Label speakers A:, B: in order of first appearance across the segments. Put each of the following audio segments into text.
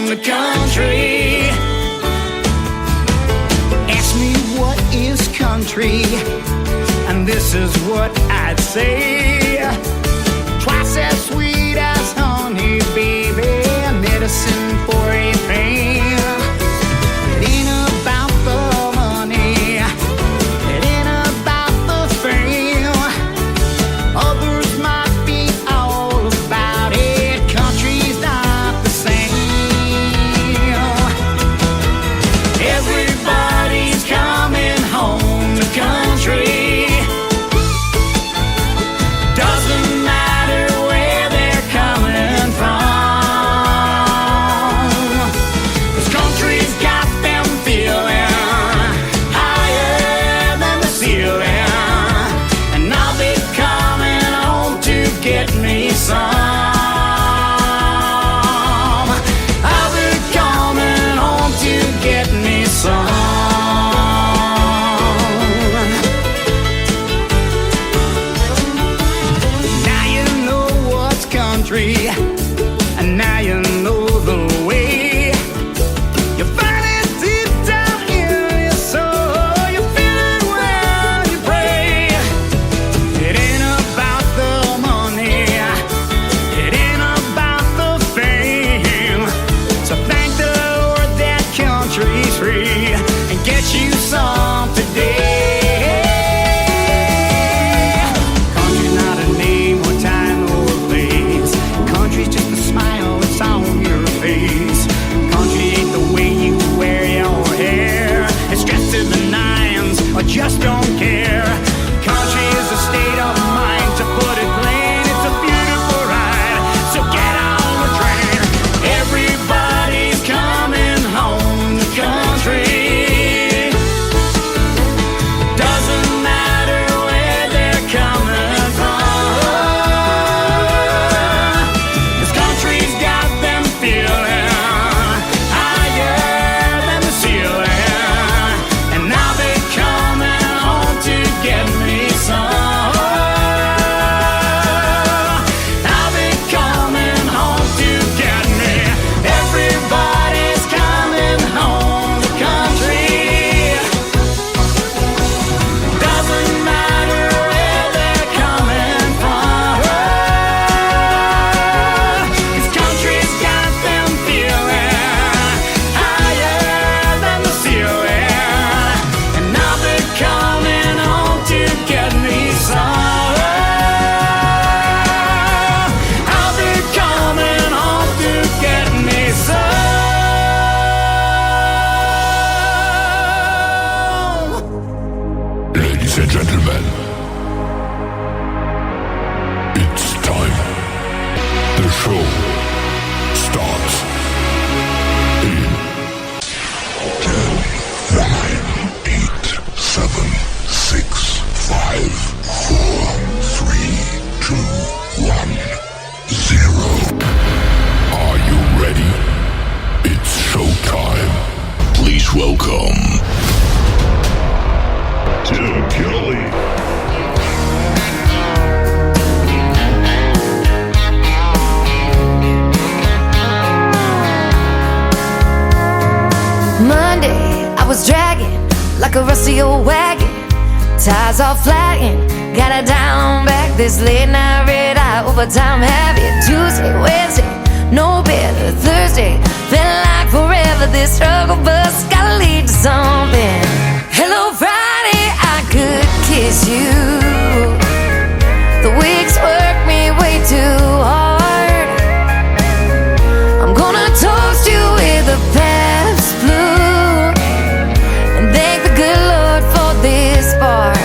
A: the country. Ask me what is country, and this is what I'd say. Twice as sweet as honey, baby, medicine for a pain. It ain't about the money, it ain't about the fame. Others might be all about it, country's not the same. Everybody's coming home to country. Doesn't matter where they're coming from, 'cause country's got them feeling higher than the ceiling. And I'll be coming home to get me some. I'll be coming home to get me some. Now you know what's country, and now you know the way. You find it deep down in your soul, you feel it when you pray. It ain't about the money, it ain't about the fame. So thank the Lord that country's free, and get you some today. Country's not a name or time or place. Country's just a smile that's on your face. Country ain't the way you wear your hair. It's dressed to the nines or just don't care. Country is a state of mind, to put it plain. It's a beautiful ride, so get on the train. Everybody's coming home to country. Doesn't matter where they're coming from, 'cause country's got them feeling higher than the ceiling. And I'll be coming home to get me some. I'll be coming home to get me. Everybody's coming home to country. Doesn't matter where they're coming from, 'cause country's got them feeling higher than the ceiling. And I'll be coming home to get me some. I'll be coming home to get me some.
B: Ladies and gentlemen, it's time. The show starts in 10, 9, 8, 7, 6, 5, 4, 3, 2, 1, 0. Are you ready? It's showtime. Please welcome Tim Kelly.
C: Monday, I was dragging like a rusty old wagon. Tires all flagging, gotta down back this late night red eye overtime habit. Tuesday, Wednesday, no better. Thursday, felt like forever. This struggle bus gotta lead to something. Hello Friday, I could kiss you. The weeks work me way too hard. I'm gonna toast you with a past blue and thank the good Lord for this part.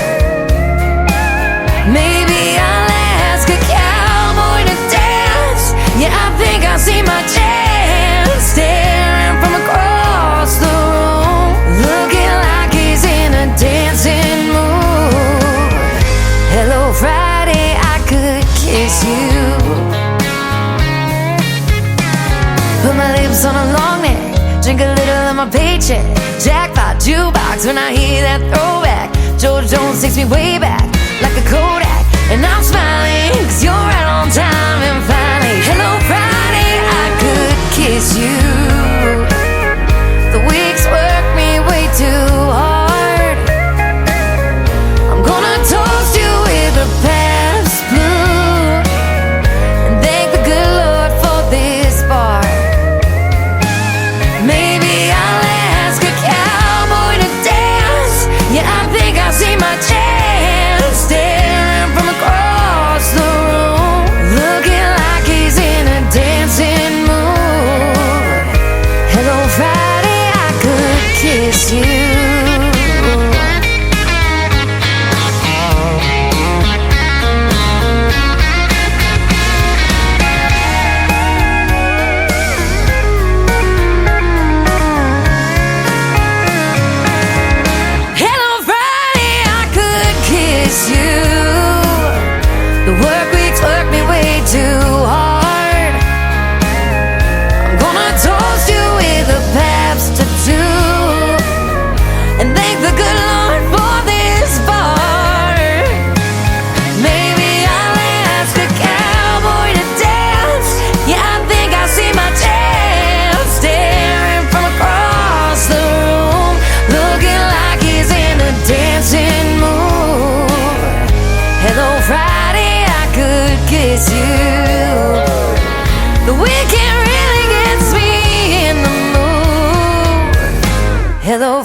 C: Maybe I'll ask a cowboy to dance. Yeah, I think I see my chance, staring from across the room, looking like he's in a dancing mood. Hello Friday, I could kiss you. Put my lips on a long neck, drink a little of my paycheck. Jackpot jukebox when I hear that throwback. George Jones takes me way back like a Kodak. And I'm smiling 'cause you're right on time. And finally, hello Friday, I could kiss you.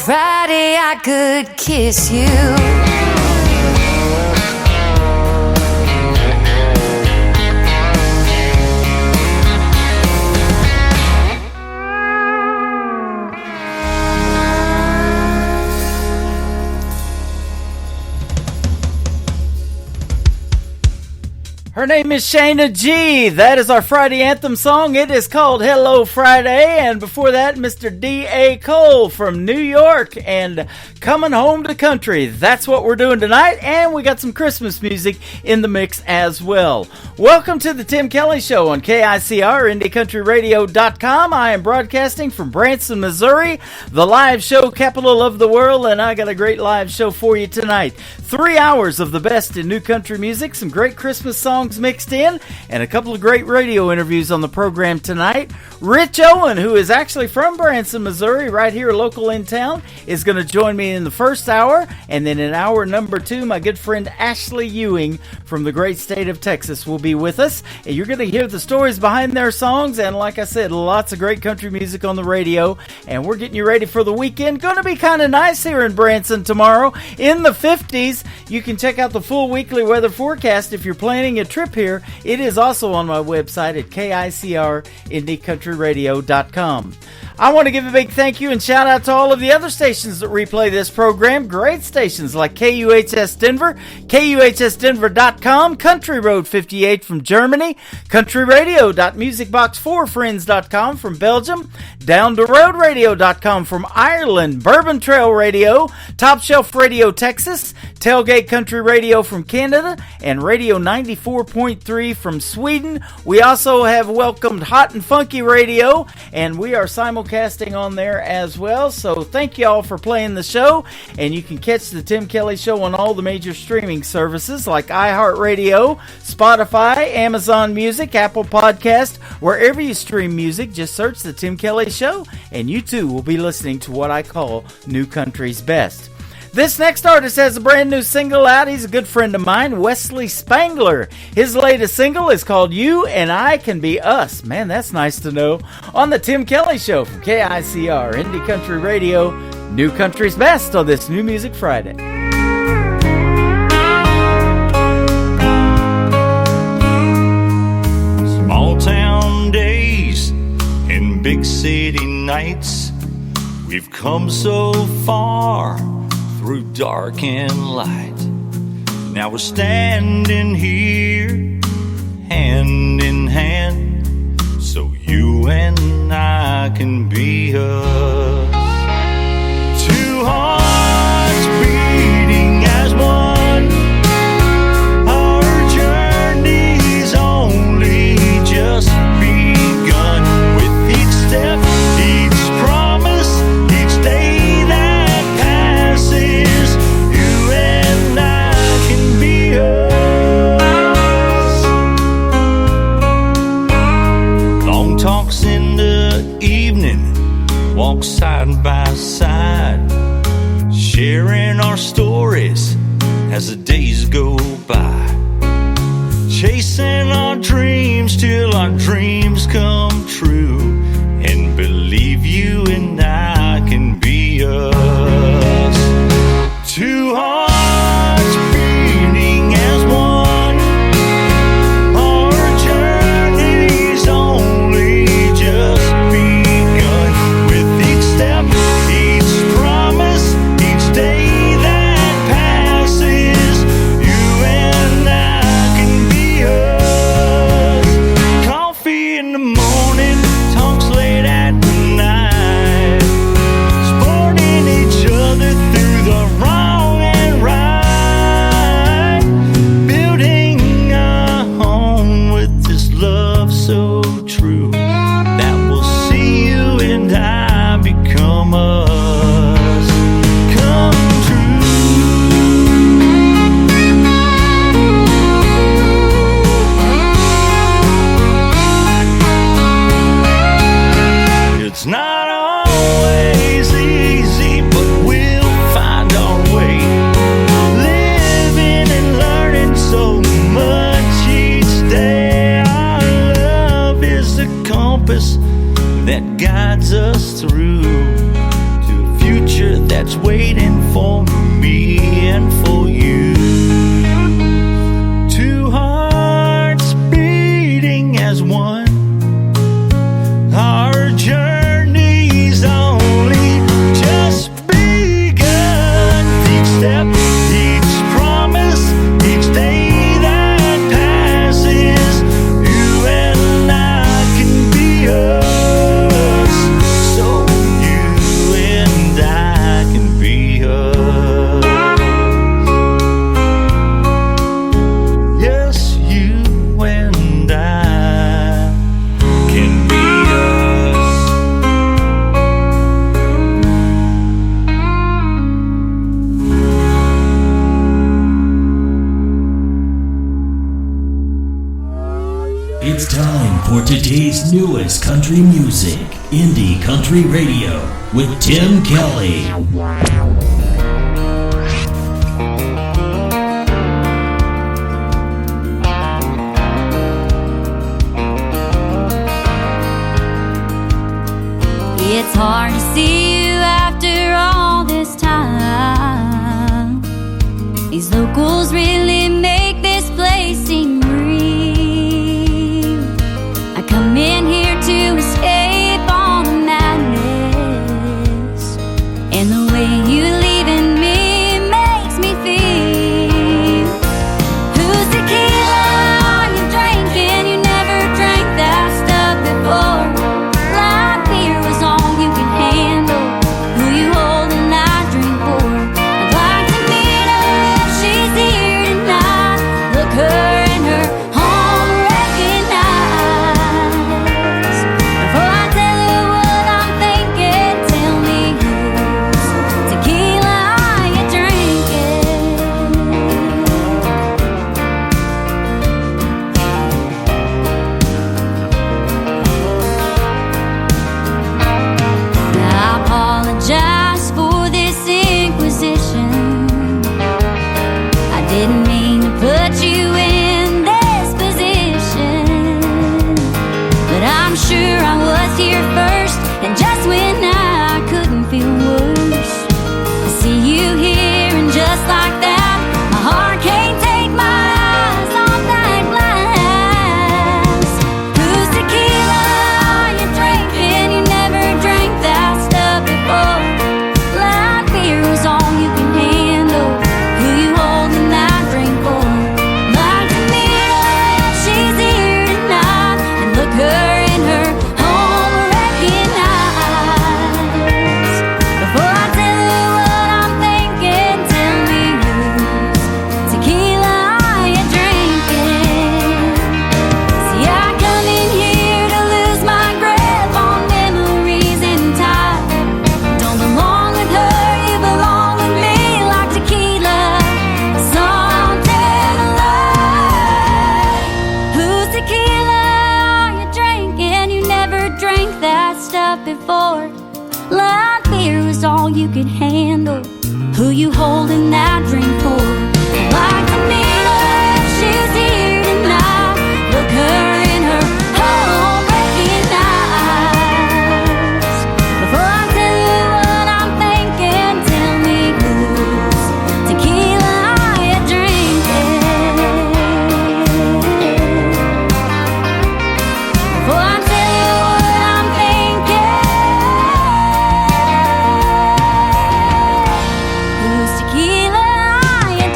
C: Hello, Friday, I could kiss you.
D: Her name is Shayna G. That is our Friday anthem song. It is called Hello Friday. And before that, Mr. D.A. Cole from New York and Coming Home to Country. That's what we're doing tonight. And we got some Christmas music in the mix as well. Welcome to the Tim Kelly Show on KICR, IndieCountryRadio.com. I am broadcasting from Branson, Missouri, the live show capital of the world. And I got a great live show for you tonight. 3 hours of the best in new country music, some great Christmas songs mixed in, and a couple of great radio interviews on the program tonight. Rich Owen, who is actually from Branson, Missouri, right here local in town, is going to join me in the first hour, and then in hour number 2, my good friend Ashley Ewing from the great state of Texas will be with us, and you're going to hear the stories behind their songs, and like I said, lots of great country music on the radio, and we're getting you ready for the weekend. Going to be kind of nice here in Branson tomorrow, in the 50s. You can check out the full weekly weather forecast if you're planning a trip here. It is also on my website at KICR-IndieCountryRadio.com. I want to give a big thank you and shout out to all of the other stations that replay this program. Great stations like KUHS Denver, KUHSdenver.com, Country Road 58 from Germany, countryradio.musicbox4friends.com from Belgium, downtheroadradio.com from Ireland, Bourbon Trail Radio, Top Shelf Radio Texas, Tailgate Country Radio from Canada, and Radio 94.3 from Sweden. We also have welcomed Hot and Funky Radio, and we are simulcasting on there as well. So thank you all for playing the show, and you can catch the Tim Kelly Show on all the major streaming services like iHeartRadio, Spotify, Amazon Music, Apple Podcast, wherever you stream music. Just search the Tim Kelly Show, and you too will be listening to what I call New Country's Best. This next artist has a brand new single out. He's a good friend of mine, Wesley Spangler. His latest single is called You and I Can Be Us. Man, that's nice to know. On the Tim Kelly Show from KICR, Indie Country Radio, New Country's Best on this New Music Friday.
E: Small town days and big city nights, we've come so far through dark and light. Now we're standing here, hand in hand, so you and I can be us. Two hearts beating as one. Our journey's only just begun. With each step, each promise, each day that passes, you and I can be us. Long talks in the evening, walk side by side, sharing our stories as the days go by, chasing our dreams till our dreams come true, and believe you and I can be us. Two hearts beating as one. Our journey's only just begun. With each step, each promise, each day that passes, you and I can be us. Coffee in the morning, talks late at night, supporting each other through the wrong and right, building a home with this love so true that will see you and I become us, come true. It's not always easy, but we'll find our way, living and learning so much each day. Our love is a compass that guides us through to a future that that's waiting for me and for you. Two hearts beating as one. Our journey's only just begun. Each step, each promise, each day that passes, you and I can be us. So you and I can be us. Yes, you and I can be us.
F: It's time for today's newest country music, Indie Country Radio, with Tim Kelly.
G: It's hard to see you after all this time. These locals really make this place seem real. I come in here to escape all the madness, and the way you leaving me makes me feel. Whose tequila are you drinking? You never drank that stuff before. Light beer was all you could handle. Who you holding that drink for? I'd like to meet her if she's here tonight. Look her in her home, recognize. Before I tell her what I'm thinking, tell me whose tequila are you drinking? I apologize for this inquisition. I didn't mean to put you in this position, but I'm sure I was here first, and just when I couldn't feel worse, I see you here, and just like that, my heart can't take my eyes off that glass. Whose tequila are you drinking? You never drank that stuff before. Light beer was all you can handle. Who you holding that drink for? Like to meet her if she's here tonight, and look her in her home, recognize. Before I tell her what I'm thinking, tell me whose tequila are you drinking? See, I come in here to lose my grip on memories in time. Don't belong with her, you belong with me, like tequila, something alive. Whose tequila are you drinking? You never drank that stuff before. Light beer was all you could handle. Who you holding that drink for? Like to meet her if she's here tonight. Look her in her home, recognize. Before I tell you what I'm thinking, tell me whose tequila are you drinking? Before I tell you what I'm thinking, whose tequila are you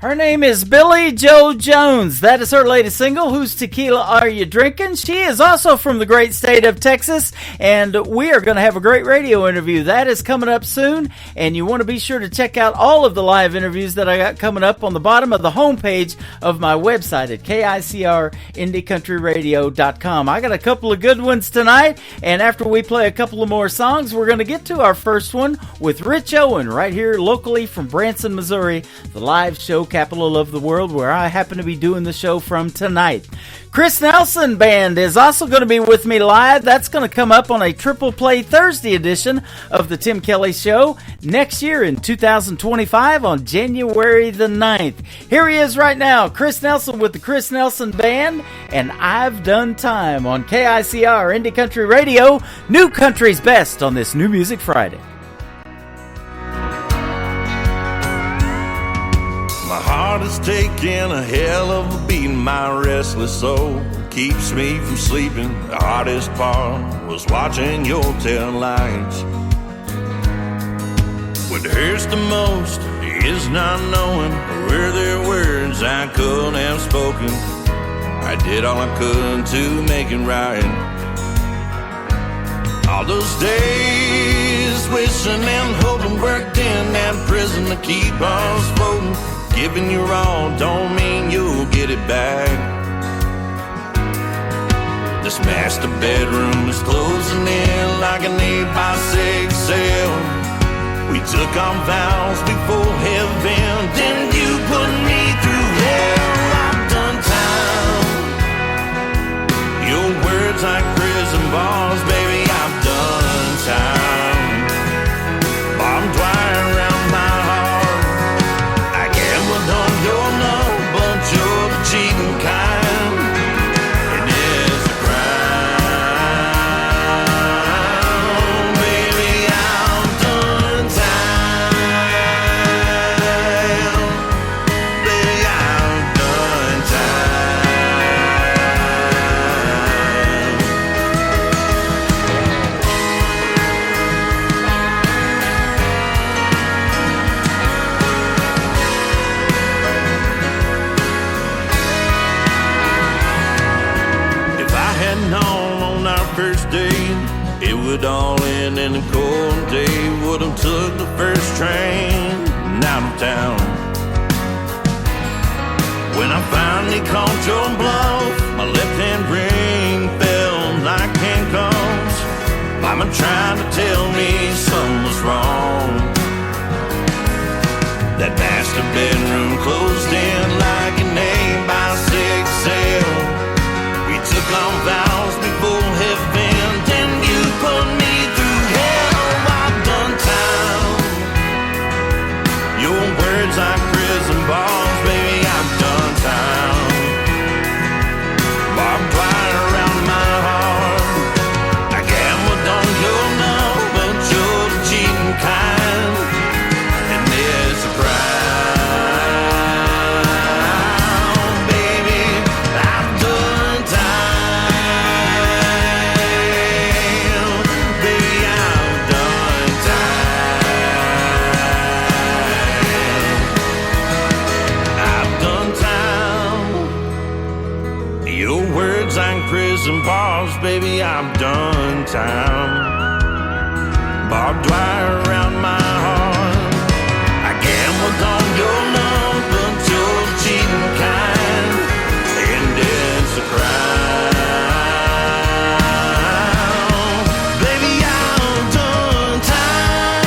D: Her name is Billy Joe Jones. That is her latest single, Whose Tequila Are You Drinking? She is also from the great state of Texas, and we are going to have a great radio interview. That is coming up soon, and you want to be sure to check out all of the live interviews that I got coming up on the bottom of the homepage of my website at KICRIndieCountryRadio.com. I got a couple of good ones tonight, and after we play a couple of more songs, we're going to get to our first one with Rich Owen right here locally from Branson, Missouri, the live show capital capital of the world, where I happen to be doing the show from tonight. Chris Nelson Band is also going to be with me live. That's going to come up on a Triple Play Thursday edition of the Tim Kelly Show next year in 2025 on January the 9th. Here he is right now, Chris Nelson with the Chris Nelson Band, and I've Done Time on KICR Indie Country Radio, New Country's Best on this New Music Friday.
E: My heart is taking a hell of a beating. My restless soul keeps me from sleeping. The hardest part was watching your tail lights. What hurts the most is not knowing where there were words I couldn't have spoken. I did all I could to make it right. All those days wishing and hoping, worked in that prison to keep us floating. Giving your all don't mean you'll get it back. This master bedroom is closing in like an 8x6 cell. We took on vows before heaven, then you put me through hell. I've done time. Your words like prison bars, baby, I've done time. Barbed wire around my heart. I gambled on your love, but you're the cheating kind. And it's a crime, baby, I've done time. Baby, I've done time. If I had known on our first date it would all end in a cold day, would have took the first train out of town. When I finally called your bluff, my left-hand ring fell like handcuffs. Mama tried to tell me something was wrong. That master bedroom closed in like an 8x6 cell. We took on vows before heaven, then you put me through hell. I've done time. Your words like prison bars, baby, I've done time. Barbed wire around my heart. I gambled on your love, but you're the cheating kind. And it's a crime, baby, I've done time. Baby, I've done time. I've done time. Your words like prison bars, baby, I've done time. Barbed wire around my heart. I gambled on your love, but you're the cheating kind. And it's a crime. Baby, I've done time.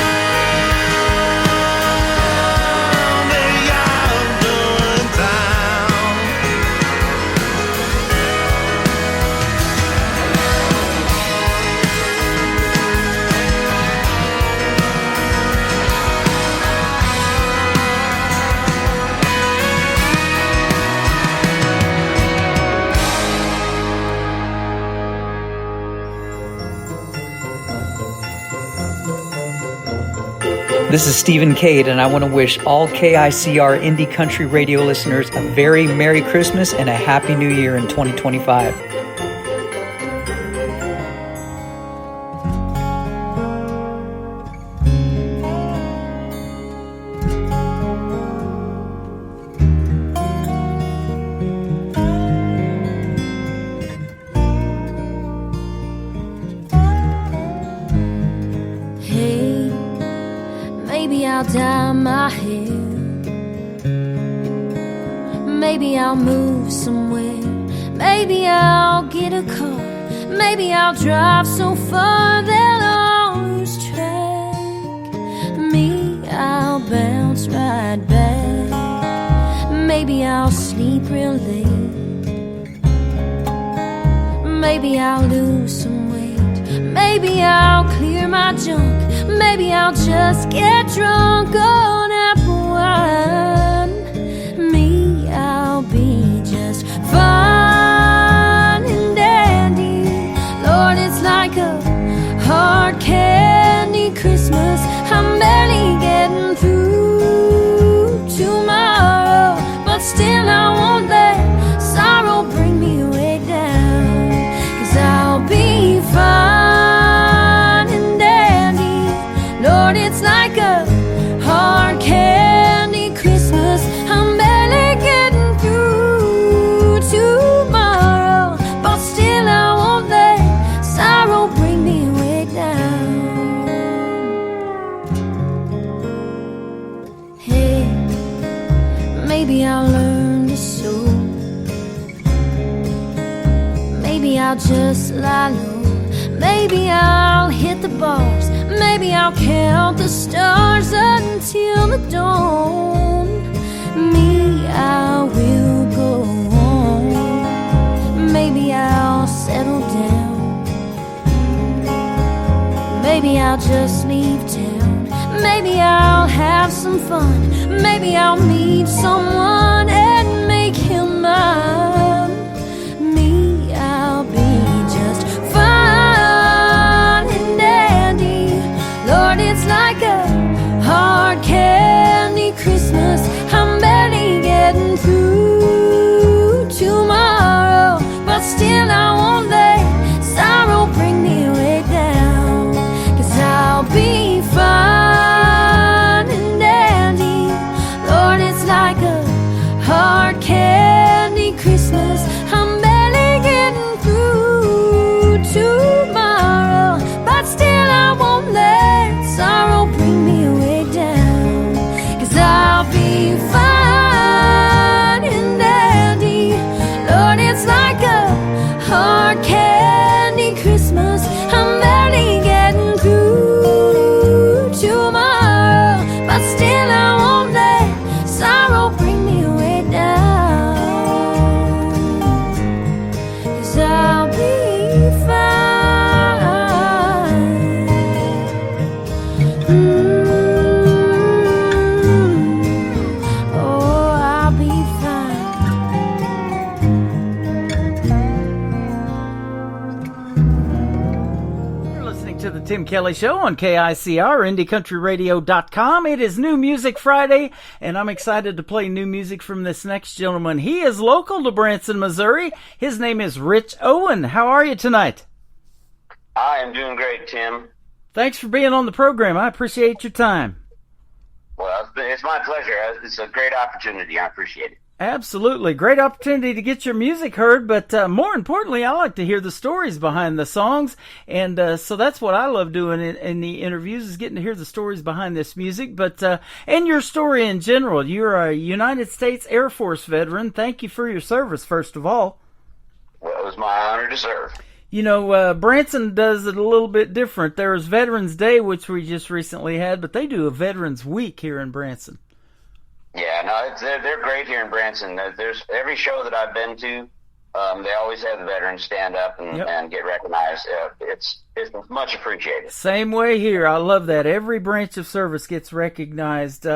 E: Baby, I've done time.
H: This is Stephen Cade, and I want to wish all KICR Indie Country Radio listeners a very Merry Christmas and a Happy New Year in 2025.
G: Hey, maybe I'll dye my hair. Maybe I'll move somewhere. Maybe I'll get a car. Maybe I'll drive so far that I'll lose track. Me, I'll bounce right back. Maybe I'll sleep real late. Maybe I'll lose some weight. Maybe I'll clear my junk. Maybe I'll just get drunk on apple wine. Me, I'll be just fine and dandy. Lord, it's like a hard candy Christmas. I'm barely getting through tomorrow, but still I won't let sorrow bring me way down. 'Cause I'll be fine and dandy. Lord, it's like a hard candy Christmas. I'm barely getting through tomorrow, but still I won't let sorrow bring me way down. Hey, maybe I'll learn to sew. Maybe I'll just lie low. Maybe I'll hit the bars. Maybe I'll count the stars until the dawn. Me, I will go on. Maybe I'll settle down. Maybe I'll just leave town. Maybe I'll have some fun. Maybe I'll meet someone and make him mine. Me, I'll be just fine and dandy. Lord, it's like a hard candy Christmas. I'm barely getting through tomorrow, but still I won't let sorrow bring me way down. 'Cause I'll be fine and dandy. Lord, it's like a hard candy Christmas. I'm barely getting through tomorrow, but still I won't let sorrow bring me way down. 'Cause I'll be fine and dandy. Lord, it's like a hard candy Christmas. I'm barely getting through tomorrow, but still I won't let sorrow bring me way down. 'Cause I'll be fine. Oh, I'll be fine.
D: You're listening to the Tim Kelly Show on KICR, IndieCountryRadio.com. It is New Music Friday, and I'm excited to play new music from this next gentleman. He is local to Branson, Missouri. His name is Rich Owen. How are you tonight?
I: I am doing great, Tim.
D: Thanks for being on the program. I appreciate your time.
I: Well, it's my pleasure. It's a great opportunity. I appreciate it.
D: Absolutely. Great opportunity to get your music heard, but more importantly, I like to hear the stories behind the songs, and so that's what I love doing in the interviews, is getting to hear the stories behind this music, but and your story in general. You're a United States Air Force veteran. Thank you for your service, first of all.
I: Well, it was my honor to serve.
D: You know, Branson does it a little bit different. There's Veterans Day, which we just recently had, but they do a Veterans Week here in Branson.
I: Yeah, no, they're great here in Branson. There's every show that I've been to, they always have the veterans stand up and get recognized. It's much appreciated.
D: Same way here. I love that. Every branch of service gets recognized.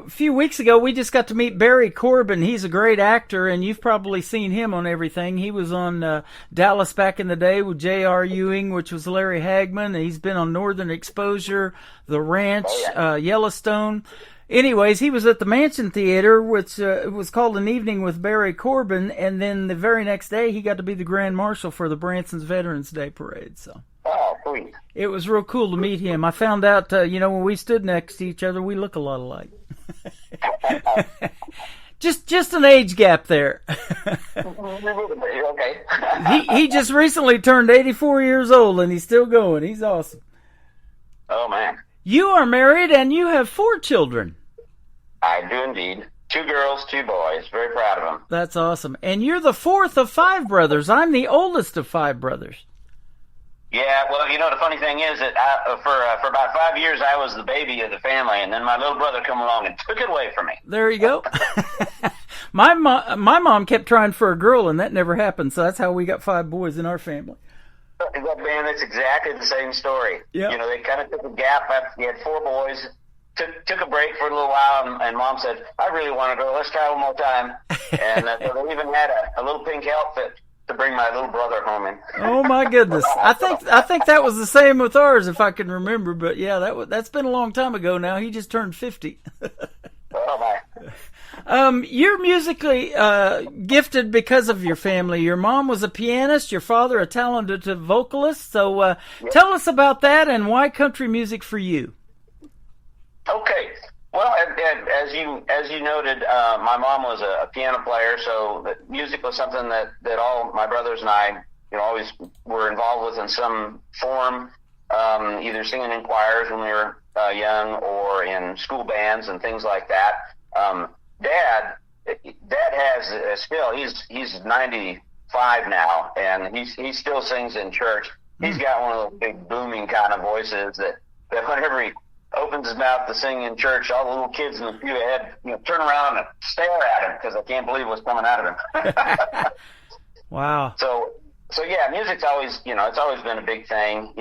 D: Few weeks ago, we just got to meet Barry Corbin. He's a great actor, and you've probably seen him on everything. He was on Dallas back in the day with J.R. Ewing, which was Larry Hagman. He's been on Northern Exposure, The Ranch, Yellowstone. Anyways, he was at the Mansion Theater, which was called An Evening with Barry Corbin, and then the very next day he got to be the Grand Marshal for the Branson's Veterans Day Parade. So,
I: oh, sweet.
D: It was real cool to meet him. I found out, when we stood next to each other, we look a lot alike. Just an age gap there.
I: Okay.
D: he just recently turned 84 years old, and he's still going. He's awesome.
I: Oh, man.
D: You are married, and you have 4 children.
I: I do indeed. 2 girls, 2 boys. Very proud of them.
D: That's awesome. And you're the 4th of 5 brothers. I'm the oldest of 5 brothers.
I: Yeah, well, the funny thing is that for about 5 years I was the baby of the family, and then my little brother come along and took it away from me.
D: There you go. My mom kept trying for a girl, and that never happened, so that's how we got 5 boys in our family.
I: Man, that's exactly the same story.
D: Yep.
I: They kind of took a gap after you had 4 boys, took a break for a little while, and Mom said, I really want to go. Let's try one more time. And so they even had a little pink outfit to bring my little brother home in.
D: Oh my goodness! I think that was the same with ours, if I can remember. But yeah, that's been a long time ago now. He just turned 50.
I: Oh my!
D: You're musically gifted because of your family. Your mom was a pianist. Your father a talented vocalist. So
I: Yep.
D: Tell us about that and why country music for you.
I: Okay. Well, as you noted, my mom was a piano player, so music was something that all my brothers and I, always were involved with in some form, either singing in choirs when we were young or in school bands and things like that. Dad has a skill. He's 95 now, and he still sings in church. He's got one of those big booming kind of voices that whenever he opens his mouth to sing in church, all the little kids in the pew ahead, turn around and stare at him because they can't believe what's coming out of him.
D: Wow.
I: So yeah, music's always, it's always been a big thing.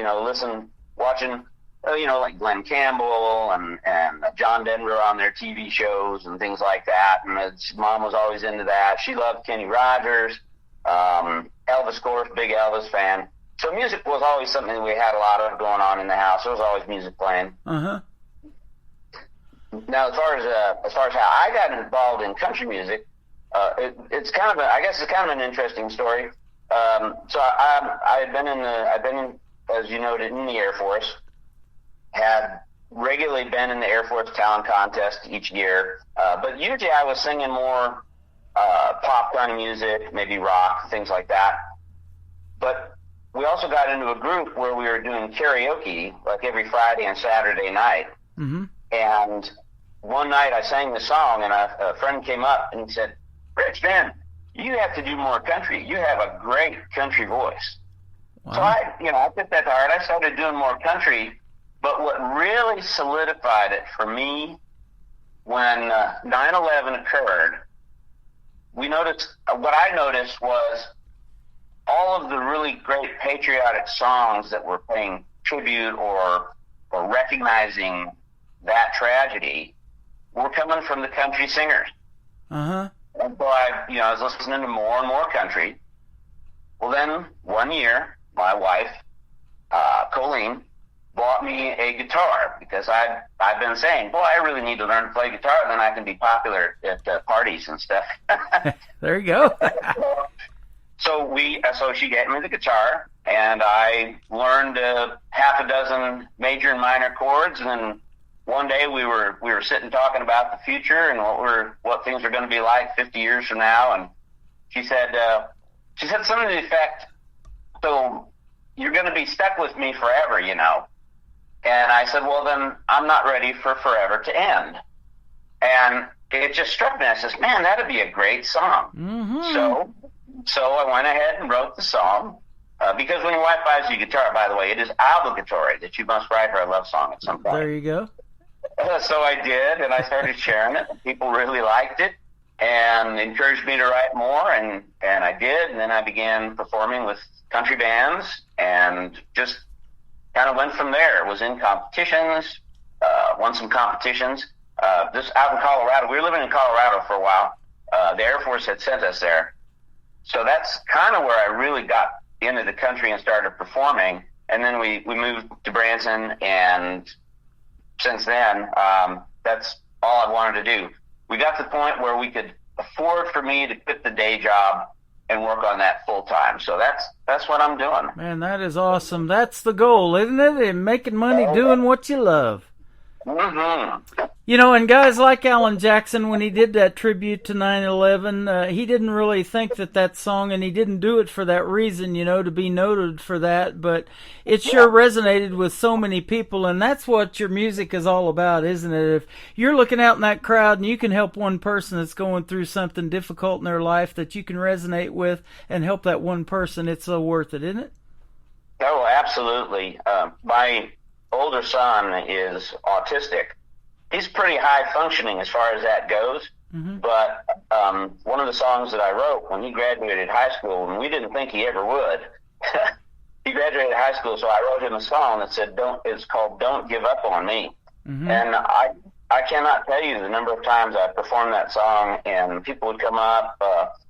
I: Watching, like Glenn Campbell and John Denver on their TV shows and things like that. And his mom was always into that. She loved Kenny Rogers, Elvis, of course, big Elvis fan. So music was always something that we had a lot of going on in the house. There was always music playing.
D: Uh-huh.
I: Now, as far as how I got involved in country music, it's kind of an interesting story. So I've been as you noted, in the Air Force. Had regularly been in the Air Force talent contest each year, but usually I was singing more pop kind of music, maybe rock, things like that. But we also got into a group where we were doing karaoke like every Friday and Saturday night.
D: Mm-hmm.
I: And one night I sang the song, and a friend came up and he said, Rich, man, you have to do more country. You have a great country voice. Wow. So I took that to heart. I started doing more country. But what really solidified it for me when 9/11 occurred, what I noticed was all of the really great patriotic songs that were paying tribute or recognizing that tragedy were coming from the country singers.
D: Uh-huh.
I: And so I was listening to more and more country. Well, then one year, my wife, Colleen, bought me a guitar because I've been saying, boy, I really need to learn to play guitar, then I can be popular at parties and stuff.
D: There you go.
I: So she gave me the guitar, and I learned half a dozen major and minor chords. And then one day we were sitting talking about the future and what things are going to be like 50 years from now. And she said something to the effect, so you're going to be stuck with me forever, And I said, well, then I'm not ready for forever to end. And it just struck me. I said, man, that'd be a great song. Mm-hmm. So I went ahead and wrote the song. Because when your wife buys you a guitar, by the way, it is obligatory that you must write her a love song at some point.
D: There you go.
I: So I did, and I started sharing it. People really liked it and encouraged me to write more, and I did. And then I began performing with country bands and just kind of went from there. Was in competitions, won some competitions. Just out in Colorado. We were living in Colorado for a while. The Air Force had sent us there. So that's kind of where I really got into the country and started performing. And then we moved to Branson, and since then, that's all I wanted to do. We got to the point where we could afford for me to quit the day job and work on that full time. So that's what I'm doing.
D: Man, that is awesome. That's the goal, isn't it? And making money doing what you love.
I: Mm-hmm.
D: And guys like Alan Jackson, when he did that tribute to 9/11, he didn't really think that song, and he didn't do it for that reason, to be noted for that, but it sure resonated with so many people, and that's what your music is all about, isn't it? If you're looking out in that crowd and you can help one person that's going through something difficult in their life that you can resonate with and help that one person, it's so worth it, isn't it?
I: Oh, absolutely. My older son is autistic. He's pretty high functioning as far as that goes.
D: Mm-hmm.
I: But one of the songs that I wrote when he graduated high school, and we didn't think he ever would, he graduated high school, so I wrote him a song that said, it's called Don't Give Up on Me.
D: Mm-hmm.
I: And I cannot tell you the number of times I performed that song, and people would come up.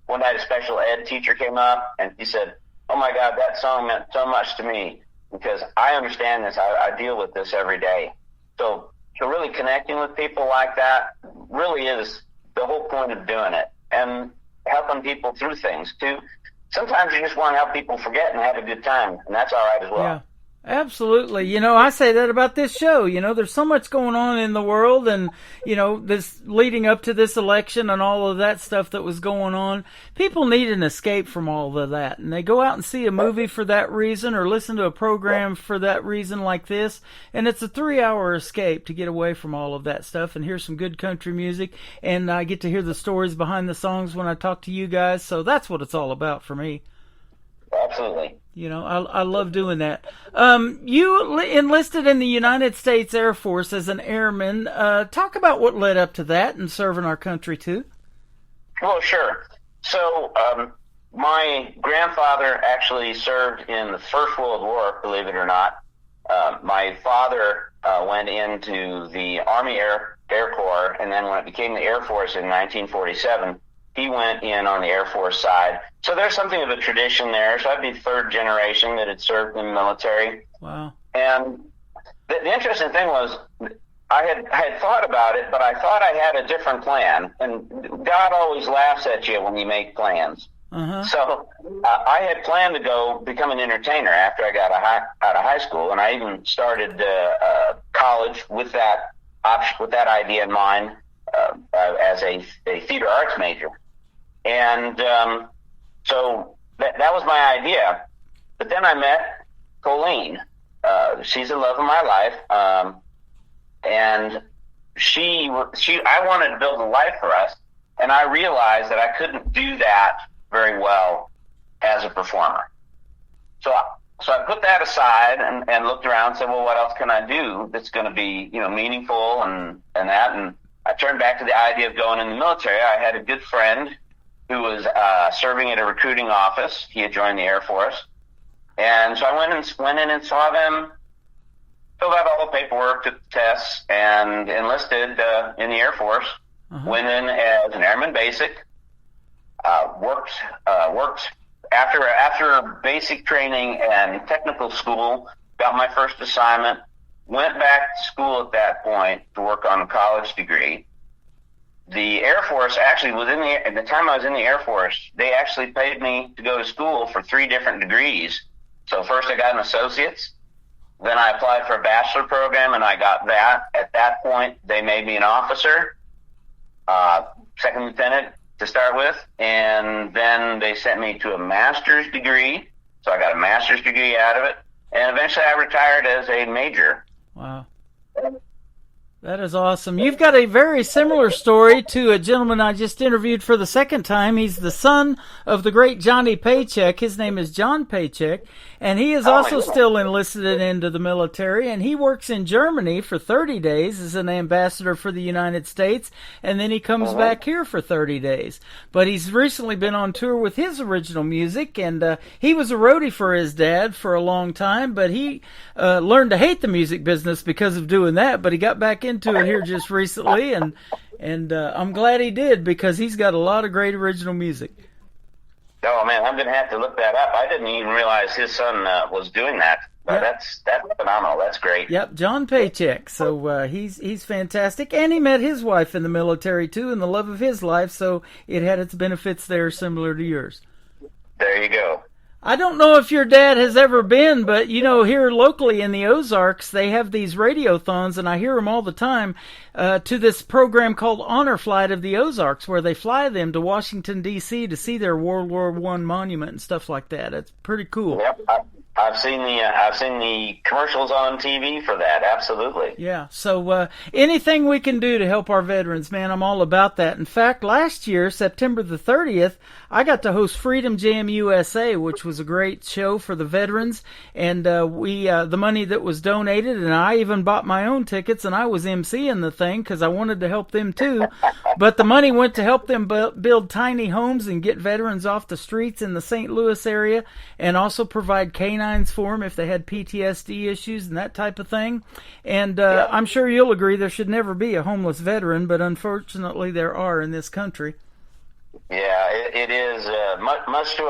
I: One night a special ed teacher came up, and he said, "Oh my God, that song meant so much to me because I understand this. I deal with this every day." So really connecting with people like that really is the whole point of doing it, and helping people through things too. Sometimes you just want to help people forget and have a good time, and that's all right as well.
D: Yeah. Absolutely. You know, I say that about this show. You know, there's so much going on in the world, and, you know, this leading up to this election and all of that stuff that was going on. People need an escape from all of that, and they go out and see a movie for that reason or listen to a program for that reason like this, and it's a 3-hour escape to get away from all of that stuff and hear some good country music, and I get to hear the stories behind the songs when I talk to you guys, so that's what it's all about for me.
I: Absolutely.
D: You know, I love doing that. You enlisted in the United States Air Force as an airman. Talk about what led up to that and serving our country, too.
I: Well, sure. So my grandfather actually served in the First World War, believe it or not. My father went into the Army Air Corps, and then when it became the Air Force in 1947, he went in on the Air Force side. So there's something of a tradition there. So I'd be third generation that had served in the military.
D: Wow.
I: And the interesting thing was I had thought about it, but I thought I had a different plan. And God always laughs at you when you make plans.
D: Uh-huh.
I: So I had planned to go become an entertainer after I got out of high school. And I even started college with that idea in mind as a theater arts major. And so that was my idea. But then I met Colleen. She's the love of my life. And I wanted to build a life for us. And I realized that I couldn't do that very well as a performer. So I put that aside and looked around and said, well, what else can I do that's going to be, meaningful and that. And I turned back to the idea of going in the military. I had a good friend who was serving at a recruiting office. He had joined the Air Force. And so I went in and saw them, filled out all the paperwork, took the tests, and enlisted in the Air Force. Uh-huh. Went in as an airman basic. Worked after basic training and technical school. Got my first assignment. Went back to school at that point to work on a college degree. The Air Force actually at the time I was in the Air Force, they actually paid me to go to school for 3 different degrees. So first I got an associate's, then I applied for a bachelor program and I got that. At that point, they made me an officer, second lieutenant to start with, and then they sent me to a master's degree. So I got a master's degree out of it, and eventually I retired as a major.
D: Wow. That is awesome. You've got a very similar story to a gentleman I just interviewed for the second time. He's the son of the great Johnny Paycheck. His name is John Paycheck, and he is also still enlisted into the military, and he works in Germany for 30 days as an ambassador for the United States, and then he comes back here for 30 days. But he's recently been on tour with his original music, and he was a roadie for his dad for a long time, but he learned to hate the music business because of doing that, but he got back into it here just recently, and I'm glad he did because he's got a lot of great original music.
I: Oh man, I'm gonna have to look that up. I didn't even realize his son was doing that. But that's phenomenal. That's great.
D: Yep, John Paycheck. So he's fantastic, and he met his wife in the military too, and the love of his life. So it had its benefits there, similar to yours.
I: There you go.
D: I don't know if your dad has ever been, but, here locally in the Ozarks, they have these radiothons, and I hear them all the time, to this program called Honor Flight of the Ozarks, where they fly them to Washington, D.C. to see their World War I monument and stuff like that. It's pretty cool.
I: Yep, I've seen the commercials on TV for that. Absolutely.
D: Yeah. So anything we can do to help our veterans, man, I'm all about that. In fact, last year, September the 30th, I got to host Freedom Jam USA, which was a great show for the veterans. And the money that was donated, and I even bought my own tickets, and I was emceeing the thing because I wanted to help them too. But the money went to help them build tiny homes and get veterans off the streets in the St. Louis area, and also provide canines for them if they had PTSD issues and that type of thing. And I'm sure you'll agree there should never be a homeless veteran, but unfortunately there are in this country.
I: Yeah, it is much to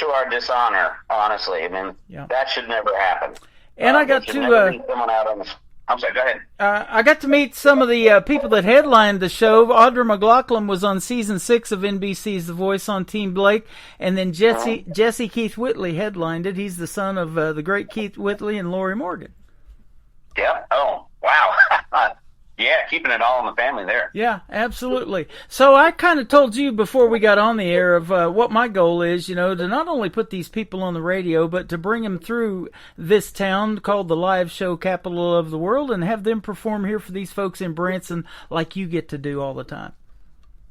I: our dishonor, honestly. I mean, that should never happen.
D: And I got to
I: someone out on the. I'm sorry, go ahead.
D: I got to meet some of the people that headlined the show. Audra McLaughlin was on season 6 of NBC's The Voice on Team Blake, and then Jesse Keith Whitley headlined it. He's the son of the great Keith Whitley and Lori Morgan.
I: Yep. Oh, wow. Yeah, keeping it all in the family there.
D: Yeah, absolutely. So I kind of told you before we got on the air of what my goal is, to not only put these people on the radio, but to bring them through this town called the live show capital of the world and have them perform here for these folks in Branson like you get to do all the time.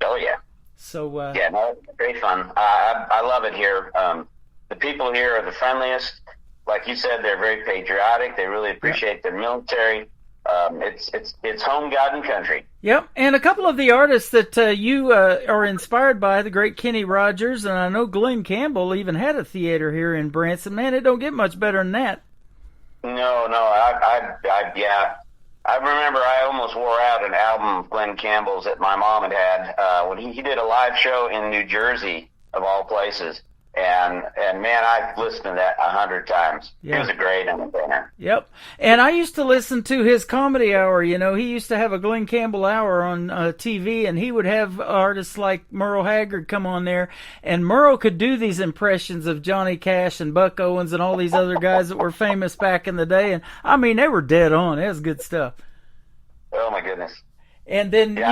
I: Oh, yeah.
D: So
I: yeah, no, it's great fun. I love it here. The people here are the friendliest. Like you said, they're very patriotic. They really appreciate their military. It's home, God, and country.
D: Yep, and a couple of the artists that you are inspired by, the great Kenny Rogers, and I know Glenn Campbell even had a theater here in Branson. Man, it don't get much better than that.
I: No, I remember I almost wore out an album of Glenn Campbell's that my mom had when he did a live show in New Jersey, of all places. And man, I've listened to that 100 times. Yeah. He was a great entertainer.
D: Yep. And I used to listen to his comedy hour. He used to have a Glenn Campbell hour on TV, and he would have artists like Merle Haggard come on there. And Merle could do these impressions of Johnny Cash and Buck Owens and all these other guys that were famous back in the day. And I mean, they were dead on. It was good stuff.
I: Oh my goodness.
D: And then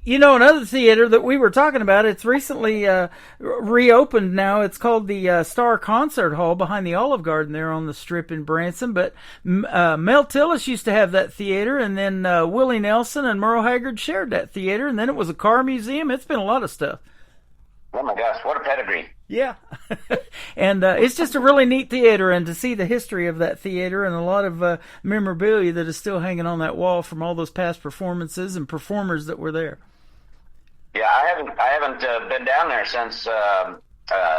D: another theater that we were talking about, it's recently reopened now. It's called the Star Concert Hall behind the Olive Garden there on the Strip in Branson. But Mel Tillis used to have that theater, and then Willie Nelson and Merle Haggard shared that theater, and then it was a car museum. It's been a lot of stuff.
I: Oh my gosh, what a pedigree.
D: Yeah. And it's just a really neat theater, and to see the history of that theater and a lot of memorabilia that is still hanging on that wall from all those past performances and performers that were there.
I: Yeah, I haven't been down there since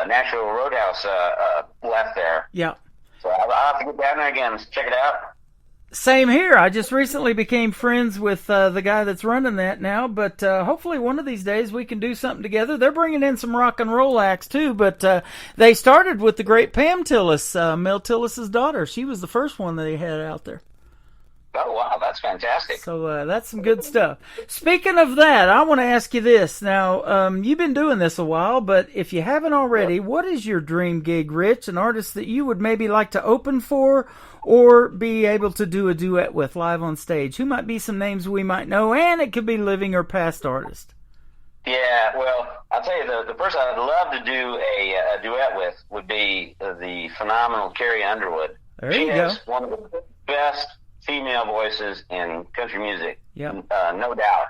I: Nashville Roadhouse left there.
D: Yeah.
I: So I'll have to get down there again, check it out.
D: Same here. I just recently became friends with the guy that's running that now, but hopefully one of these days we can do something together. They're bringing in some rock and roll acts too, but they started with the great Pam Tillis, Mel Tillis's daughter. She was the first one that they had out there.
I: Oh, wow, that's fantastic.
D: So that's some good stuff. Speaking of that, I want to ask you this. Now, you've been doing this a while, but if you haven't already, what is your dream gig, Rich? An artist that you would maybe like to open for or be able to do a duet with live on stage? Who might be some names we might know, and it could be living or past artist.
I: Yeah, well, I'll tell you, the person I'd love to do a duet with would be the phenomenal Carrie Underwood.
D: There you go.
I: She has one of the best female voices in country music, no doubt.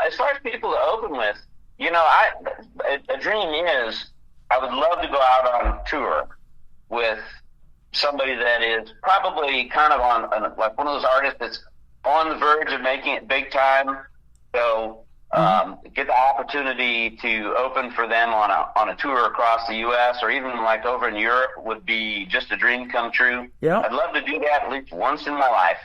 I: As far as people to open with, a dream is I would love to go out on tour with somebody that is probably kind of on like one of those artists that's on the verge of making it big time. So get the opportunity to open for them on a tour across the U.S. or even like over in Europe would be just a dream come true.
D: Yeah,
I: I'd love to do that at least once in my life.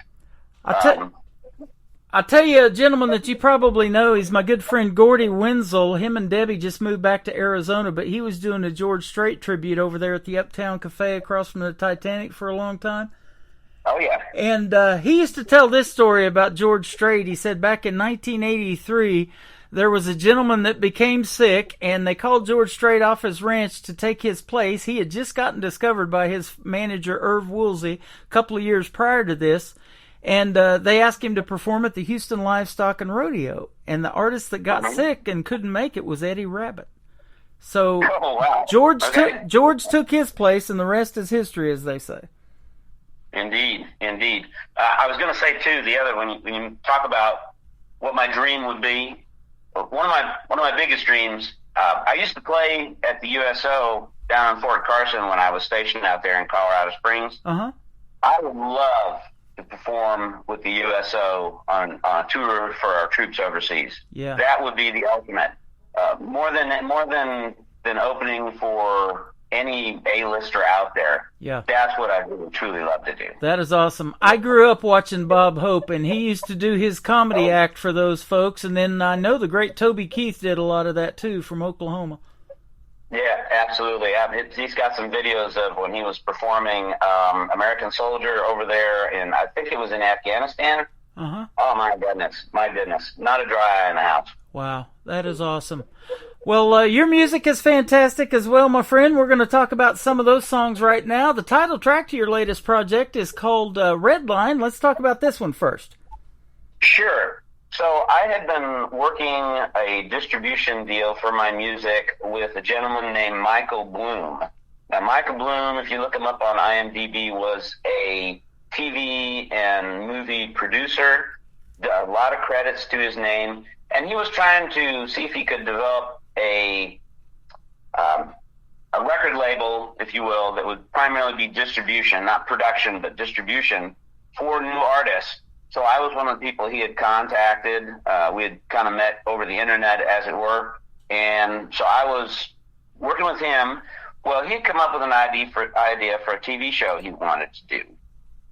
D: I'll tell you a gentleman that you probably know. He's my good friend Gordy Wenzel. Him and Debbie just moved back to Arizona, but he was doing a George Strait tribute over there at the Uptown Cafe across from the Titanic for a long time.
I: Oh, yeah.
D: And he used to tell this story about George Strait. He said back in 1983, there was a gentleman that became sick, and they called George Strait off his ranch to take his place. He had just gotten discovered by his manager, Irv Woolsey, a couple of years prior to this. And they asked him to perform at the Houston Livestock and Rodeo. And the artist that got sick and couldn't make it was Eddie Rabbitt. So
I: Oh, wow.
D: George
I: Okay.
D: took his place, and the rest is history, as they say.
I: Indeed. I was going to say too, when you talk about what my dream would be, one of my biggest dreams. I used to play at the USO down in Fort Carson when I was stationed out there in Colorado Springs.
D: Uh-huh.
I: I would love to perform with the USO on a tour for our troops overseas.
D: Yeah.
I: That would be the ultimate. More than opening for any A-lister out there.
D: Yeah.
I: That's what I would truly love to do.
D: That is awesome. I grew up watching Bob Hope, and he used to do his comedy act for those folks, and then I know the great Toby Keith did a lot of that too from Oklahoma.
I: Yeah, absolutely. He's got some videos of when he was performing American Soldier over there I think it was in Afghanistan.
D: Uh-huh.
I: Oh, my goodness. Not a dry eye in the house.
D: Wow, that is awesome. Well, your music is fantastic as well, my friend. We're going to talk about some of those songs right now. The title track to your latest project is called Red Line. Let's talk about this one first.
I: Sure. So I had been working a distribution deal for my music with a gentleman named Michael Bloom. Now, Michael Bloom, if you look him up on IMDb, was a TV and movie producer. A lot of credits to his name. And he was trying to see if he could develop a record label, if you will, that would primarily be distribution, not production, but distribution for new artists. So I was one of the people he had contacted. We had kind of met over the internet, as it were. And so I was working with him. Well, he'd come up with an idea for a TV show he wanted to do.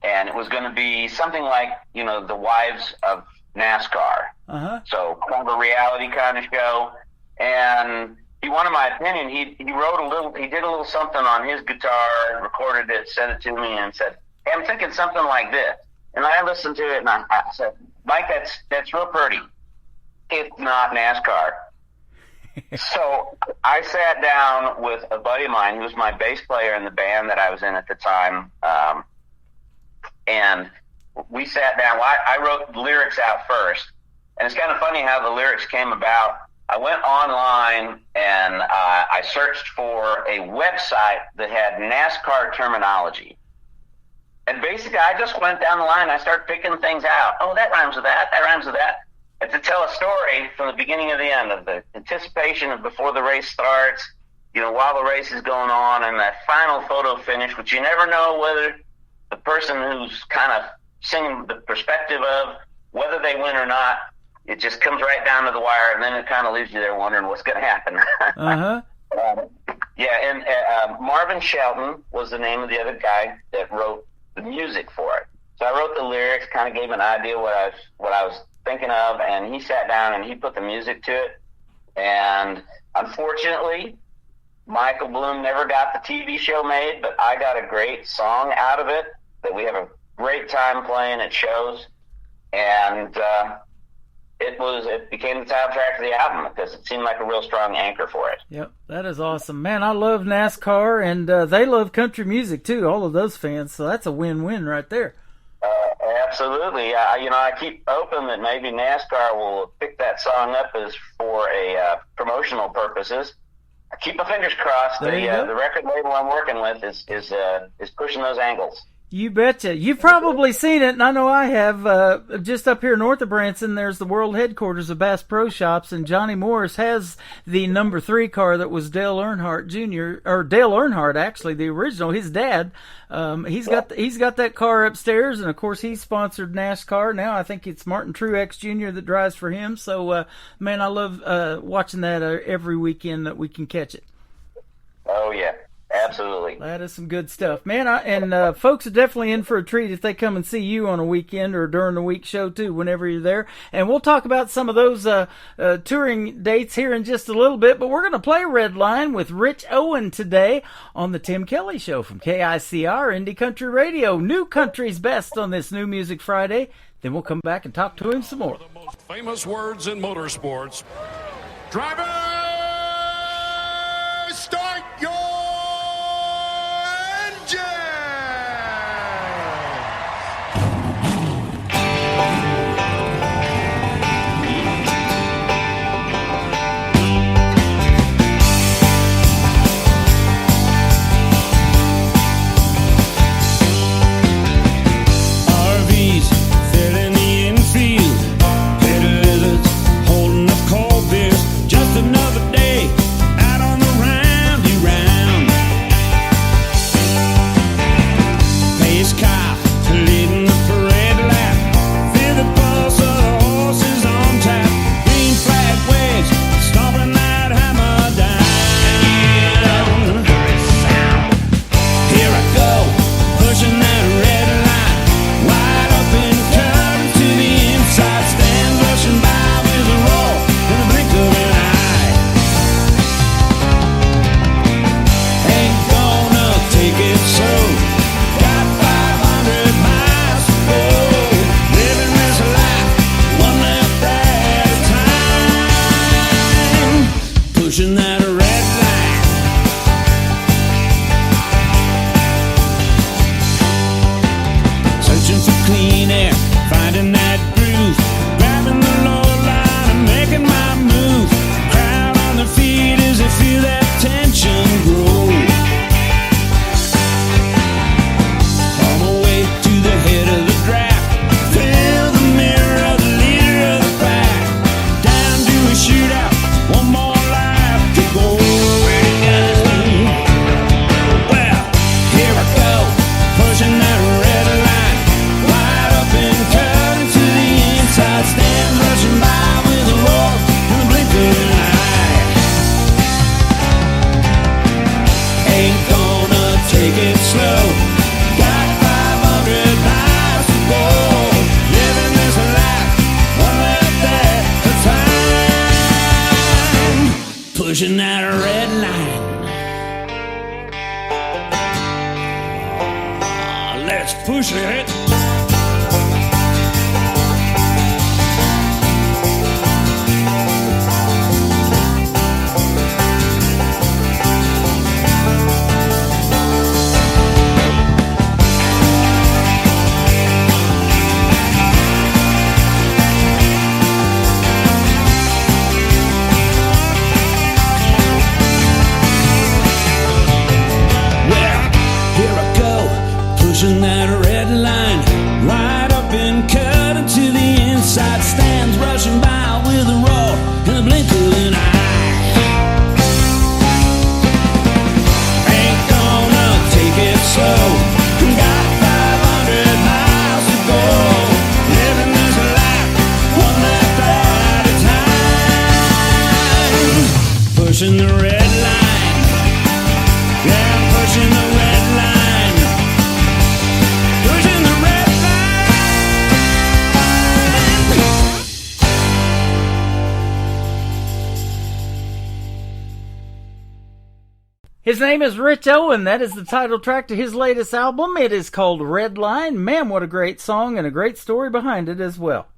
I: And it was going to be something like, the Wives of NASCAR.
D: Uh-huh.
I: So kind of a reality kind of show. And he wanted my opinion. He did a little something on his guitar, recorded it, sent it to me, and said, "Hey, I'm thinking something like this." And I listened to it, and I said, "Mike, that's real pretty. It's not NASCAR." So I sat down with a buddy of mine who was my bass player in the band that I was in at the time, and we sat down. Well, I wrote the lyrics out first, and it's kind of funny how the lyrics came about. I went online and I searched for a website that had NASCAR terminology. And basically, I just went down the line. I started picking things out. Oh, that rhymes with that. That rhymes with that. And to tell a story from the beginning to the end, of the anticipation of before the race starts, while the race is going on, and that final photo finish, which you never know whether the person who's kind of singing the perspective of whether they win or not. It just comes right down to the wire, and then it kind of leaves you there wondering what's going to happen.
D: Uh-huh.
I: Marvin Shelton was the name of the other guy that wrote the music for it. So I wrote the lyrics, kind of gave an idea what I was thinking of, and he sat down and he put the music to it. And unfortunately, Michael Bloom never got the TV show made, but I got a great song out of it that we have a great time playing at shows. And it became the title track of the album because it seemed like a real strong anchor for it.
D: Yep, that is awesome. Man, I love NASCAR, and they love country music too, all of those fans, so that's a win-win right there.
I: Absolutely. I keep hoping that maybe NASCAR will pick that song up as for a promotional purposes. I keep my fingers crossed. The record label I'm working with is pushing those angles.
D: You betcha. You've probably seen it, and I know I have. Just up here north of Branson, there's the world headquarters of Bass Pro Shops, and Johnny Morris has the number 3 car that was Dale Earnhardt Jr., or Dale Earnhardt, actually, the original, his dad. He's got that car upstairs, and of course he's sponsored NASCAR. Now I think it's Martin Truex Jr. that drives for him. So, man, I love watching that every weekend that we can catch it.
I: Oh, yeah. Absolutely.
D: That is some good stuff, man. Folks are definitely in for a treat if they come and see you on a weekend or during the week show too, whenever you're there. And we'll talk about some of those touring dates here in just a little bit. But we're going to play Red Line with Rich Owen today on the Tim Kelly Show from KICR Indie Country Radio. New country's best on this New Music Friday. Then we'll come back and talk to him some more.
B: One of the most famous words in motorsports. Driver, start your engine!
F: pushing that red line. Let's push it. Pushing that red line right up and cut into the inside stands, rushing by with a roar and a blink of an eye. Ain't gonna take it slow, got 500 miles to go, living this life one lap at a time. Pushing the red line, yeah, pushing the red line.
D: His name is Rich Owen. That is the title track to his latest album. It is called Red Line. Man, what a great song and a great story behind it as well.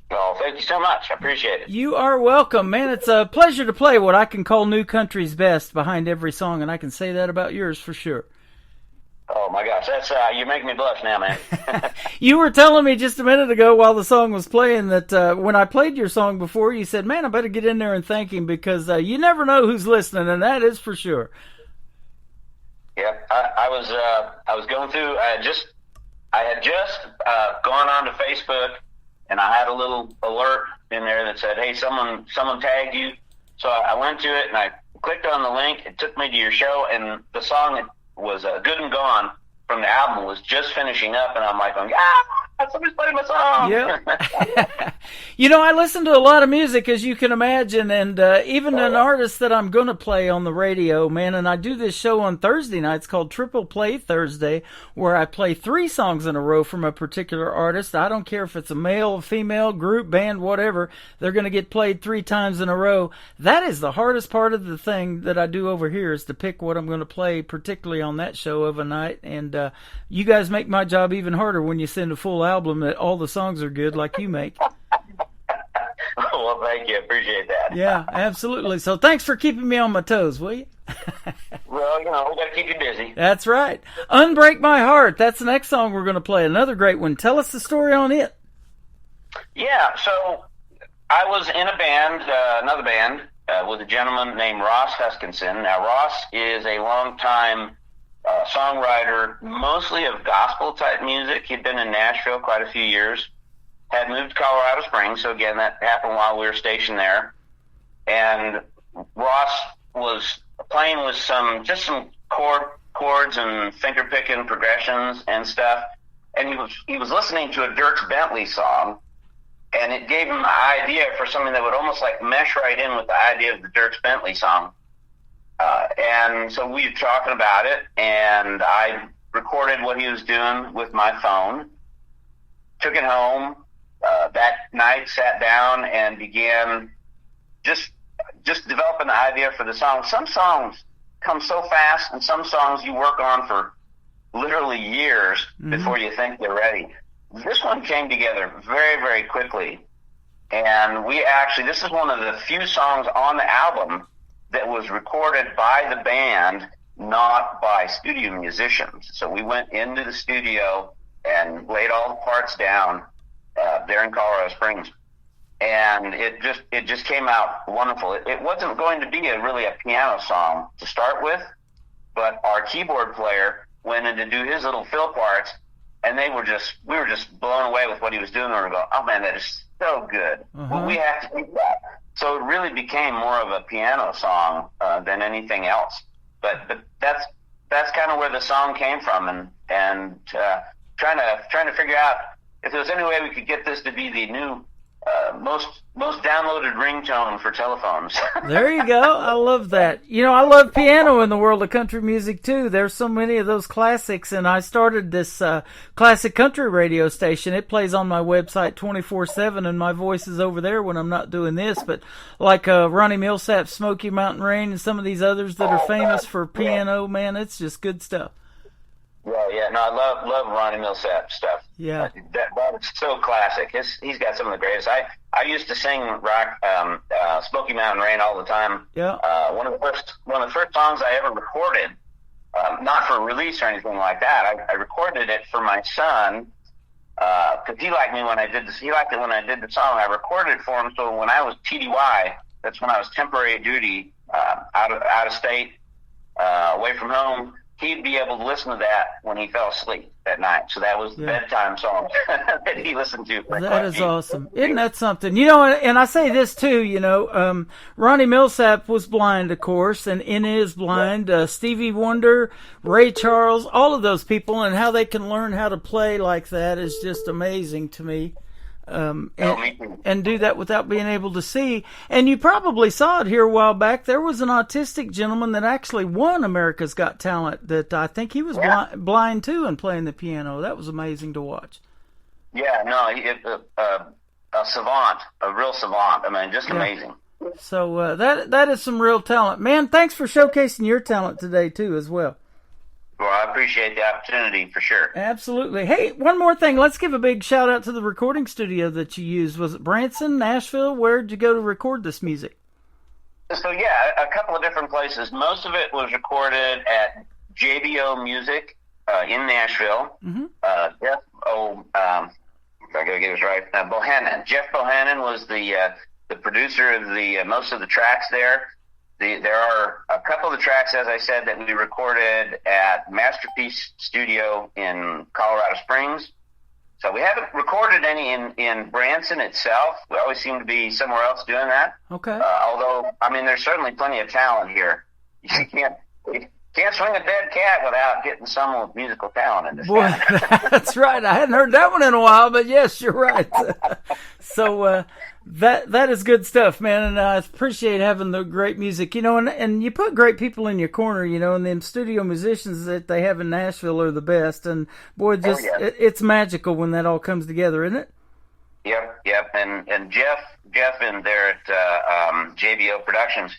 I: Well, thank you so much. I appreciate it.
D: You are welcome, man. It's a pleasure to play what I can call new country's best behind every song, and I can say that about yours for sure.
I: Oh, my gosh. That's you make me blush now, man.
D: You were telling me just a minute ago while the song was playing that when I played your song before, you said, man, I better get in there and thank him because you never know who's listening, and that is for sure.
I: Yeah, I was going through, I had just gone on to Facebook, and I had a little alert in there that said, hey, someone tagged you. So I went to it, and I clicked on the link. It took me to your show, and the song was Good and Gone from the album was just finishing up, and I'm like, somebody's playing my song.
D: Yeah. You know, I listen to a lot of music, as you can imagine, and even an artist that I'm going to play on the radio, man, and I do this show on Thursday nights called Triple Play Thursday, where I play 3 songs in a row from a particular artist. I don't care if it's a male, female, group, band, whatever. They're going to get played 3 times in a row. That is the hardest part of the thing that I do over here is to pick what I'm going to play, particularly on that show of a night, and you guys make my job even harder when you send a full album that all the songs are good like you make.
I: Well, thank you. I appreciate that.
D: Yeah, absolutely. So thanks for keeping me on my toes, will you?
I: Well, we got to keep you busy.
D: That's right. Unbreak My Heart. That's the next song we're going to play. Another great one. Tell us the story on it.
I: Yeah, so I was in a band, another band, with a gentleman named Ross Huskinson. Now, Ross is a longtime songwriter, mostly of gospel-type music. He'd been in Nashville quite a few years, had moved to Colorado Springs, so again, that happened while we were stationed there. And Ross was playing with some chords and finger-picking progressions and stuff, and he was listening to a Dierks Bentley song, and it gave him an idea for something that would almost like mesh right in with the idea of the Dierks Bentley song. And so we were talking about it, and I recorded what he was doing with my phone, took it home that night, sat down, and began just developing the idea for the song. Some songs come so fast, and some songs you work on for literally years before you think they're ready. This one came together very, very quickly, and this is one of the few songs on the album that was recorded by the band, not by studio musicians. So we went into the studio and laid all the parts down there in Colorado Springs, and it just came out wonderful. It wasn't going to be really a piano song to start with, but our keyboard player went in to do his little fill parts, and we were just blown away with what he was doing. And we were going, oh man, that is so good. Well, we have to do that. So it really became more of a piano song than anything else. But that's kind of where the song came from, and trying to figure out if there was any way we could get this to be the new most downloaded ringtone for telephones.
D: There you go. I love that. You know, I love piano in the world of country music too. There's so many of those classics, and I started this classic country radio station. It plays on my website 24/7, and my voice is over there when I'm not doing this. But like Ronnie Millsap's Smoky Mountain Rain and some of these others that are famous for piano, man, it's just good stuff.
I: Yeah. No, I love Ronnie Millsap stuff.
D: Yeah.
I: That is so classic. He's got some of the greatest. I used to sing rock, Smoky Mountain Rain all the time.
D: Yeah.
I: One of the first songs I ever recorded, not for release or anything like that. I recorded it for my son, because he liked me when I did this. He liked it when I did the song. I recorded it for him. So when I was TDY, that's when I was temporary duty, out of state, away from home, he'd be able to listen to that when he fell asleep at night. So that was the bedtime song that he listened to.
D: That is awesome. Isn't that something? You know, and I say this too, you know, Ronnie Millsap was blind, of course, and is blind. Stevie Wonder, Ray Charles, all of those people, and how they can learn how to play like that is just amazing to me. And do that without being able to see. And you probably saw it here a while back. There was an autistic gentleman that actually won America's Got Talent that I think he was blind too and playing the piano. That was amazing to watch.
I: Yeah, no, a savant, a real savant. I mean, just amazing.
D: So that is some real talent. Man, thanks for showcasing your talent today too as well.
I: Well, I appreciate the opportunity for sure.
D: Absolutely. Hey, one more thing. Let's give a big shout out to the recording studio that you used. Was it Branson, Nashville? Where did you go to record this music?
I: So, yeah, a couple of different places. Most of it was recorded at JBO Music in Nashville. Mm-hmm. I got to get this right. Bohannon. Jeff Bohannon was the producer of the most of the tracks there. There are a couple of the tracks, as I said, that we recorded at Masterpiece Studio in Colorado Springs. So we haven't recorded any in Branson itself. We always seem to be somewhere else doing that.
D: Okay.
I: Although, I mean, there's certainly plenty of talent here. You can't swing a dead cat without getting someone with musical talent in this.
D: Boy, that's right. I hadn't heard that one in a while, but yes, you're right. So that is good stuff, man, and I appreciate having the great music. You know, and you put great people in your corner, you know, and then studio musicians that they have in Nashville are the best. And boy, it's magical when that all comes together, isn't it?
I: Yep. And Jeff in there at JBO Productions,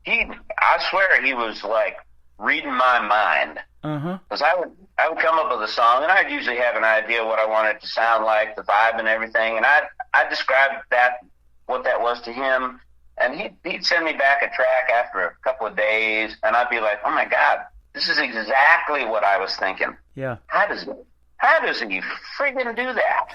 I: I swear he was like reading my mind. Because I would come up with a song, and I'd usually have an idea what I wanted it to sound like, the vibe and everything, and I'd describe what that was to him, and he'd send me back a track after a couple of days, and I'd be like, oh my God, this is exactly what I was thinking.
D: Yeah.
I: How does he friggin' do that?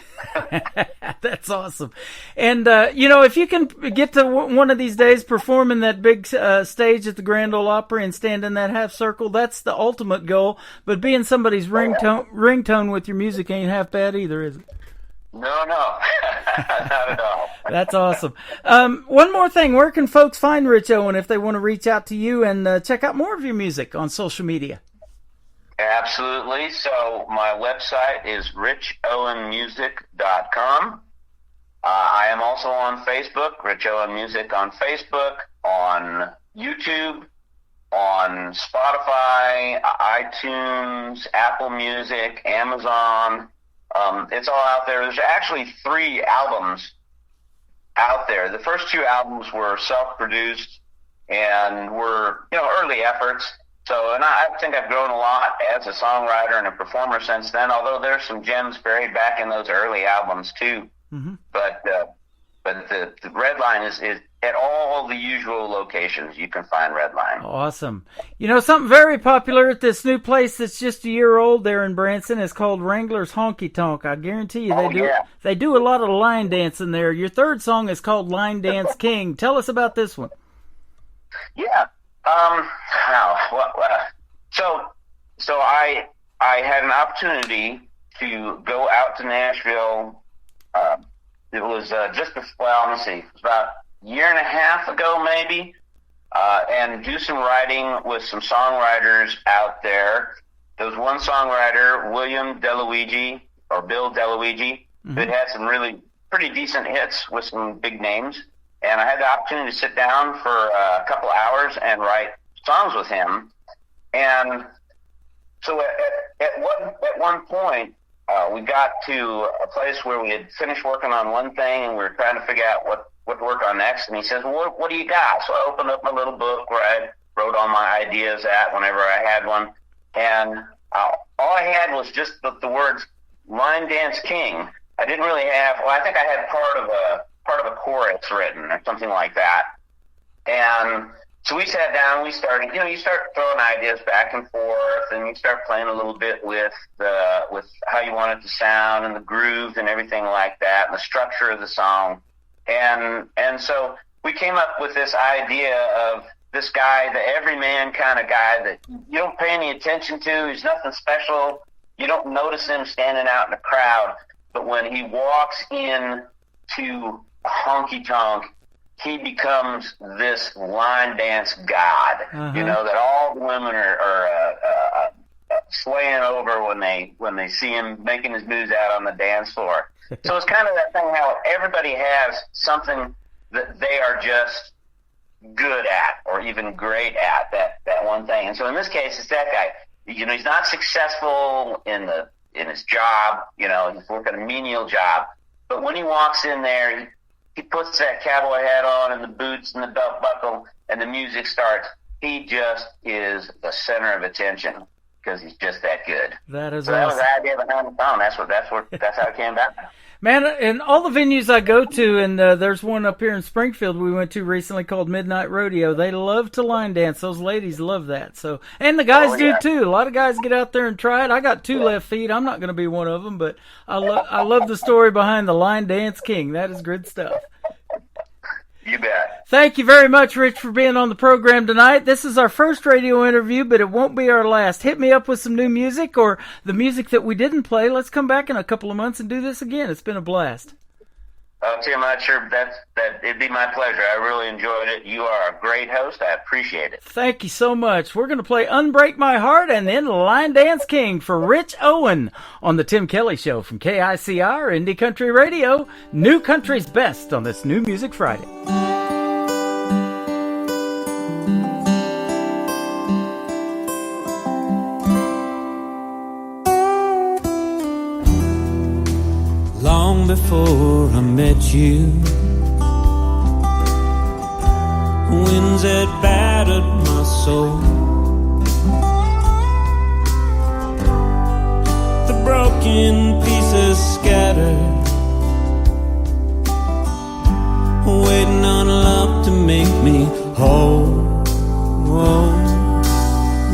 D: That's awesome. And, you know, if you can get to one of these days performing that big stage at the Grand Ole Opry and stand in that half circle, that's the ultimate goal. But being somebody's ringtone with your music ain't half bad either, is it?
I: No, not at all.
D: That's awesome. One more thing. Where can folks find Rich Owen if they want to reach out to you and check out more of your music on social media?
I: Absolutely. So my website is richowenmusic.com. I am also on Facebook, Rich Owen Music on Facebook, on YouTube, on Spotify, iTunes, Apple Music, Amazon. It's all out there. There's actually 3 albums out there. The first 2 albums were self-produced and were, you know, early efforts. So, and I think I've grown a lot as a songwriter and a performer since then, although there's some gems buried back in those early albums too. Mm-hmm. But the Redline is at all the usual locations you can find Redline.
D: Awesome. You know, something very popular at this new place that's just a year old there in Branson is called Wrangler's Honky Tonk. I guarantee you they do a lot of line dancing there. Your third song is called Line Dance King. Tell us about this one.
I: Yeah. So I had an opportunity to go out to Nashville. It was it was about a year and a half ago maybe, and do some writing with some songwriters out there. There was one songwriter, William DeLuigi, or Bill DeLuigi, that had some really pretty decent hits with some big names. And I had the opportunity to sit down for a couple hours and write songs with him. And so at one point, we got to a place where we had finished working on one thing and we were trying to figure out what to work on next. And he says, well, what do you got? So I opened up my little book where I wrote all my ideas at whenever I had one. And all I had was just the words Line Dance King. I didn't really have, I think I had part of a chorus written or something like that. And so we sat down, we started, you start throwing ideas back and forth, and you start playing a little bit with how you want it to sound and the grooves and everything like that, and the structure of the song. And so we came up with this idea of this guy, the everyman kind of guy that you don't pay any attention to. He's nothing special. You don't notice him standing out in the crowd. But when he walks in to a honky-tonk, he becomes this line dance god, that all the women are swaying over when they see him making his moves out on the dance floor. So it's kind of that thing how everybody has something that they are just good at or even great at, that one thing. And so in this case, it's that guy. He's not successful in his job, he's working a menial job. But when he walks in there, he puts that cowboy hat on and the boots and the belt buckle and the music starts. He just is the center of attention because he's just that good.
D: That is
I: so
D: awesome.
I: That was the idea behind the song. That's how it came about.
D: Man, and all the venues I go to, and there's one up here in Springfield we went to recently called Midnight Rodeo. They love to line dance. Those ladies love that. So, and the guys do too. A lot of guys get out there and try it. I got two left feet. I'm not going to be one of them, but I love the story behind the Line Dance King. That is good stuff.
I: You bet.
D: Thank you very much, Rich, for being on the program tonight. This is our first radio interview, but it won't be our last. Hit me up with some new music or the music that we didn't play. Let's come back in a couple of months and do this again. It's been a blast.
I: Tim, I'm sure it'd be my pleasure. I really enjoyed it. You are a great host. I appreciate it.
D: Thank you so much. We're going to play Unbreak My Heart and then Line Dance King for Rich Owen on the Tim Kelly Show from KICR Indie Country Radio. New Country's best on this New Music Friday.
F: Long before I met you, winds had battered my soul. The broken pieces scattered, waiting on love to make me whole. Whoa,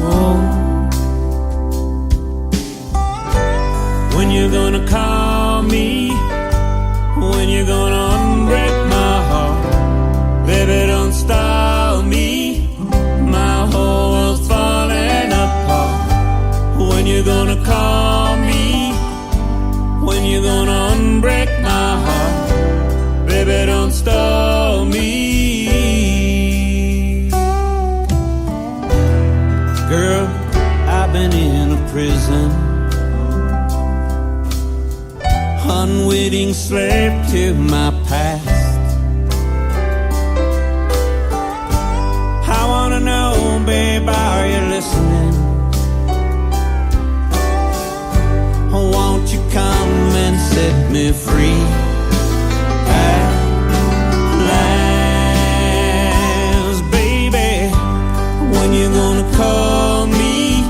F: whoa. When you're gonna call me, when you're gonna unbreak my heart, baby, don't stall me. My whole world's falling apart. When you're gonna call me, when you're gonna unbreak my heart, baby, don't stall me. Girl, I've been in a prison, unwitting slave to my past. I wanna know, babe, are you listening? Won't you come and set me free at last, baby? When you gonna call me,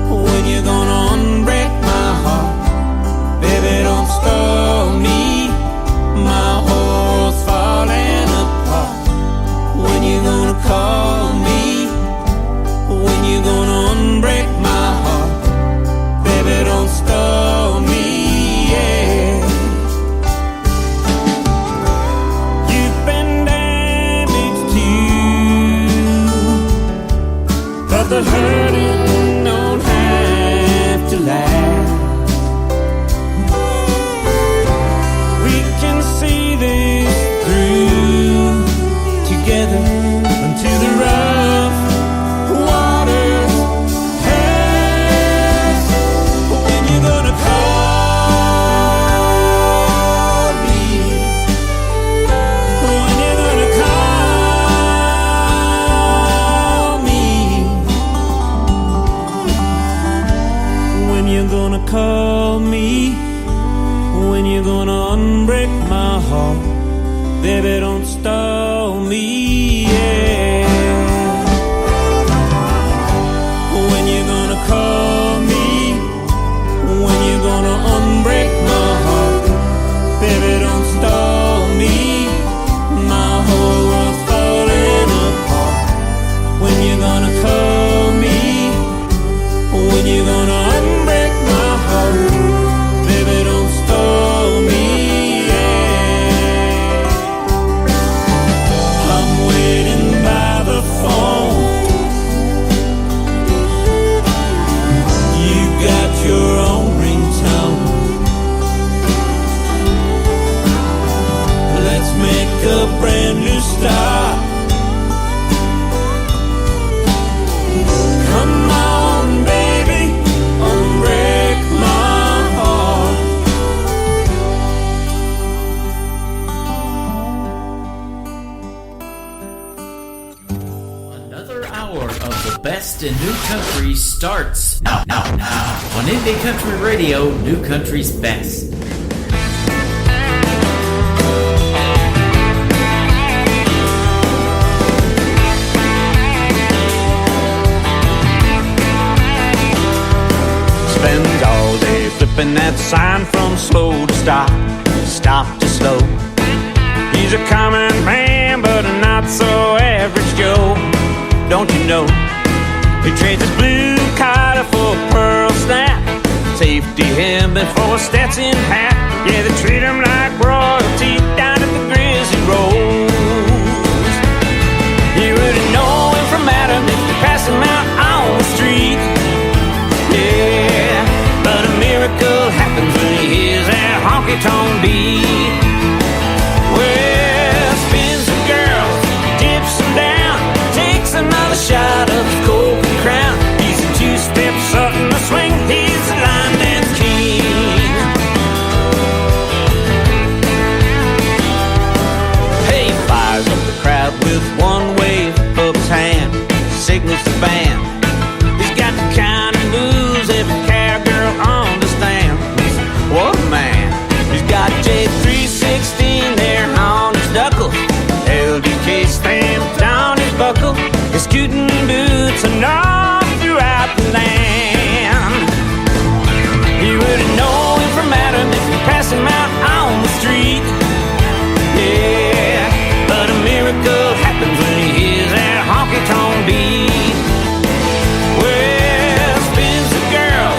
F: when you gonna unbreak my heart, baby, don't stall me. My whole world's falling apart. When you gonna call me, when you gonna unbreak my heart, baby, don't stall me, yeah.
D: in New Country starts now. On Indie Country Radio, New Country's best.
F: Spends all day flipping that sign from slow to stop, stop to slow. He's a common man, but a not so average Joe. Don't you know? He trades his blue collar for a pearl snap, safety helmet for a Stetson hat. Yeah, they treat him like royalty down at the Grizzly Rose. You wouldn't know him from Adam if you pass him out on the street. Yeah, but a miracle happens when he hears that honky-tonk beat. Well, spins the girl, dips him down, takes another shot of his Coke crown. He's a two-step something to swing, he's the line dance king. Hey, fires up the crowd with one wave of his hand, signals the band. He's got the kind of moves every cowgirl understands. What a man. He's got J316 there on his knuckle, LDK stamped on his buckle. His scooting boots are all throughout the land. You wouldn't know him from Adam if you pass him out on the street. Yeah, but a miracle happens when he hears that honky-tonk beat. Well, spins the girl,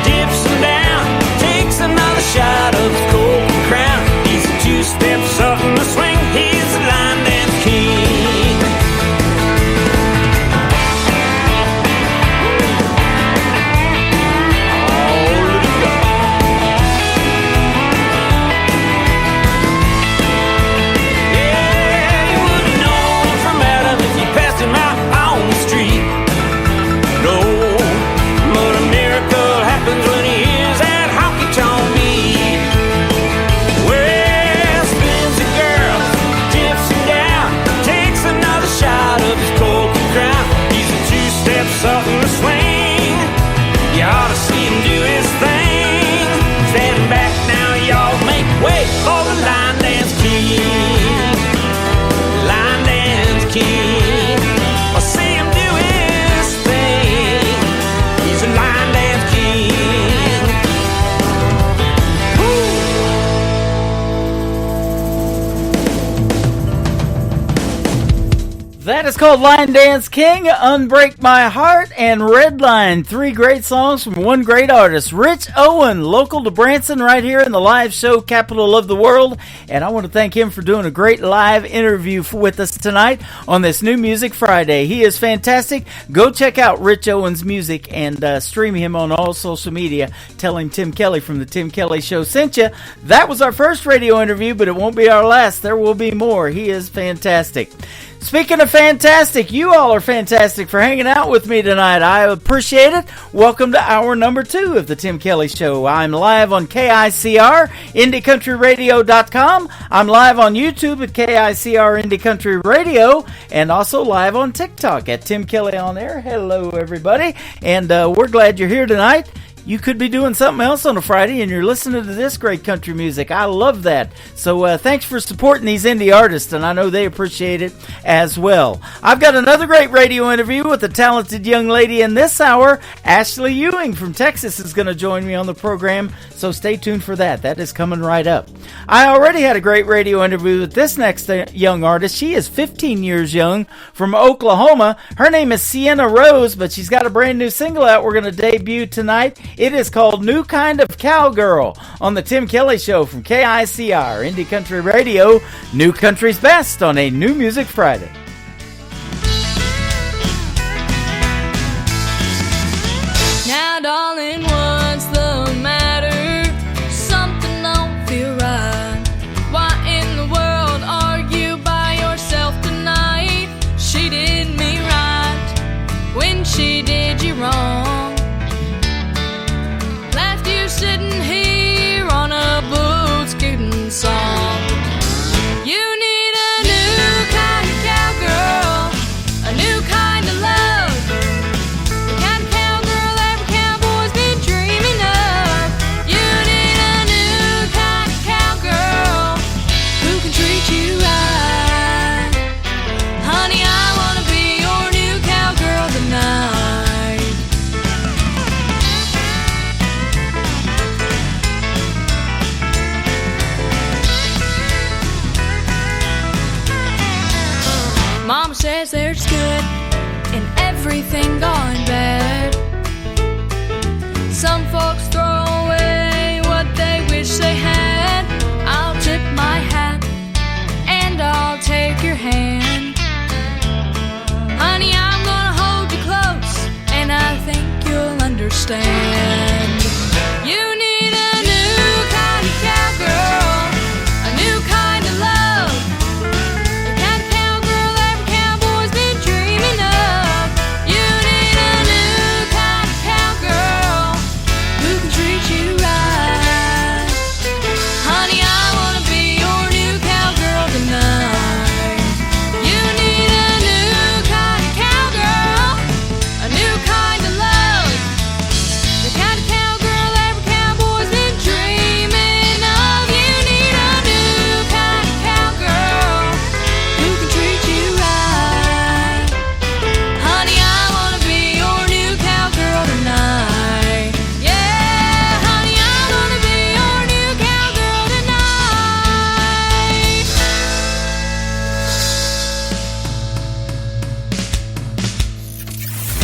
F: dips him down, takes another shot of his Coke crown. He's a two-step something to swing, he's the line dance king. Something to swing. You ought to see him do his thing. Stand back now, y'all, make way for the line dance king. Line dance king. I'll see him do his thing. He's a line dance king.
D: That is called Line Dance King, Unbreak My Heart, and Redline. 3 great songs from one great artist, Rich Owen, local to Branson, right here in the live show capital of the world. And I want to thank him for doing a great live interview with us tonight on this New Music Friday. He is fantastic. Go check out Rich Owen's music and stream him on all social media. Tell him Tim Kelly from the Tim Kelly Show sent you. That was our first radio interview, but it won't be our last. There will be more. He is fantastic. Speaking of fantastic, you all are fantastic for hanging out with me tonight. I appreciate it. Welcome to hour number 2 of the Tim Kelly Show. I'm live on KICR, IndieCountryRadio.com. I'm live on YouTube at KICR Indie Country Radio, and also live on TikTok at Tim Kelly On Air. Hello, everybody, and we're glad you're here tonight. You could be doing something else on a Friday and you're listening to this great country music. I love that. So thanks for supporting these indie artists, and I know they appreciate it as well. I've got another great radio interview with a talented young lady in this hour. Ashley Ewing from Texas is going to join me on the program, so stay tuned for that. That is coming right up. I already had a great radio interview with this next young artist. She is 15 years young from Oklahoma. Her name is Sienna Rose, but she's got a brand new single out we're going to debut tonight. It is called New Kind of Cowgirl on the Tim Kelly Show from KICR, Indie Country Radio, New Country's Best on a New Music Friday.
J: Now, darling, what's the matter? Something don't feel right. Why in the world are you by yourself tonight? She did me right when she did you wrong. Left you sitting here on a boot scooting song. You need a new kind of cowgirl, a new kind of love. says there's good in everything gone bad. Some folks throw away what they wish they had. I'll tip my hat and I'll take your hand. Honey, I'm gonna hold you close and I think you'll understand. You need a new kind of cowgirl, a new kind of love, the kind of cowgirl every cowboy's been dreaming of. You need a new kind of cowgirl who can treat you right. Honey, I wanna be your new cowgirl tonight. You need a new kind of cowgirl, a new kind of love, the kind of cowgirl every cowboy's been dreaming of. You need a new kind of cowgirl who can treat you right. Honey, I wanna be your new cowgirl tonight. Yeah, honey, I wanna be your new cowgirl tonight.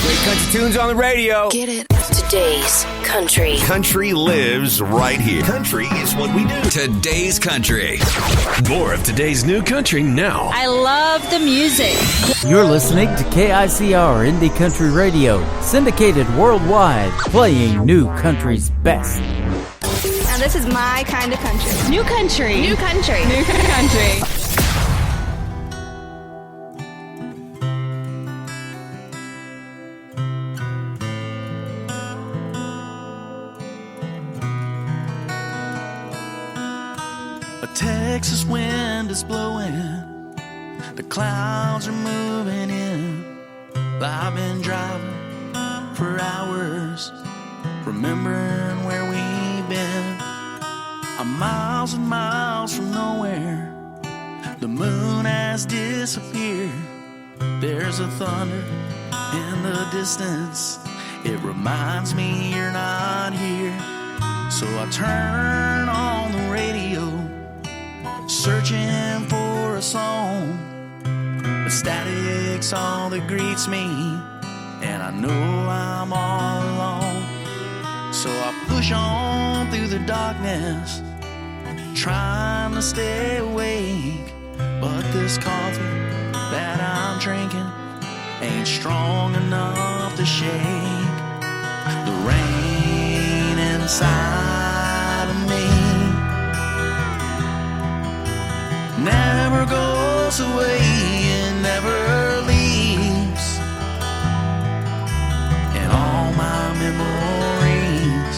K: Great country tunes on the radio.
C: Get it?
L: Today's country.
M: Country lives right here. Country is what we do.
K: Today's country.
B: More of today's new country now.
G: I love the music.
D: You're listening to KICR Indie Country Radio, syndicated worldwide, playing new country's best.
N: Now this is my kind of country.
G: New country.
N: New country.
G: New country.
E: A Texas wind is blowing, the clouds are moving in. I've been driving for hours, remembering where we've been. I'm miles and miles from nowhere, the moon has disappeared. There's a thunder in the distance, it reminds me you're not here. So I turn on the radio, searching for a song, but static's all that greets me, and I know I'm all alone. So I push on through the darkness, trying to stay awake, but this coffee that I'm drinking ain't strong enough to shake the rain inside of me. Never goes away, it never leaves, and all my memories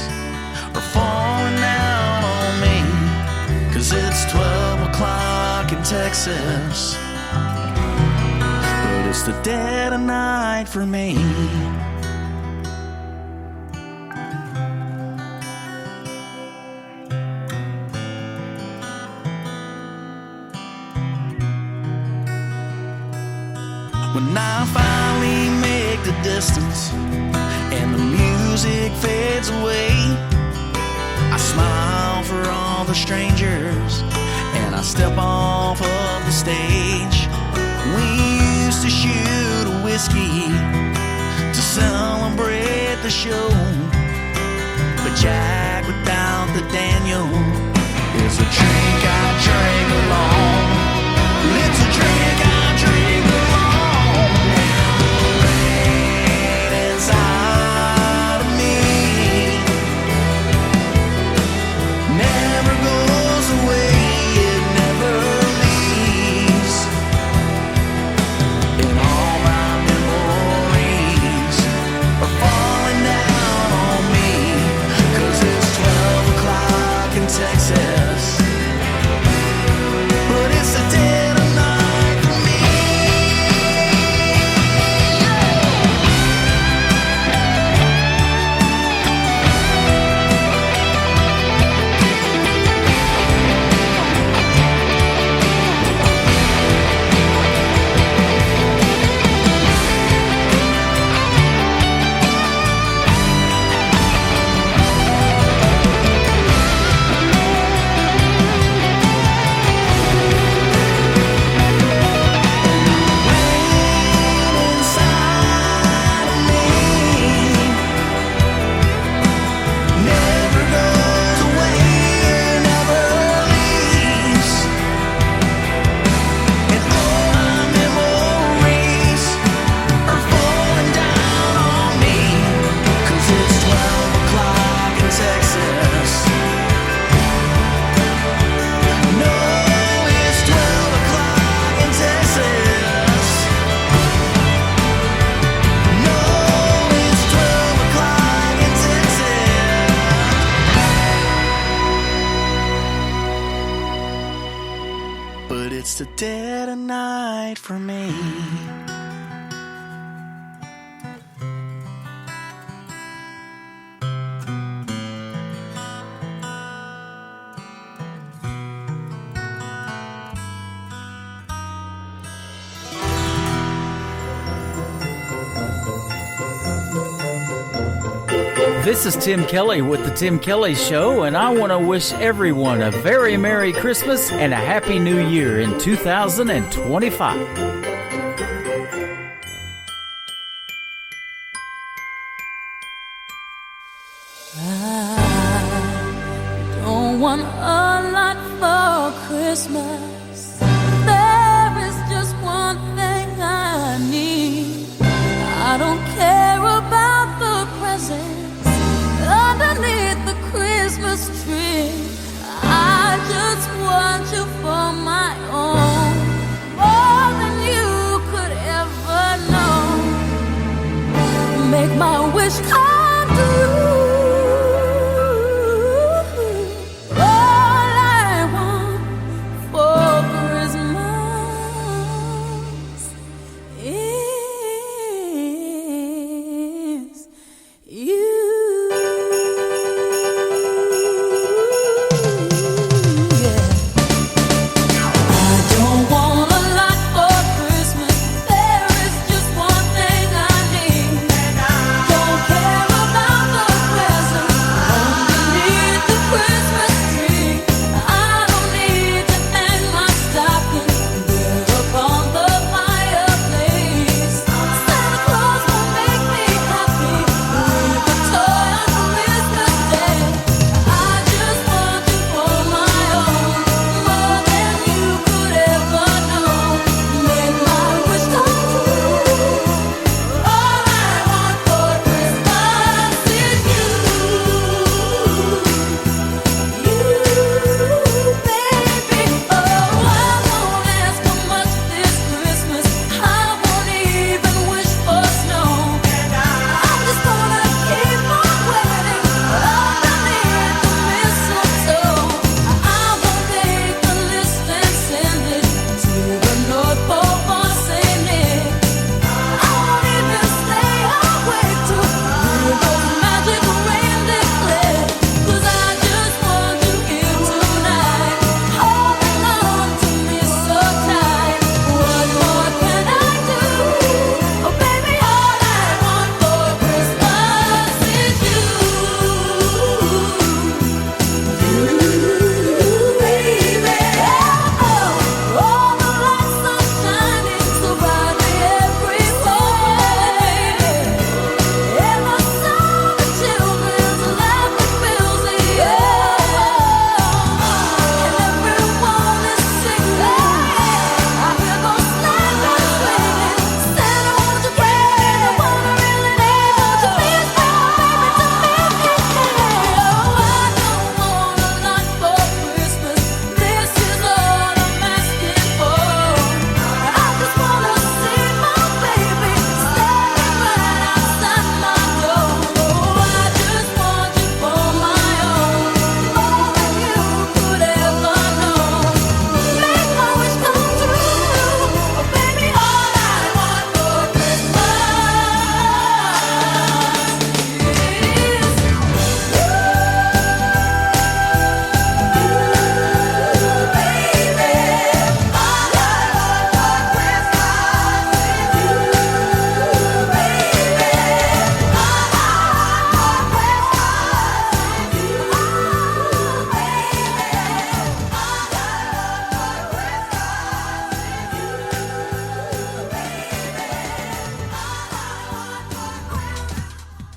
E: are falling out on me, 'cause it's 12 o'clock in Texas, but it's the dead of night for me. When I finally make the distance and the music fades away, I smile for all the strangers and I step off of the stage. We used to shoot a whiskey to celebrate the show, but Jack without the Daniel is a drink I drink alone. It's a drink I drink alone. Inside of me never goes away, it never leaves, and all my memories are falling down on me, 'cause it's 12 o'clock in Texas, but it's the dead of night for me.
O: but it's the dead of night for me.
D: This is Tim Kelly with The Tim Kelly Show, and I want to wish everyone a very Merry Christmas and a Happy New Year in 2025.
J: I don't want a lot for Christmas. There is just one thing I need. I don't care about the presents underneath the Christmas tree. I just want you for my own, more than you could ever know. Make my wish come true. All I want for Christmas is you.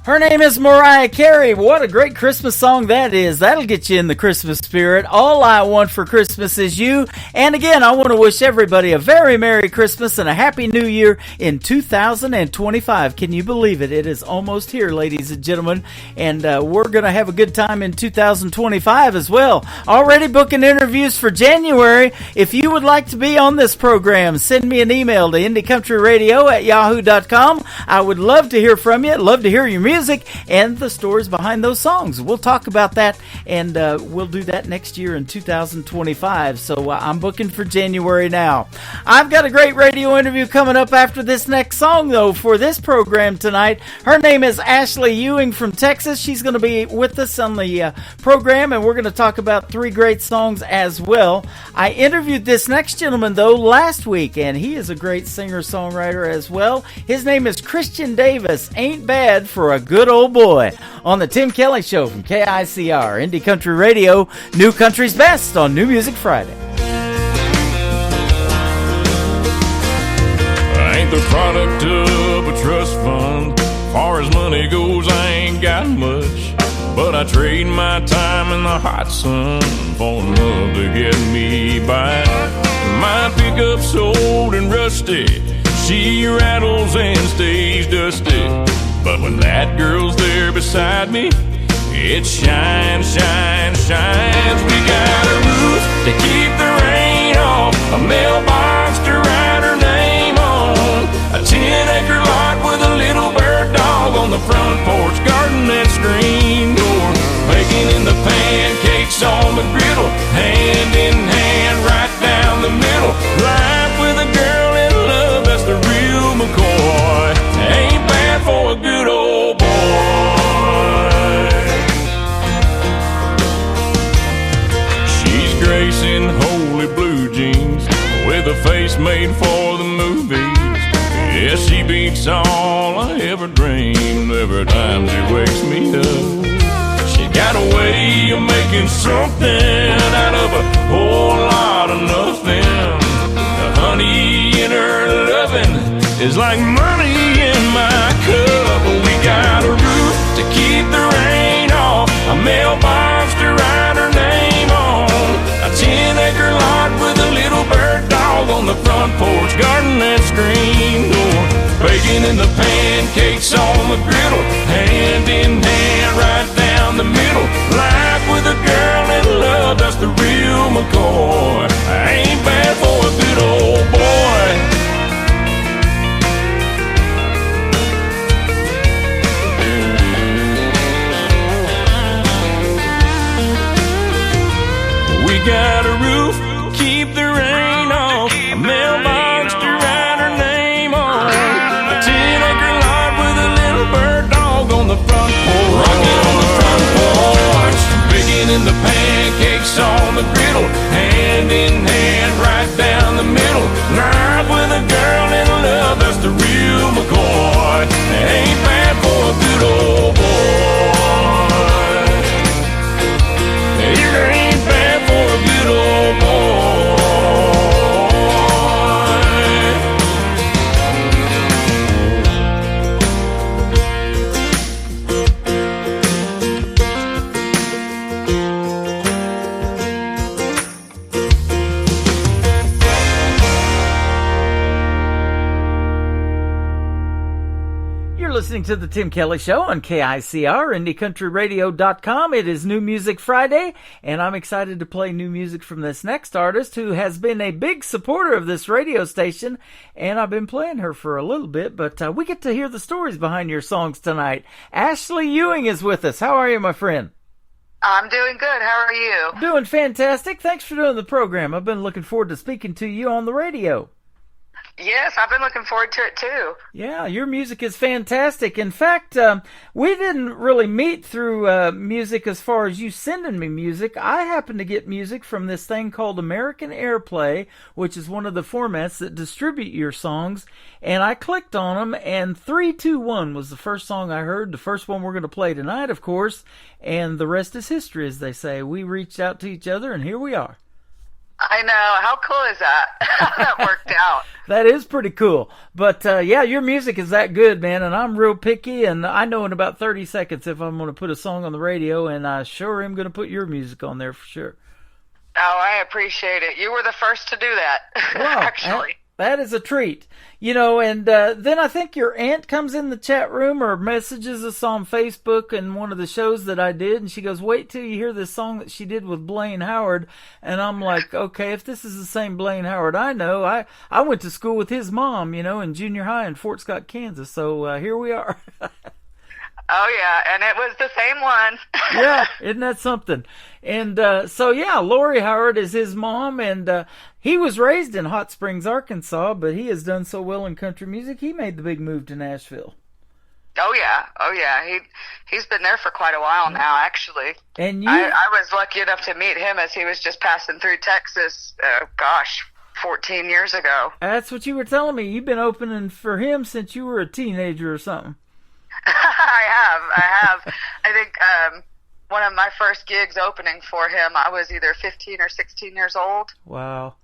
D: Her name is Mariah Carey. What a great Christmas song that is. That'll get you in the Christmas spirit. All I want for Christmas is you. And again, I want to wish everybody a very Merry Christmas and a Happy New Year in 2025. Can you believe it? It is almost here, ladies and gentlemen. And we're going to have a good time in 2025 as well. Already booking interviews for January. If you would like to be on this program, send me an email to IndieCountryRadio@yahoo.com. I would love to hear from you. Love to hear your music. music and the stories behind those songs. We'll talk about that, and we'll do that next year in 2025. So I'm booking for January now. I've got a great radio interview coming up after this next song, though, for this program tonight. Her name is Ashley Ewing from Texas. She's going to be with us on the program, and we're going to talk about 3 great songs as well. I interviewed this next gentleman, though, last week, and he is a great singer-songwriter as well. His name is Christian Davis. Ain't bad for a good old boy. On the Tim Kelly Show from KICR, Indie Country Radio, New Country's Best on New Music Friday.
F: I ain't the product of a trust fund. Far as money goes, I ain't got much. But I trade my time in the hot sun for love to get me by. My pickup's old and rusty. She rattles and stays dusty. But when that girl's there beside me, it shines, shines, shines. We got a roof to keep the rain off, a mailbox to write her name on, a 10-acre lot with a little bird dog on the front porch, garden and screen door, baking in the pancakes on the griddle, hand in hand right down the middle. Life with a girl in love, that's the real McCoy. Ain't bad for a good old boy. She's gracing holy blue jeans with a face made for the movies. Yeah, she beats all I ever dreamed every time she wakes me up. She got a way of making something out of a whole lot of nothing. The honey in her loving is like money in my cup. We got a roof to keep the rain off, a mailbox to write her name on, a 10-acre lot with a little bird dog on the front porch, garden and screen door, baking in the pancakes on the griddle, hand in hand right down the middle. Life with a girl in love, that's the real McCoy. Ain't bad for a good old boy. We got a roof, keep the rain off, a mailbox to write her name on, a 10-acre lot with a little bird dog on the front porch, rocking on the front porch, baking in the pancakes on the griddle, hand in hand right down the middle. Life with a girl in love, that's the real McCoy. Ain't bad for a good old boy. It ain't bad for a good old boy.
D: Listening to the Tim Kelly Show on KICR, IndieCountryRadio.com. It is New Music Friday, and I'm excited to play new music from this next artist who has been a big supporter of this radio station, and I've been playing her for a little bit, but we get to hear the stories behind your songs tonight. Ashley Ewing is with us. How are you, my friend?
P: I'm doing good. How are you?
D: Doing fantastic. Thanks for doing the program. I've been looking forward to speaking to you on the radio.
P: Yes, I've been looking forward to it too.
D: Yeah, your music is fantastic. In fact, we didn't really meet through music as far as you sending me music. I happen to get music from this thing called American Airplay, which is one of the formats that distribute your songs. And I clicked on them, and 321 was the first song I heard, the first one we're going to play tonight, of course. And the rest is history, as they say. We reached out to each other, and here we are.
P: I know. How cool is that? That worked out.
D: That is pretty cool. But, yeah, your music is that good, man, and I'm real picky, and I know in about 30 seconds if I'm going to put a song on the radio, and I sure am going to put your music on there for sure.
P: Oh, I appreciate it. You were the first to do that,
D: wow,
P: actually.
D: That is a treat. You know, and then I think your aunt comes in the chat room or messages us on Facebook in one of the shows that I did, and she goes, wait till you hear this song that she did with Blaine Howard. And I'm like, okay, if this is the same Blaine Howard I know, I went to school with his mom, you know, in junior high in Fort Scott, Kansas. So here we are.
P: Oh, yeah, and it was the same one.
D: Yeah, isn't that something? And so, yeah, Lori Howard is his mom, and he was raised in Hot Springs, Arkansas, but he has done so well in country music, he made the big move to Nashville.
P: Oh, yeah. He's been there for quite a while now, actually.
D: And you...
P: I was lucky enough to meet him as he was just passing through Texas, 14 years ago.
D: That's what you were telling me. You've been opening for him since you were a teenager or something.
P: I have. I think one of my first gigs opening for him, I was either 15 or 16 years old.
D: Wow.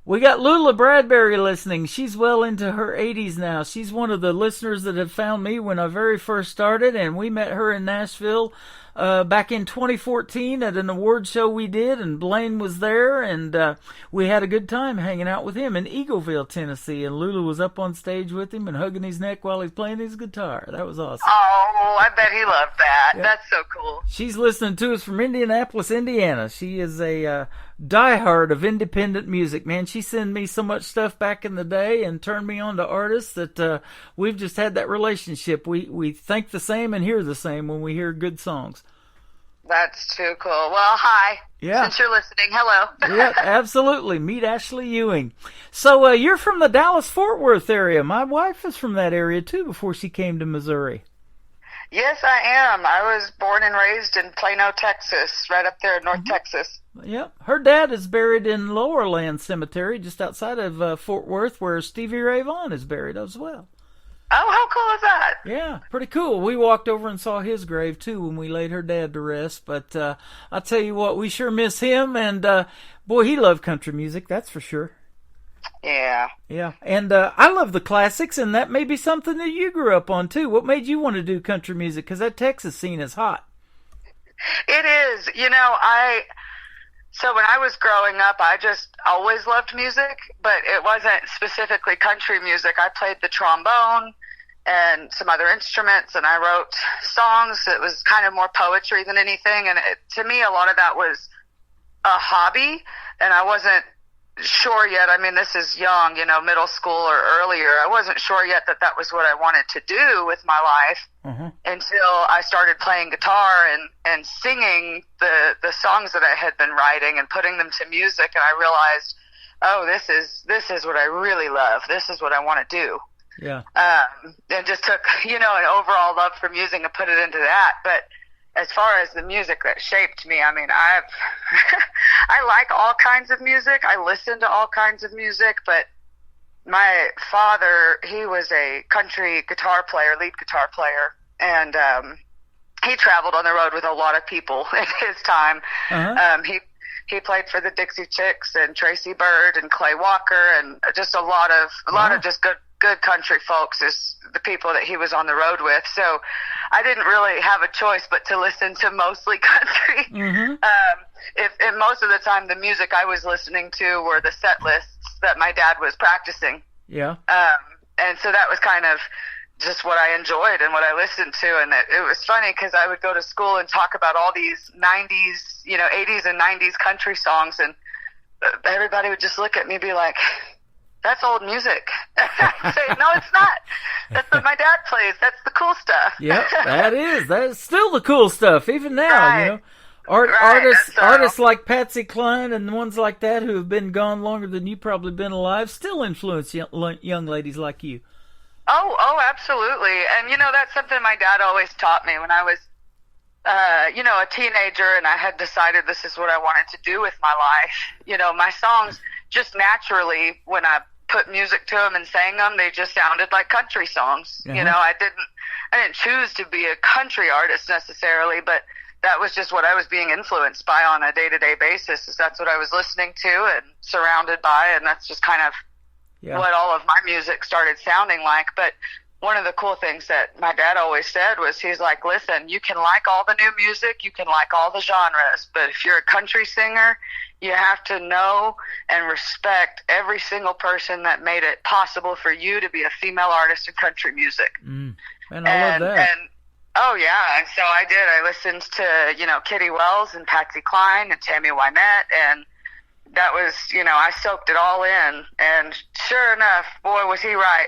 D: We got Lula Bradbury listening. She's well into her 80s now. She's one of the listeners that have found me when I very first started, and we met her in Nashville back in 2014 at an award show we did, and Blaine was there, and we had a good time hanging out with him in Eagleville, Tennessee, and Lula was up on stage with him and hugging his neck while he's playing his guitar. That was awesome.
P: Oh, I bet he loved that.
D: Yeah.
P: That's so cool.
D: She's listening to us from Indianapolis, Indiana. She is a diehard of independent music, man. She sent me so much stuff back in the day and turned me on to artists that we've just had that relationship. We think the same and hear the same when we hear good songs.
P: That's too cool. Well, hi.
D: Yeah.
P: Since you're listening, hello.
D: Yeah, absolutely. Meet Ashley Ewing. So you're from the Dallas-Fort Worth area. My wife is from that area, too, before she came to Missouri.
P: Yes, I am. I was born and raised in Plano, Texas, right up there in North Texas.
D: Yeah. Her dad is buried in Lowerland Cemetery, just outside of Fort Worth, where Stevie Ray Vaughan is buried as well.
P: Oh, how cool is that?
D: Yeah, pretty cool. We walked over and saw his grave, too, when we laid her dad to rest. But I'll tell you what, we sure miss him. And, boy, he loved country music, that's for sure.
P: Yeah.
D: Yeah, and I love the classics, and that may be something that you grew up on, too. What made you want to do country music? Because that Texas scene is hot.
P: It is. You know, so when I was growing up, I just always loved music, but it wasn't specifically country music. I played the trombone and some other instruments, and I wrote songs. It was kind of more poetry than anything, and to me, a lot of that was a hobby, and I wasn't sure yet. I mean, this is young, you know, middle school or earlier. I wasn't sure yet that was what I wanted to do with my life until I started playing guitar and singing the songs that I had been writing and putting them to music. And I realized, oh, this is what I really love. This is what I want to do.
D: Yeah.
P: And just took, you know, an overall love for music and put it into that. But as far as the music that shaped me, I mean, I like all kinds of music. I listen to all kinds of music, but my father, he was a country guitar player, lead guitar player, and he traveled on the road with a lot of people in his time. He played for the Dixie Chicks and Tracy Byrd and Clay Walker, and just a lot of just good country folks is the people that he was on the road with. So I didn't really have a choice but to listen to mostly country. If most of the time the music I was listening to were the set lists that my dad was practicing.
D: Yeah.
P: And so that was kind of just what I enjoyed and what I listened to. And it was funny because I would go to school and talk about all these 90s, you know, 80s and 90s country songs, and everybody would just look at me and be like, that's old music. I'd say, no, it's not. That's what my dad plays. That's the cool stuff.
D: Yeah, that is still the cool stuff, even now,
P: right.
D: You know. Artists like Patsy Cline and ones like that who have been gone longer than you've probably been alive still influence young ladies like you.
P: Oh, absolutely. And, you know, that's something my dad always taught me when I was, you know, a teenager, and I had decided this is what I wanted to do with my life. You know, my songs just naturally, when I put music to them and sang them, they just sounded like country songs. You know, I didn't choose to be a country artist necessarily, but that was just what I was being influenced by on a day-to-day basis. Is that's what I was listening to and surrounded by, and that's just kind of what all of my music started sounding like. But one of the cool things that my dad always said was, he's like, listen, you can like all the new music, you can like all the genres, but if you're a country singer, you have to know and respect every single person that made it possible for you to be a female artist in country music.
D: And I love that.
P: Oh, yeah, and so I did. I listened to, you know, Kitty Wells and Patsy Cline and Tammy Wynette, and that was, you know, I soaked it all in, and sure enough, boy, was he right.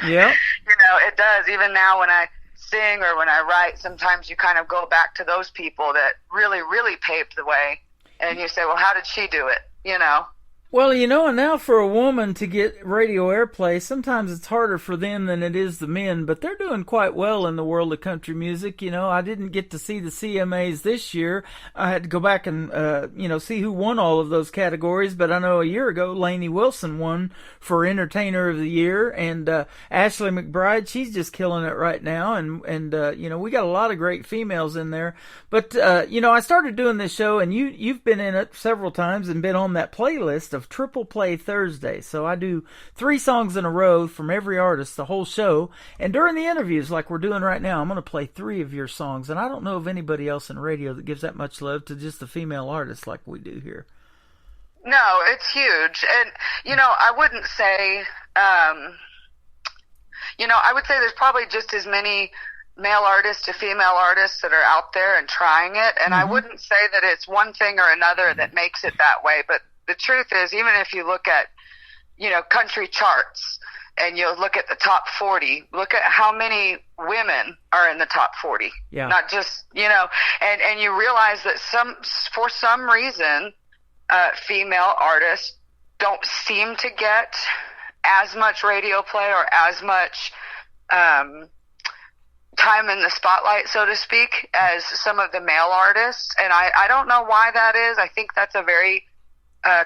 D: Yeah.
P: You know, it does. Even now when I sing or when I write, sometimes you kind of go back to those people that really, really paved the way. And you say, well, how did she do it? You know?
D: Well, you know, and now for a woman to get radio airplay, sometimes it's harder for them than it is the men, but they're doing quite well in the world of country music. You know, I didn't get to see the CMAs this year. I had to go back and, see who won all of those categories, but I know a year ago, Lainey Wilson won for Entertainer of the Year, and Ashley McBride, she's just killing it right now, and we got a lot of great females in there. But, I started doing this show, and you've been in it several times and been on that playlist of Triple Play Thursday. So I do 3 songs in a row from every artist, the whole show. And during the interviews like we're doing right now, I'm going to play 3 of your songs. And I don't know of anybody else in radio that gives that much love to just the female artists like we do here.
P: No, it's huge. And, I wouldn't say, I would say there's probably just as many male artists to female artists that are out there and trying it. And I wouldn't say that it's one thing or another that makes it that way. But the truth is, even if you look at, country charts and you look at the top 40, look at how many women are in the top 40.
D: Yeah.
P: Not just, and you realize that for some reason, female artists don't seem to get as much radio play or as much, time in the spotlight, so to speak, as some of the male artists. And I don't know why that is. I think that's a very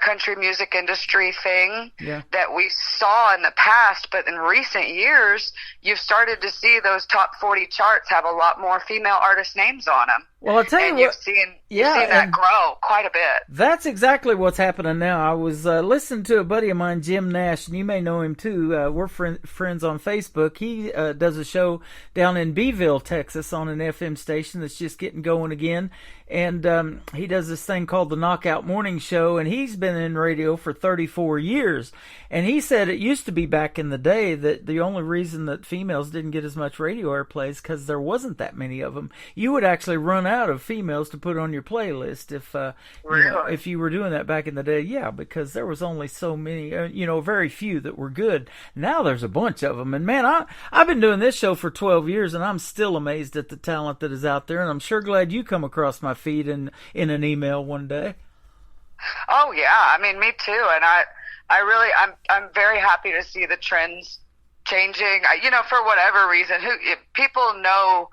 P: country music industry thing that we saw in the past, but in recent years, you've started to see those top 40 charts have a lot more female artist names on them.
D: Well, I'll tell you what,
P: you've seen that grow quite a bit.
D: That's exactly what's happening now. I was listening to a buddy of mine, Jim Nash, and you may know him too. We're friends on Facebook. He does a show down in Beeville, Texas, on an FM station that's just getting going again. And he does this thing called the Knockout Morning Show, and he's been in radio for 34 years. And he said it used to be back in the day that the only reason that females didn't get as much radio airplay is because there wasn't that many of them. You would actually run out of females to put on your playlist if you were doing that back in the day. Yeah, because there was only so many, very few that were good. Now there's a bunch of them. And man, I've been doing this show for 12 years, and I'm still amazed at the talent that is out there. And I'm sure glad you come across my feed in an email one day.
P: Oh yeah, I mean, me too. And I'm very happy to see the trends changing. For whatever reason, people know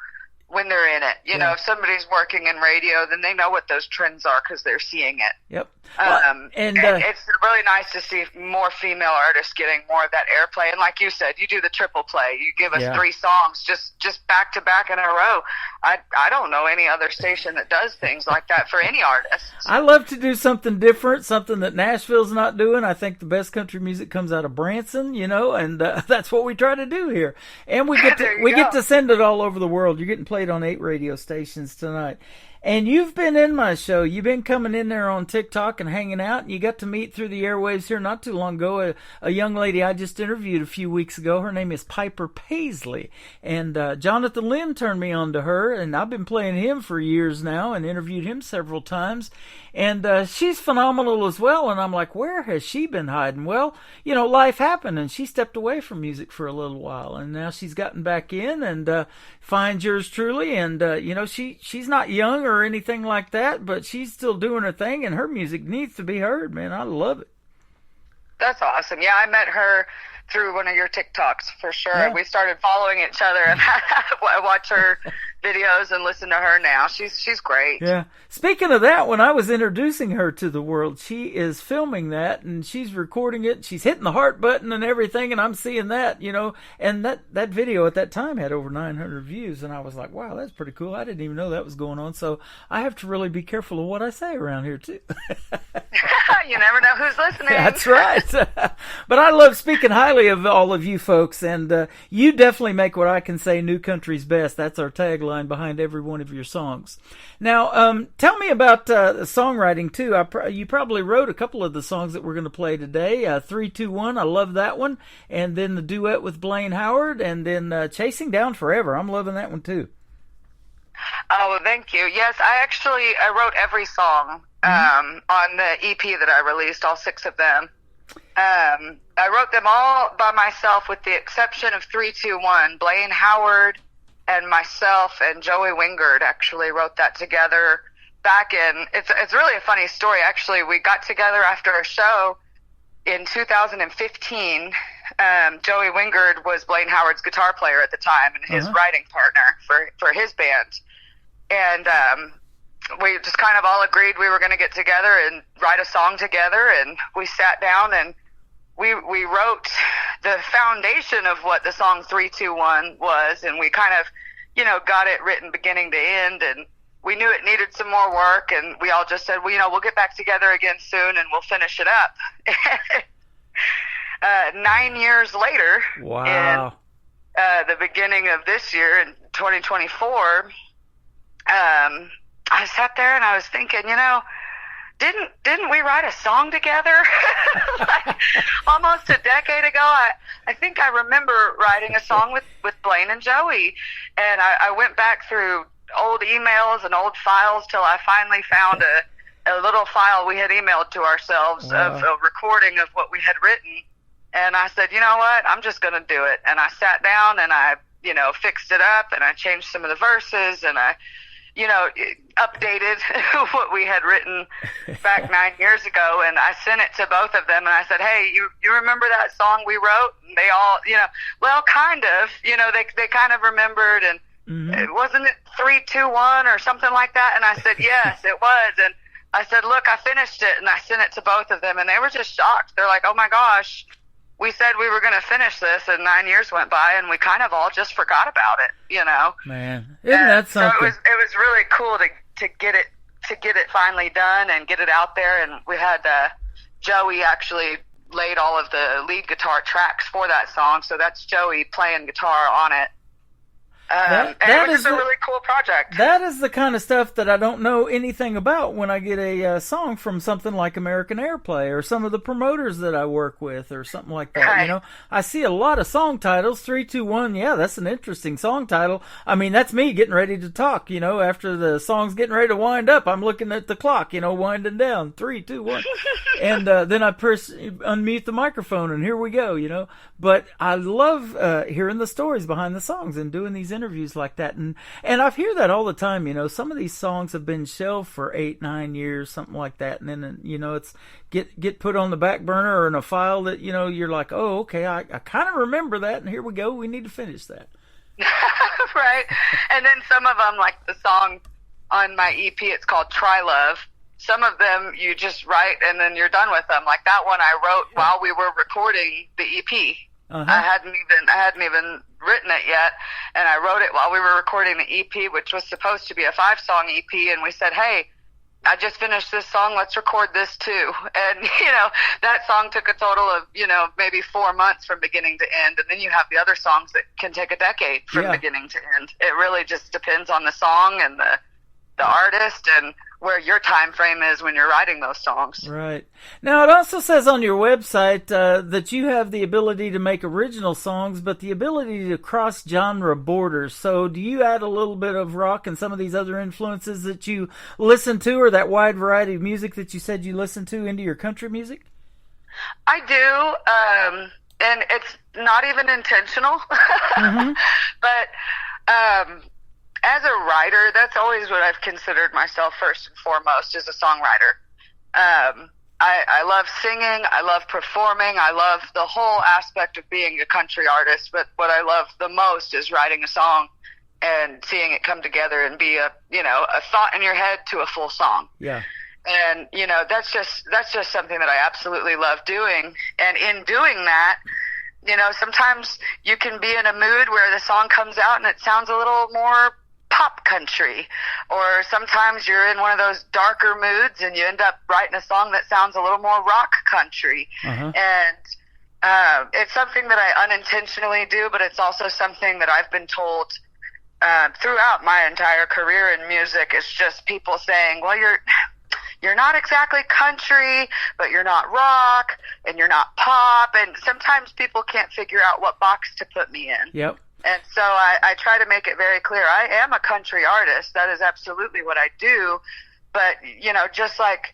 P: when they're in it. If somebody's working in radio, then they know what those trends are because they're seeing it.
D: Yep.
P: And it's really nice to see more female artists getting more of that airplay. And like you said, you do the triple play. You give us 3 songs just back to back in a row. I don't know any other station that does things like that for any artist.
D: I love to do something different, something that Nashville's not doing. I think the best country music comes out of Branson, and that's what we try to do here. And we get to send it all over the world. You're getting played on 8 radio stations tonight. And you've been in my show. You've been coming in there on TikTok and hanging out, and you got to meet through the airwaves here not too long ago a young lady I just interviewed a few weeks ago. Her name is Piper Paisley, and Jonathan Lynn turned me on to her, and I've been playing him for years now and interviewed him several times. And she's phenomenal as well, and I'm like, where has she been hiding? Well, life happened, and she stepped away from music for a little while, and now she's gotten back in and finds yours truly, and she's not young or anything like that, but she's still doing her thing, and her music needs to be heard, man. I love it.
P: That's awesome. Yeah, I met her through one of your TikToks for sure.
D: Yeah.
P: We started following each other, and I watch her videos and listen to her now. She's great.
D: Yeah. Speaking of that, when I was introducing her to the world, she is filming that and she's recording it. She's hitting the heart button and everything, and I'm seeing that, and that video at that time had over 900 views, and I was like, wow, that's pretty cool. I didn't even know that was going on. So I have to really be careful of what I say around here too.
P: You never know who's listening.
D: That's right. But I love speaking highly of all of you folks, and you definitely make what I can say new country's best. That's our tagline behind every one of your songs. Now, tell me about the songwriting too. You probably wrote a couple of the songs that we're going to play today. 3-2-1, I love that one, and then the duet with Blaine Howard, and then Chasing Down Forever. I'm loving that one too.
P: Oh, well, thank you. Yes, I wrote every song on the EP that I released, all 6 of them. I wrote them all by myself with the exception of 3-2-1. Blaine Howard and myself and Joey Wingard actually wrote that together back in, it's really a funny story. Actually, we got together after a show in 2015. Joey Wingard was Blaine Howard's guitar player at the time and his writing partner for his band. And we just kind of all agreed we were going to get together and write a song together. And we sat down and we wrote the foundation of what the song 3-2-1 was. And we kind of, you know, got it written beginning to end. And we knew it needed some more work. And we all just said, well, you know, we'll get back together again soon and we'll finish it up. 9 years later,
D: wow.
P: In the beginning of this year, in 2024, I sat there and I was thinking, you know, didn't we write a song together? Like, almost a decade ago. I think I remember writing a song with Blaine and Joey, and I went back through old emails and old files till I finally found a little file we had emailed to ourselves of a recording of what we had written. And I said, you know what, I'm just going to do it. And I sat down and I, you know, fixed it up and I changed some of the verses and I, you know, updated what we had written back 9 years ago. And I sent it to both of them and I said, hey, you remember that song we wrote? And they all, you know, well, kind of, you know, they kind of remembered. And wasn't it 3-2-1 or something like that? And I said, yes, it was. And I said, look, I finished it. And I sent it to both of them and they were just shocked. They're like, oh my gosh, we said we were going to finish this and 9 years went by and we kind of all just forgot about it, you know?
D: Man, isn't that something?
P: So it was really cool to get it finally done and get it out there. And we had, Joey actually laid all of the lead guitar tracks for that song. So that's Joey playing guitar on it. And it was just a really cool project.
D: That is the kind of stuff that I don't know anything about when I get a song from something like American Airplay or some of the promoters that I work with or something like that. Right. You know, I see a lot of song titles. 3-2-1, yeah, that's an interesting song title. I mean, that's me getting ready to talk. You know, after the song's getting ready to wind up, I'm looking at the clock. You know, winding down. 3-2-1, and then I unmute the microphone, and here we go. You know, but I love hearing the stories behind the songs and doing these interviews like that, and I hear that all the time. You know, some of these songs have been shelved for 8-9 years, something like that, and then, you know, it's get put on the back burner or in a file that, you know, you're like, oh, okay, I kind of remember that, and here we go, we need to finish that.
P: Right. And then some of them, like the song on my EP, it's called Try Love. Some of them you just write and then you're done with them. Like that one I wrote while we were recording the EP. I hadn't even written it yet, and I wrote it while we were recording the EP, which was supposed to be a 5-song EP. And we said, hey, I just finished this song, let's record this too. And, you know, that song took a total of, you know, maybe 4 months from beginning to end. And then you have the other songs that can take a decade from beginning to end. It really just depends on the song and the artist and where your time frame is when you're writing those songs.
D: Right. Now, it also says on your website that you have the ability to make original songs, but the ability to cross genre borders. So do you add a little bit of rock and some of these other influences that you listen to, or that wide variety of music that you said you listen to, into your country music?
P: I do, and it's not even intentional. But as a writer, that's always what I've considered myself first and foremost, as a songwriter. I love singing, I love performing, I love the whole aspect of being a country artist, but what I love the most is writing a song and seeing it come together and be a thought in your head to a full song.
D: Yeah.
P: And, you know, that's just something that I absolutely love doing. And in doing that, you know, sometimes you can be in a mood where the song comes out and it sounds a little more pop country, or sometimes you're in one of those darker moods and you end up writing a song that sounds a little more rock country. And it's something that I unintentionally do, but it's also something that I've been told throughout my entire career in music. It's just people saying, well, you're not exactly country, but you're not rock and you're not pop, and sometimes people can't figure out what box to put me in.
D: Yep.
P: And so I try to make it very clear. I am a country artist. That is absolutely what I do. But, you know, just like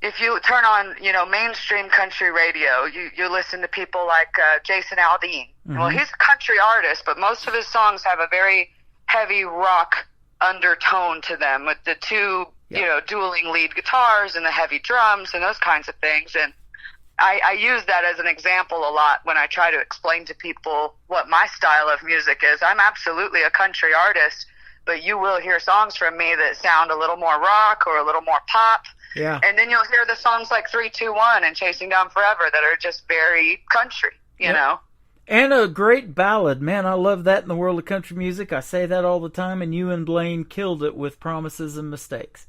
P: if you turn on, you know, mainstream country radio, you listen to people like Jason Aldean. Well, he's a country artist, but most of his songs have a very heavy rock undertone to them with the two, dueling lead guitars and the heavy drums and those kinds of things. And I use that as an example a lot when I try to explain to people what my style of music is. I'm absolutely a country artist, but you will hear songs from me that sound a little more rock or a little more pop.
D: Yeah.
P: And then you'll hear the songs like 3-2-1 and Chasing Down Forever that are just very country, you know.
D: And a great ballad. Man, I love that in the world of country music. I say that all the time, and you and Blaine killed it with Promises and Mistakes.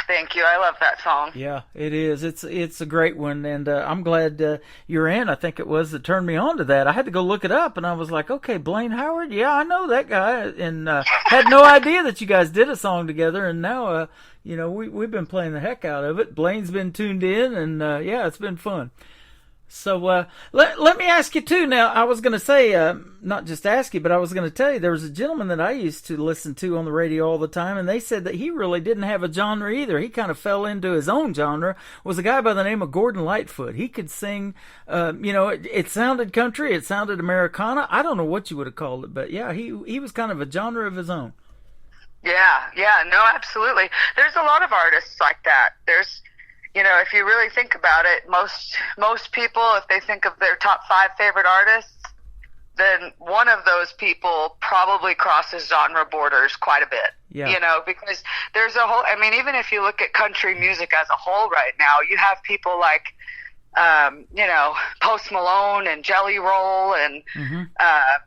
P: Thank you. I love that song.
D: Yeah, it is. It's a great one, and I'm glad you're in. I think it was that turned me on to that. I had to go look it up, and I was like, okay, Blaine Howard, yeah, I know that guy, and had no idea that you guys did a song together, and now, we've been playing the heck out of it. Blaine's been tuned in, and yeah, it's been fun. So let me ask you too. Now, I was going to say, not just ask you, but I was going to tell you, there was a gentleman that I used to listen to on the radio all the time, and they said that he really didn't have a genre either. He kind of fell into his own genre. Was a guy by the name of Gordon Lightfoot. He could sing, it sounded country, it sounded Americana. I don't know what you would have called it, but yeah, he was kind of a genre of his own.
P: Yeah, no, absolutely. There's a lot of artists like that. There's, if you really think about it, most people, if they think of their top 5 favorite artists, then one of those people probably crosses genre borders quite a bit.
D: Yeah.
P: Because there's a whole, even if you look at country music as a whole right now, you have people like, Post Malone and Jelly Roll and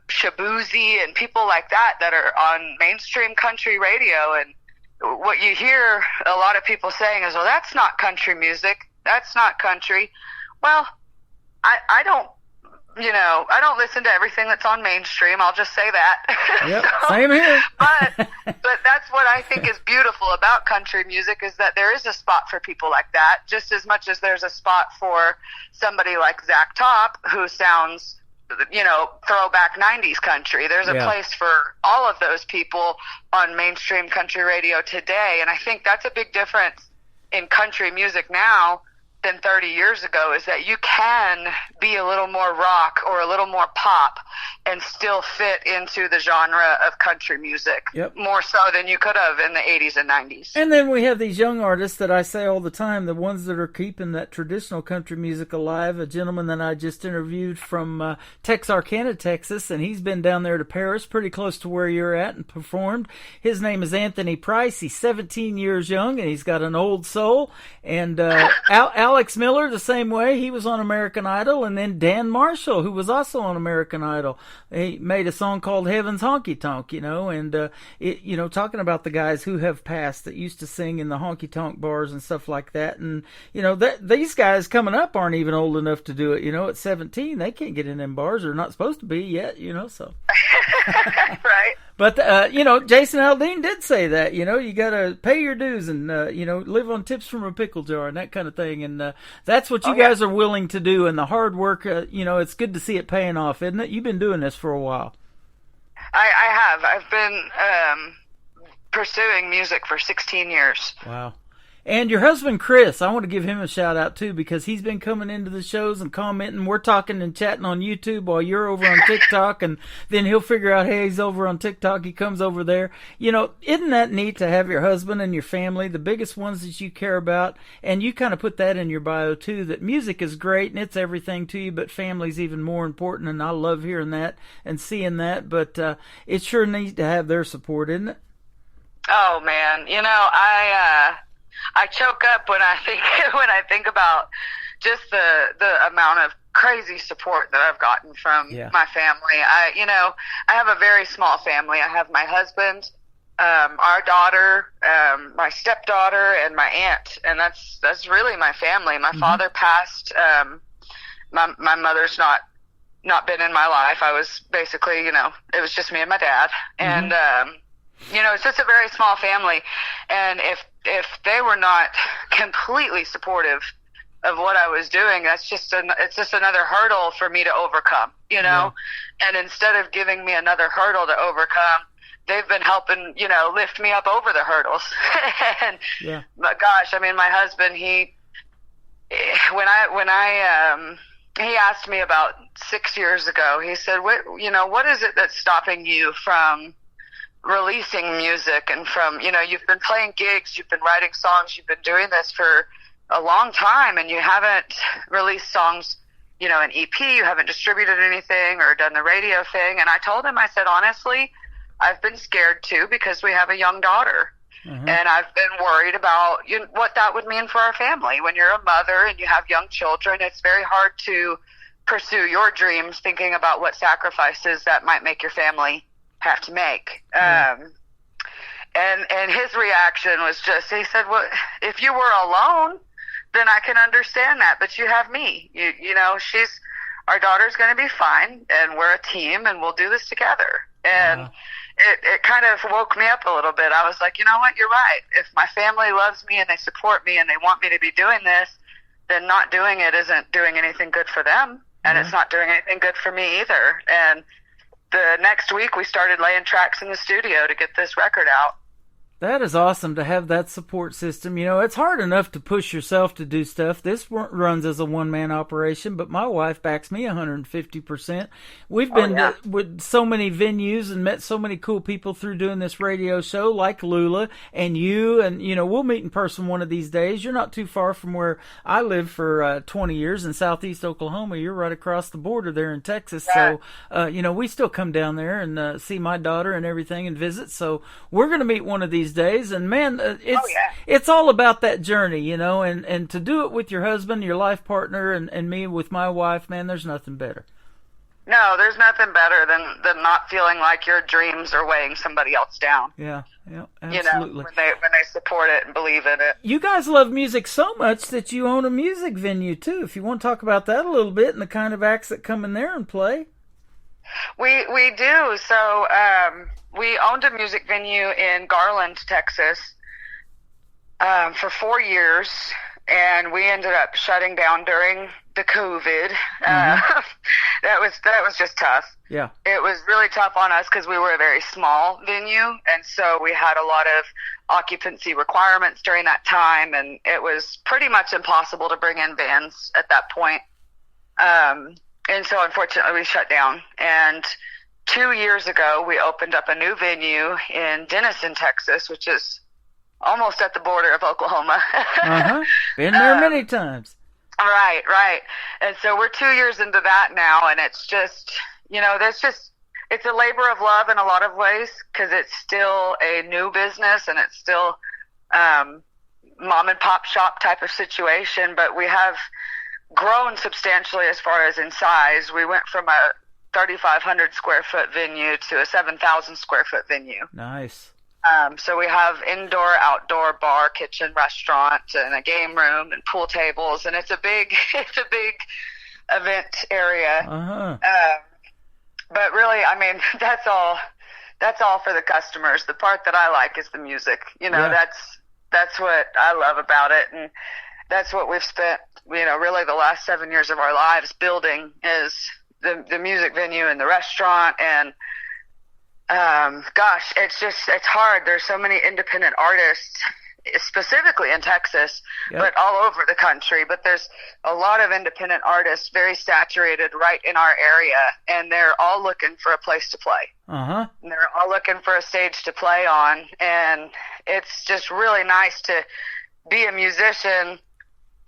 P: Shabuzi and people like that are on mainstream country radio. And what you hear a lot of people saying is, well, that's not country music. That's not country. Well, I don't listen to everything that's on mainstream. I'll just say that.
D: Yep, same here.
P: but that's what I think is beautiful about country music is that there is a spot for people like that, just as much as there's a spot for somebody like Zach Top who sounds, throwback 90s country. There's a place for all of those people on mainstream country radio today. And I think that's a big difference in country music now than 30 years ago, is that you can be a little more rock or a little more pop and still fit into the genre of country music.
D: Yep.
P: More so than you could have in the 80s and 90s.
D: And then we have these young artists that I say all the time, the ones that are keeping that traditional country music alive. A gentleman that I just interviewed from Texarkana, Texas, and he's been down there to Paris, pretty close to where you're at, and performed. His name is Anthony Price. He's 17 years young, and he's got an old soul. And Alex Miller, the same way. He was on American Idol. And then Dan Marshall, who was also on American Idol. He made a song called Heaven's Honky Tonk, and talking about the guys who have passed that used to sing in the honky tonk bars and stuff like that. And, these guys coming up aren't even old enough to do it. At 17, they can't get in them bars. They're not supposed to be yet, so.
P: Right.
D: But, Jason Aldean did say that, you got to pay your dues and, live on tips from a pickle jar and that kind of thing. And that's what you guys are willing to do. And the hard work, it's good to see it paying off, isn't it? You've been doing this for a while.
P: I have. I've been pursuing music for 16 years.
D: Wow. And your husband, Chris, I want to give him a shout out too, because he's been coming into the shows and commenting. We're talking and chatting on YouTube while you're over on TikTok, and then he'll figure out, hey, he's over on TikTok. He comes over there. Isn't that neat to have your husband and your family, the biggest ones that you care about? And you kind of put that in your bio too, that music is great and it's everything to you, but family's even more important. And I love hearing that and seeing that, but it's sure neat to have their support, isn't it?
P: Oh man, I choke up when I think about just the amount of crazy support that I've gotten from my family. I have a very small family. I have my husband, our daughter, my stepdaughter, and my aunt, and that's really my family. My father passed. My mother's not been in my life. I was basically, it was just me and my dad, and it's just a very small family, and if they were not completely supportive of what I was doing, it's just another hurdle for me to overcome, and instead of giving me another hurdle to overcome, they've been helping, lift me up over the hurdles. But gosh, my husband, he asked me about 6 years ago, he said, what is it that's stopping you from releasing music and from, you've been playing gigs, you've been writing songs, you've been doing this for a long time, and you haven't released songs, an EP, you haven't distributed anything or done the radio thing. And I told him, I said, honestly, I've been scared too, because we have a young daughter. And I've been worried about what that would mean for our family. When you're a mother and you have young children, it's very hard to pursue your dreams thinking about what sacrifices that might make your family have to make. And his reaction was just, he said, well, if you were alone, then I can understand that, but you have me. Our daughter's going to be fine, and we're a team, and we'll do this together. And it kind of woke me up a little bit. I was like, you know what, you're right. If my family loves me and they support me and they want me to be doing this, then not doing it isn't doing anything good for them, and it's not doing anything good for me either. And the next week we started laying tracks in the studio to get this record out.
D: That is awesome to have that support system. It's hard enough to push yourself to do stuff. This runs as a one-man operation, but my wife backs me 150%. We've been with so many venues and met so many cool people through doing this radio show, like Lula and you, and, we'll meet in person one of these days. You're not too far from where I lived for 20 years in southeast Oklahoma. You're right across the border there in Texas. So, we still come down there and see my daughter and everything and visit. So we're going to meet one of these days, and man, it's all about that journey, and to do it with your husband, your life partner, and me with my wife, man, there's nothing better.
P: No, there's nothing better than not feeling like your dreams are weighing somebody else down.
D: Yeah, absolutely.
P: When they support it and believe in it.
D: You guys love music so much that you own a music venue too. If you want to talk about that a little bit and the kind of acts that come in there and play.
P: We do. So we owned a music venue in Garland, Texas, for 4 years, and we ended up shutting down during the COVID. That was just tough.
D: Yeah,
P: it was really tough on us because we were a very small venue, and so we had a lot of occupancy requirements during that time, and it was pretty much impossible to bring in bands at that point. And so, unfortunately, we shut down. And 2 years ago, we opened up a new venue in Denison, Texas, which is almost at the border of Oklahoma.
D: Been there many times.
P: Right. And so we're 2 years into that now, and it's just, it's a labor of love in a lot of ways, because it's still a new business, and it's still mom and pop shop type of situation, but we have grown substantially as far as in size. We went from a 3,500 square foot venue to a 7,000 square foot venue.
D: Nice.
P: So we have indoor, outdoor, bar, kitchen, restaurant, and a game room and pool tables, and it's a big event area. But really, I mean, that's all for the customers. The part that I like is the music. That's what I love about it, and that's what we've spent, really the last 7 years of our lives building, is the music venue and the restaurant. And, it's hard. There's so many independent artists, specifically in Texas, but all over the country. But there's a lot of independent artists, very saturated right in our area, and they're all looking for a place to play. And they're all looking for a stage to play on. And it's just really nice to be a musician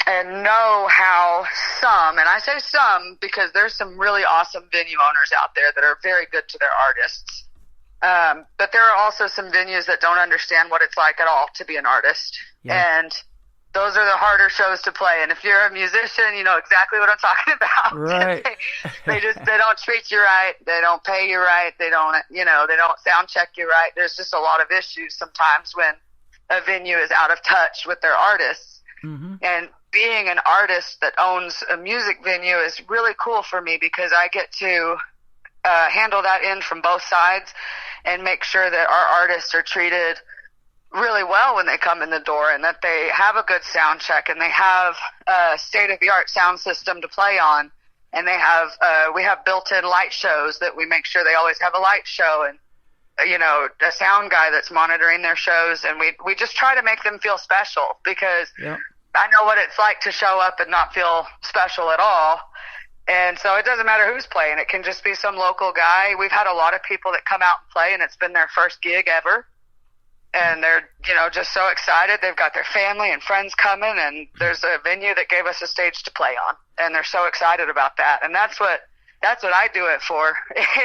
P: and know how some, and I say some because there's some really awesome venue owners out there that are very good to their artists. But there are also some venues that don't understand what it's like at all to be an artist. And those are the harder shows to play. And if you're a musician, you know exactly what I'm talking about.
D: Right.
P: they don't treat you right. They don't pay you right. They don't sound check you right. There's just a lot of issues sometimes when a venue is out of touch with their artists. And being an artist that owns a music venue is really cool for me, because I get to handle that in from both sides and make sure that our artists are treated really well when they come in the door, and that they have a good sound check, and they have a state-of-the-art sound system to play on, and they have we have built-in light shows that we make sure they always have a light show, and a sound guy that's monitoring their shows, and we just try to make them feel special, because I know what it's like to show up and not feel special at all. And so it doesn't matter who's playing. It can just be some local guy. We've had a lot of people that come out and play, and it's been their first gig ever. And they're, just so excited. They've got their family and friends coming, and there's a venue that gave us a stage to play on. And they're so excited about that. And that's what I do it for.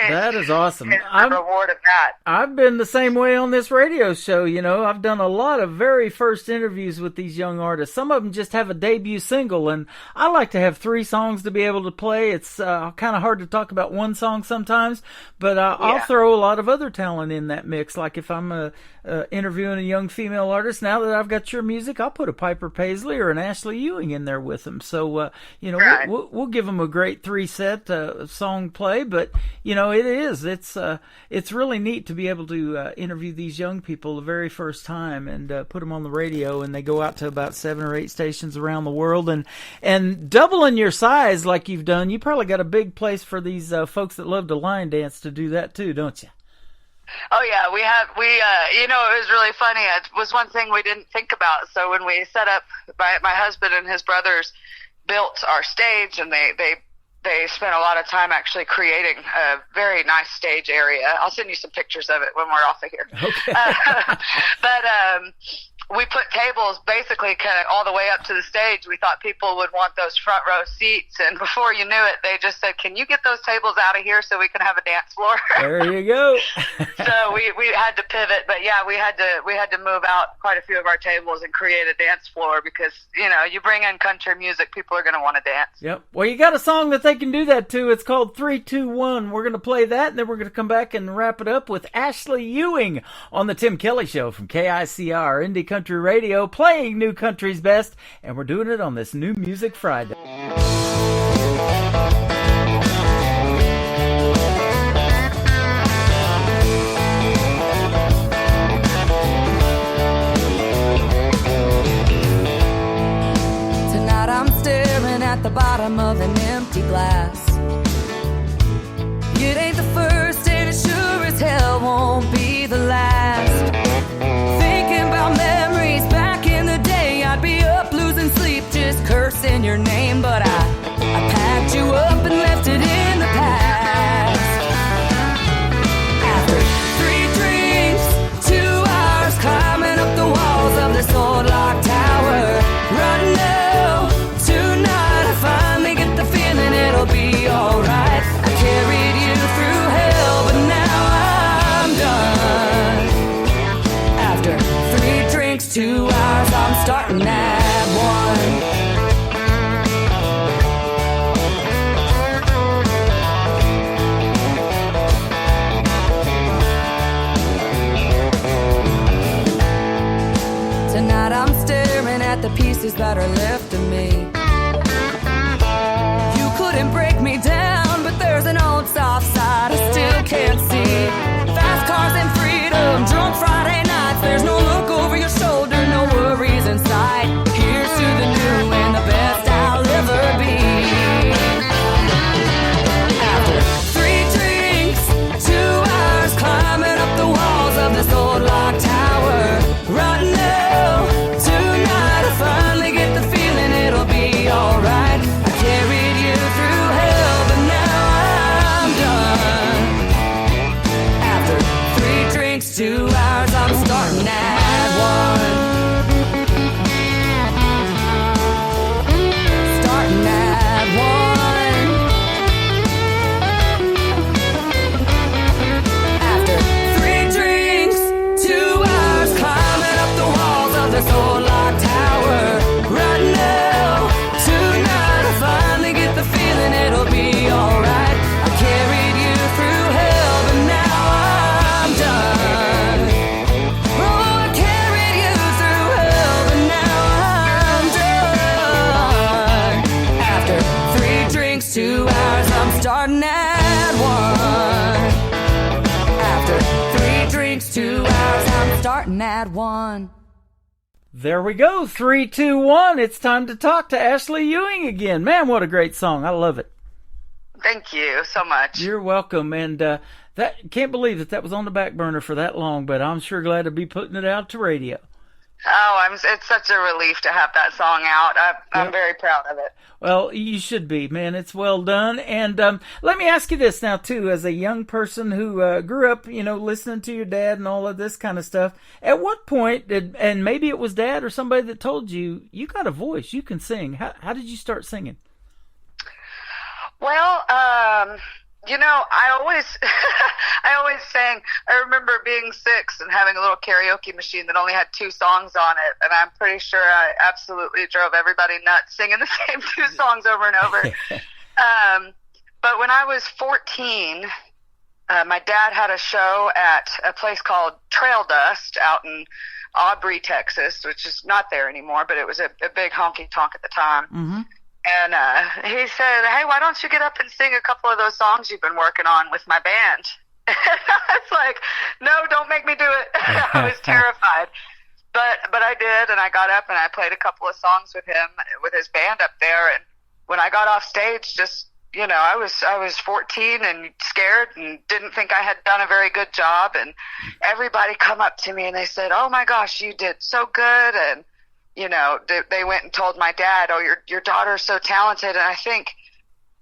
D: That is awesome.
P: The reward of that.
D: I've been the same way on this radio show. I've done a lot of very first interviews with these young artists. Some of them just have a debut single, and I like to have 3 songs to be able to play. It's kind of hard to talk about one song sometimes, but I'll throw a lot of other talent in that mix. Like if I'm interviewing a young female artist, now that I've got your music, I'll put a Piper Paisley or an Ashley Ewing in there with them. So, right. we'll give them a great 3-set song play, but it's really neat to be able to interview these young people the very first time and put them on the radio, and they go out to about 7 or 8 stations around the world, and doubling your size like you've done, you probably got a big place for these folks that love to line dance to do that too, don't you?
P: Oh yeah, it was really funny. It was one thing we didn't think about. So when we set up, my husband and his brothers built our stage, and they spent a lot of time actually creating a very nice stage area. I'll send you some pictures of it when we're off of here. Okay. But we put tables basically kind of all the way up to the stage. We thought people would want those front row seats, and before you knew it, they just said, "Can you get those tables out of here so we can have a dance floor?"
D: There you go.
P: So we had to pivot, but yeah, we had to move out quite a few of our tables and create a dance floor because you bring in country music, people are going to want to dance.
D: Yep. Well, you got a song that they can do that to. It's called 3, 2, 1. We're going to play that, and then we're going to come back and wrap it up with Ashley Ewing on the Tim Kelly Show from KICR Indie Country Radio, playing New Country's best, and we're doing it on this New Music Friday.
C: Tonight I'm staring at the bottom of an empty glass. It ain't the first, and it sure as hell won't be the last. Thinking about memories back in the day, I'd be up losing sleep just cursing your name, but I packed you up and left it in the past. After 3 drinks, 2 hours climbing up the walls of this old locked tower, running low tonight, I finally get the feeling it'll be alright. I carried you through hell, but now I'm done. After 3 drinks, 2 hours, I'm starting at 1. Tonight I'm staring at the pieces that are left of me. You couldn't break me down, but there's an old soft side I still can't see. Fast cars and freedom, drunk Friday nights. There's no look over your shoulder, no worries inside. Here's to the new and the best I'll ever be. After 3 drinks, 2 hours climbing up the walls of this old locked tower, running low tonight, I finally get the feeling it'll be alright. I carried you through hell, but now I'm done. After 3 drinks, 2 hours, I'm starting at 1. Starting at 1. After 3 drinks, 2 hours climbing up the walls of this old locked tower, running low tonight, I finally get the feeling it'll be alright. I carried you through hell, but now I'm done. Oh, I carried you through hell, but now I'm done. After 3 drinks, 2 hours, I'm starting at 1. After 3 drinks, 2 hours, I'm starting at 1.
D: There we go. 3, 2, 1. It's time to talk to Ashley Ewing again. Man, what a great song. I love it.
P: Thank you so much.
D: You're welcome. And that can't believe that was on the back burner for that long, but I'm sure glad to be putting it out to radio.
P: Oh, it's such a relief to have that song out. I'm very proud of it.
D: Well, you should be, man. It's well done. And let me ask you this now, too, as a young person who grew up, listening to your dad and all of this kind of stuff, at what point and maybe it was Dad or somebody that told you, you got a voice, you can sing. How did you start singing?
P: Well, I always sang. I remember being 6 and having a little karaoke machine that only had 2 songs on it, and I'm pretty sure I absolutely drove everybody nuts singing the same 2 songs over and over. But when I was 14, my dad had a show at a place called Trail Dust out in Aubrey, Texas, which is not there anymore, but it was a big honky-tonk at the time.
D: Mm-hmm.
P: And he said, "Hey, why don't you get up and sing a couple of those songs you've been working on with my band?" And I was like, "No, don't make me do it." I was terrified. But I did, and I got up and I played a couple of songs with him, with his band up there. And when I got off stage, just, I was 14 and scared and didn't think I had done a very good job. And everybody come up to me and they said, "Oh my gosh, you did so good." And they went and told my dad, "Oh, your daughter's so talented." And I think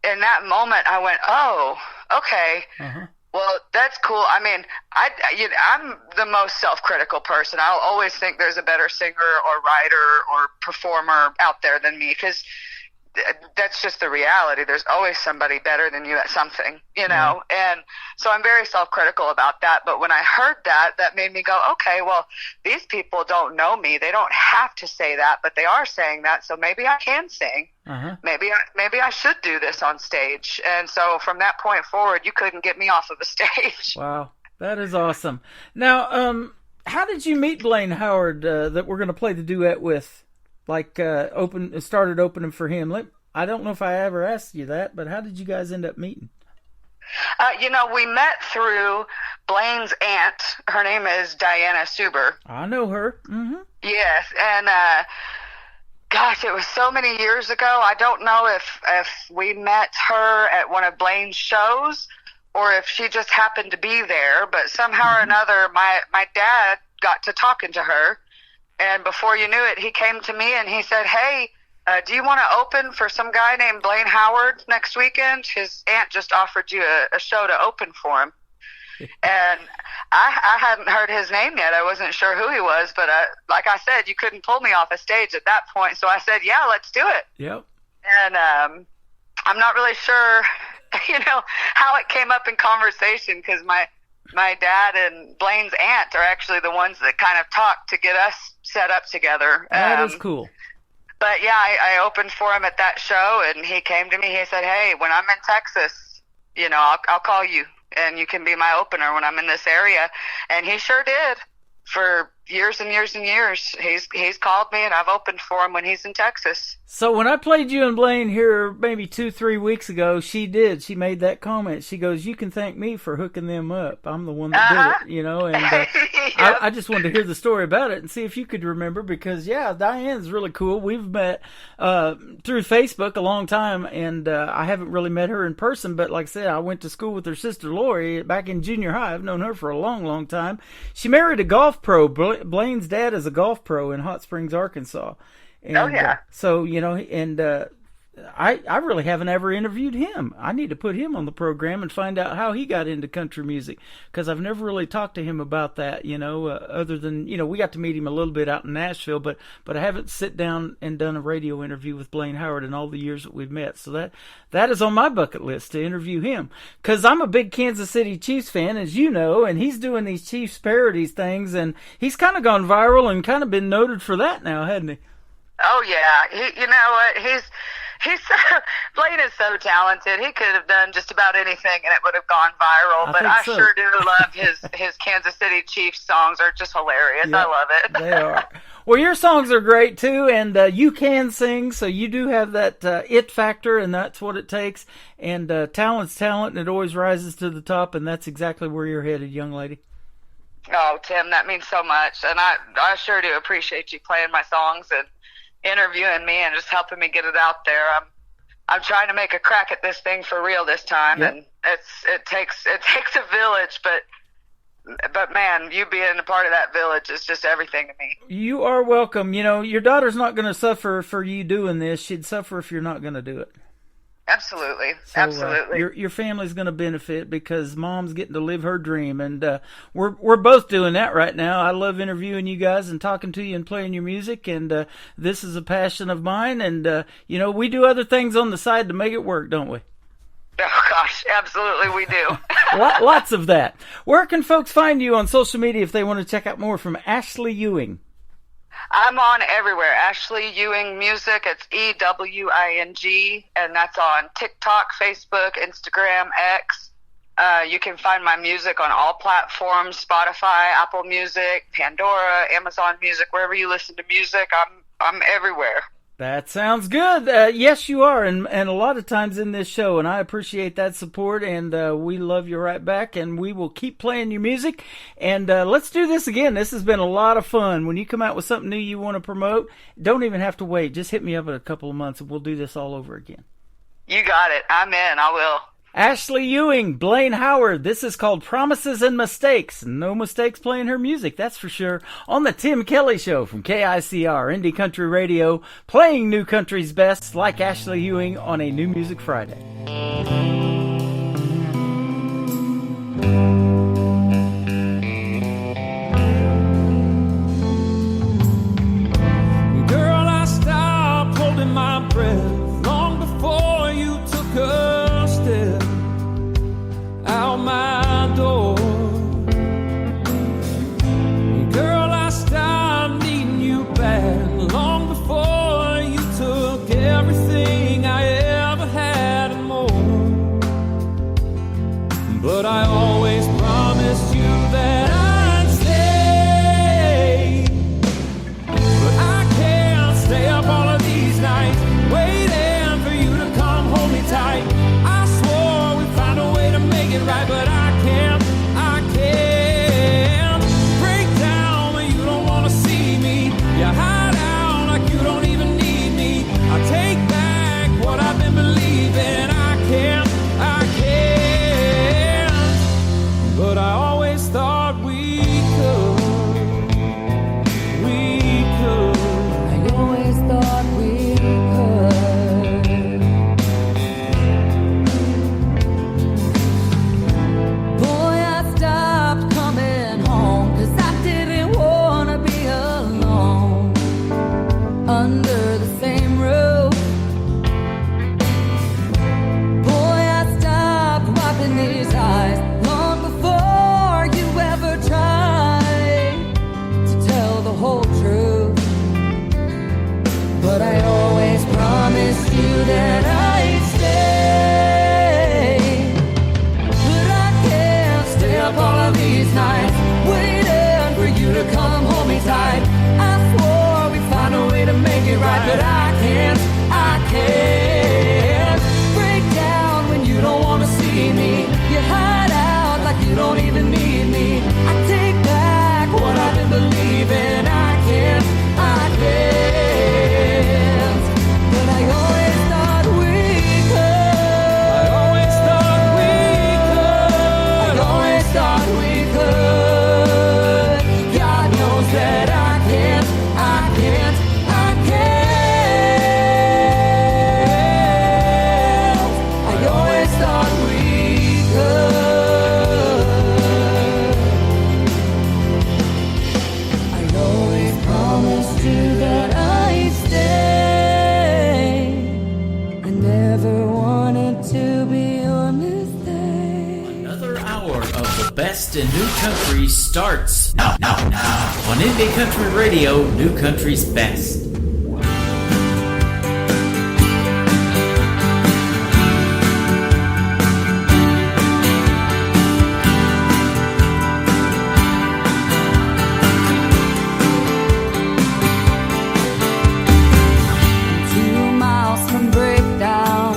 P: in that moment I went, "Oh, okay. Uh-huh. Well, that's cool." I mean, I'm the most self-critical person. I'll always think there's a better singer or writer or performer out there than me, because that's just the reality. There's always somebody better than you at something,
D: Yeah.
P: And so I'm very self-critical about that. But when I heard that made me go, okay, well, these people don't know me. They don't have to say that, but they are saying that. So maybe I can sing.
D: Uh-huh.
P: Maybe I should do this on stage. And so from that point forward, you couldn't get me off of a stage.
D: Wow. That is awesome. Now, how did you meet Blaine Howard that we're going to play the duet with? Started opening for him. I don't know if I ever asked you that, but how did you guys end up meeting?
P: We met through Blaine's aunt. Her name is Diana Suber.
D: I know her. Mm-hmm.
P: Yes, and gosh, it was so many years ago. I don't know if we met her at one of Blaine's shows or if she just happened to be there, but somehow or another, my dad got to talking to her. And before you knew it, he came to me and he said, "Hey, do you want to open for some guy named Blaine Howard next weekend? His aunt just offered you a show to open for him." And I hadn't heard his name yet. I wasn't sure who he was, but like I said, you couldn't pull me off a stage at that point. So I said, "Yeah, let's do it."
D: Yep.
P: And I'm not really sure, how it came up in conversation, because my dad and Blaine's aunt are actually the ones that kind of talked to get us set up together.
D: That is cool.
P: But yeah, I opened for him at that show, and he came to me. He said, "Hey, when I'm in Texas, I'll call you, and you can be my opener when I'm in this area." And he sure did. For years and years and years, he's called me, and I've opened for him when he's in Texas.
D: So when I played you and Blaine here maybe 2-3 weeks ago, she made that comment. She goes, "You can thank me for hooking them up. I'm the one that did it," and
P: Yep.
D: I just wanted to hear the story about it and see if you could remember, because Diane's really cool. We've met through Facebook a long time, and I haven't really met her in person, but like I said, I went to school with her sister Lori back in junior high. I've known her for a long, long time. She married a golf pro. Blaine's dad is a golf pro in Hot Springs, Arkansas. And,
P: oh, yeah.
D: I really haven't ever interviewed him. I need to put him on the program and find out how he got into country music, because I've never really talked to him about that, other than, we got to meet him a little bit out in Nashville, but I haven't sit down and done a radio interview with Blaine Howard in all the years that we've met. So that is on my bucket list, to interview him, because I'm a big Kansas City Chiefs fan, as you know, and he's doing these Chiefs parodies things, and he's kind of gone viral and kind of been noted for that now, hasn't he?
P: Oh, yeah. You know what? Blaine is so talented. He could have done just about anything and it would have gone viral. But I sure do love his Kansas City Chiefs songs. Are just hilarious.
D: Yeah,
P: I love it.
D: They are. Well, your songs are great too, and you can sing, so you do have that it factor, and that's what it takes. And talent's talent, and it always rises to the top, and that's exactly where you're headed, young lady.
P: Oh, Tim, that means so much, and I sure do appreciate you playing my songs and interviewing me and just helping me get it out there. I'm trying to make a crack at this thing for real this time, and it takes a village, but but man, you being a part of that village is just everything to me.
D: You are welcome. You know, your daughter's not going to suffer for you doing this. She'd suffer if you're not going to do it.
P: Absolutely.
D: So,
P: Absolutely.
D: Your family's going to benefit because Mom's getting to live her dream, and we're both doing that right now. I love interviewing you guys and talking to you and playing your music, and this is a passion of mine. And you know, we do other things on the side to make it work, don't we?
P: Oh gosh, absolutely, we do.
D: Lots of that. Where can folks find you on social media if they want to check out more from Ashley Ewing?
P: I'm on everywhere. Ashley Ewing Music. It's EWING, and that's on TikTok, Facebook, Instagram, X. You can find my music on all platforms: Spotify, Apple Music, Pandora, Amazon Music. Wherever you listen to music, I'm everywhere.
D: That sounds good. Yes, you are, and a lot of times in this show, and I appreciate that support, and we love you right back, and we will keep playing your music, and let's do this again. This has been a lot of fun. When you come out with something new you want to promote, don't even have to wait. Just hit me up in a couple of months, and we'll do this all over again.
P: You got it. I'm in. I will.
D: Ashley Ewing, Blaine Howard. This is called Promises and Mistakes. No mistakes playing her music, that's for sure. On the Tim Kelly Show from KICR, Indie Country Radio, playing new country's best like Ashley Ewing on a New Music Friday.
F: Girl, I stopped holding my breath long before you took a step out my door. Girl, I stopped needing you back long before you took everything I ever had and more. But I always promised you that I'd stay. But I can't stay up all of these nights waiting for you to come hold me tight. I swore we'd find a way to make it right, but I can't break down when you don't want to see me. You hide out like you don't even need me. I take back what I've been believing. I can't, but I always thought we could. I always thought we could. Boy, I stopped coming home 'cause I didn't want to be alone under the same roof. Boy, I stopped wiping these eyes long before you ever tried to tell the whole truth. But I always promised you that I'd stay. But I can't stay up all of these nights waiting for you to come hold me tight. I swore we'd find a way to make it right, but I can't break down when you don't want to see me. You hide out like you don't even need me. I take back what I've been believing. I can't, but I always thought we could. I always thought we could. I always thought we could. God knows that I can't. I always thought we could. I always promised you that I'd stay. I never wanted to be your mistake.
D: Another hour of the best in new country starts now on Indie Country Radio, New Country's best.
G: 2 miles from breakdown,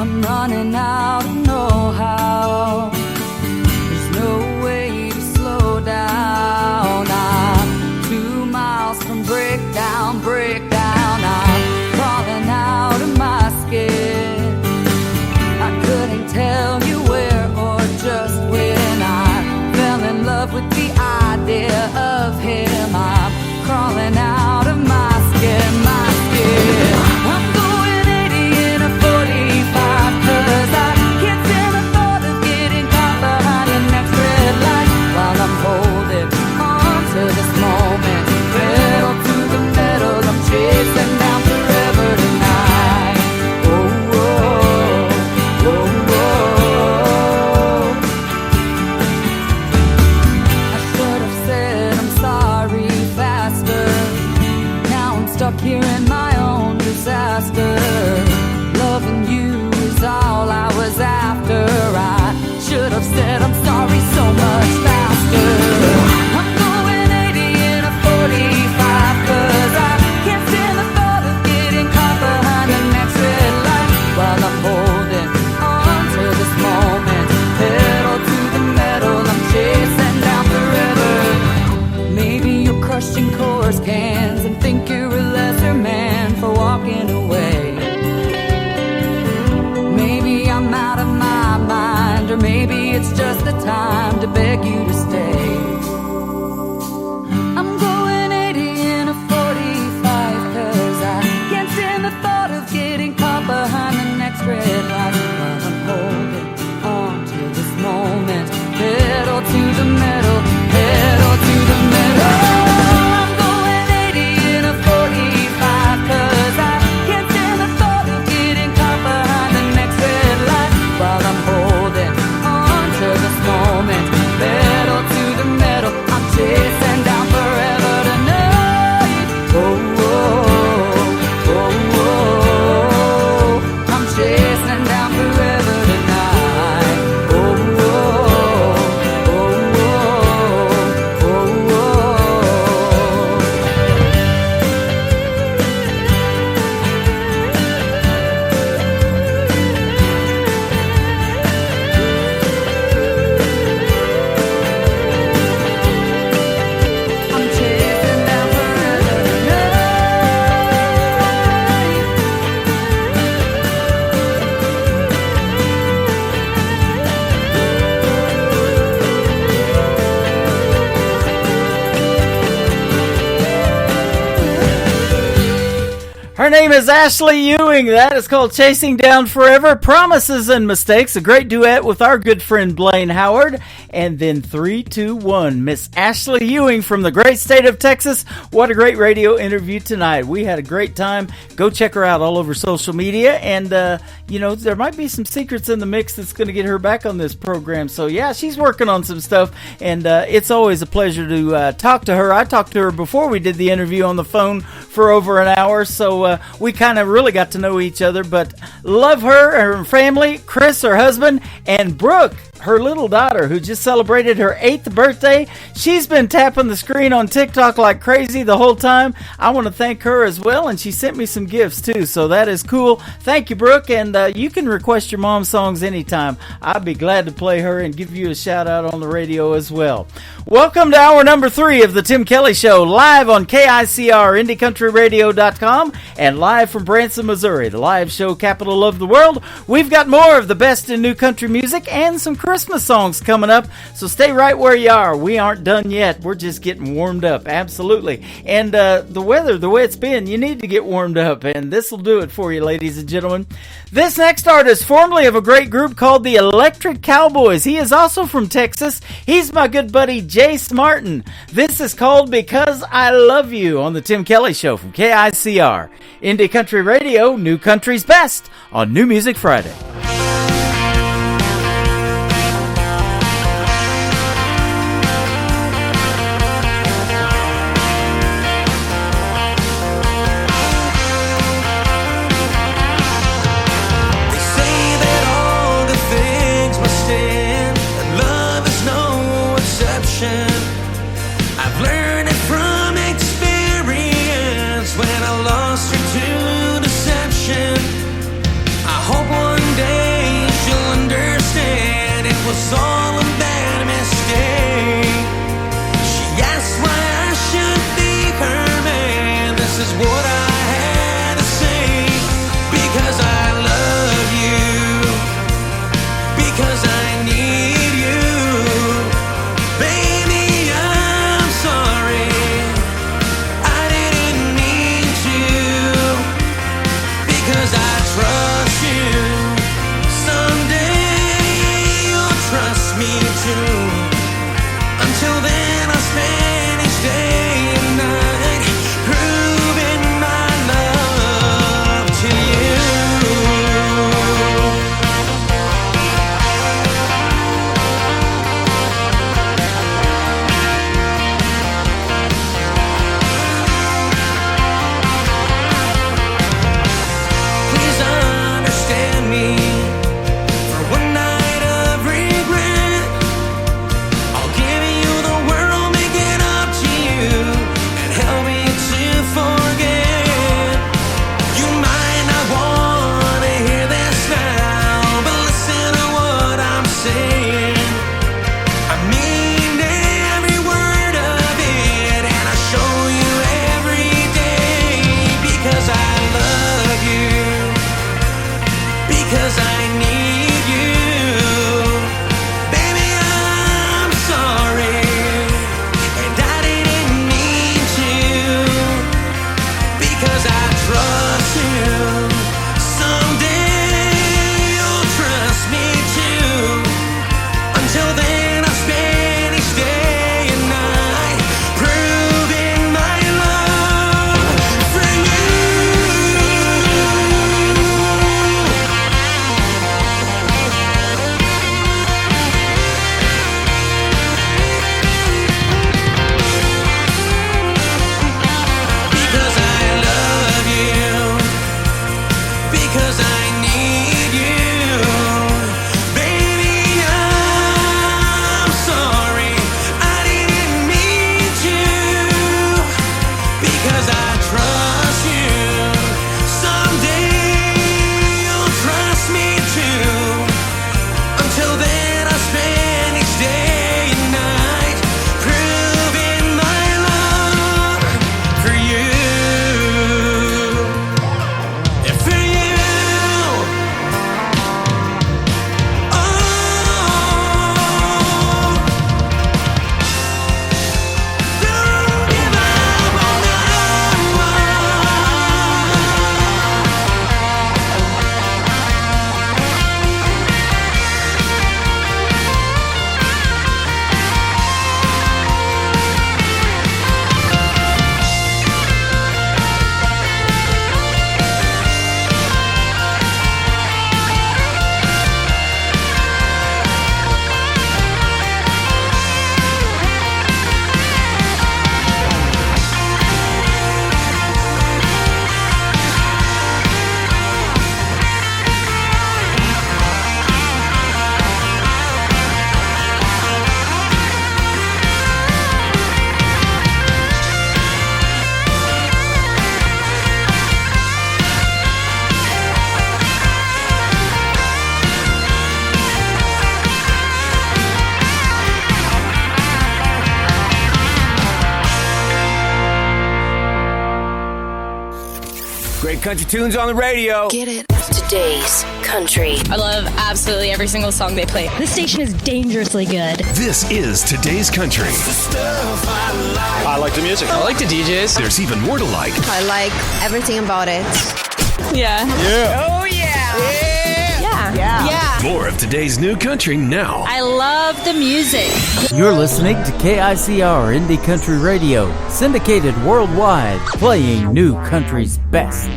G: I'm running out of know-how. There's no way to slow down. I'm 2 miles from breakdown.
D: Her name is Ashley Ewing. That is called Chasing Down Forever, Promises and Mistakes, a great duet with our good friend Blaine Howard. And then 3, 2, 1, Miss Ashley Ewing from the great state of Texas. What a great radio interview tonight. We had a great time. Go check her out all over social media. And, there might be some secrets in the mix that's going to get her back on this program. So, yeah, she's working on some stuff. And it's always a pleasure to talk to her. I talked to her before we did the interview on the phone for over an hour. So, we kind of really got to know each other, but love her family, Chris, her husband, and Brooke, her little daughter, who just celebrated her 8th birthday. She's been tapping the screen on TikTok like crazy the whole time. I want to thank her as well, and she sent me some gifts too, so that is cool. Thank you, Brooke, and you can request your mom's songs anytime. I'd be glad to play her and give you a shout out on the radio as well. Welcome to hour number 3 of the Tim Kelly Show, live on KICR, IndieCountryRadio.com, and live from Branson, Missouri, the live show capital of the world. We've got more of the best in new country music and some Christmas songs coming up, so stay right where you are. We aren't done yet. We're just getting warmed up, absolutely. And the weather, the way it's been, you need to get warmed up, and this will do it for you, ladies and gentlemen. This next artist, formerly of a great group called the Electric Cowboys. He is also from Texas. He's my good buddy, Jace Martin. This is called Because I Love You on the Tim Kelly Show from KICR. Indie Country Radio, New Country's Best on New Music Friday.
F: I've learned it from experience when I lost her to deception. I hope one day she'll understand it was all a bad mistake. She asked why I should be her man. This is what I had to say. Because I love you, because I need you. Baby, I'm sorry, I didn't mean to. Because I trust you, someday you'll trust me too. Until then I'll spend each day and night proving my love to you. Please understand me for one night of regret. I'll give you the world, make it up to you, and help me to forget. You might not want to hear this now, but listen to what I'm saying. I mean every word of it, and I show you every day. Because I love you, because I need you. Baby, I'm sorry, and I didn't mean to. Because I trust you, someday you'll trust me too. Until then I'll spend each day and night proving my love for you. Because I love you, because I need you. Baby, I'm sorry, I didn't mean to. Because I trust you, someday you'll trust me too. Until then I'll spend each day and night proving my love for you. Yeah, for you.
K: country tunes on the radio.
L: Get it. Today's country.
Q: I love absolutely every single song they play.
R: This station is dangerously good.
M: This is Today's Country.
B: I like the music.
S: I like the DJs.
M: There's even more to like.
N: I like everything about it.
Q: Yeah.
B: Yeah.
Q: Oh, yeah.
N: Yeah.
M: More of today's new country now.
R: I love the music.
D: You're listening to KICR Indie Country Radio, syndicated worldwide, playing new country's best.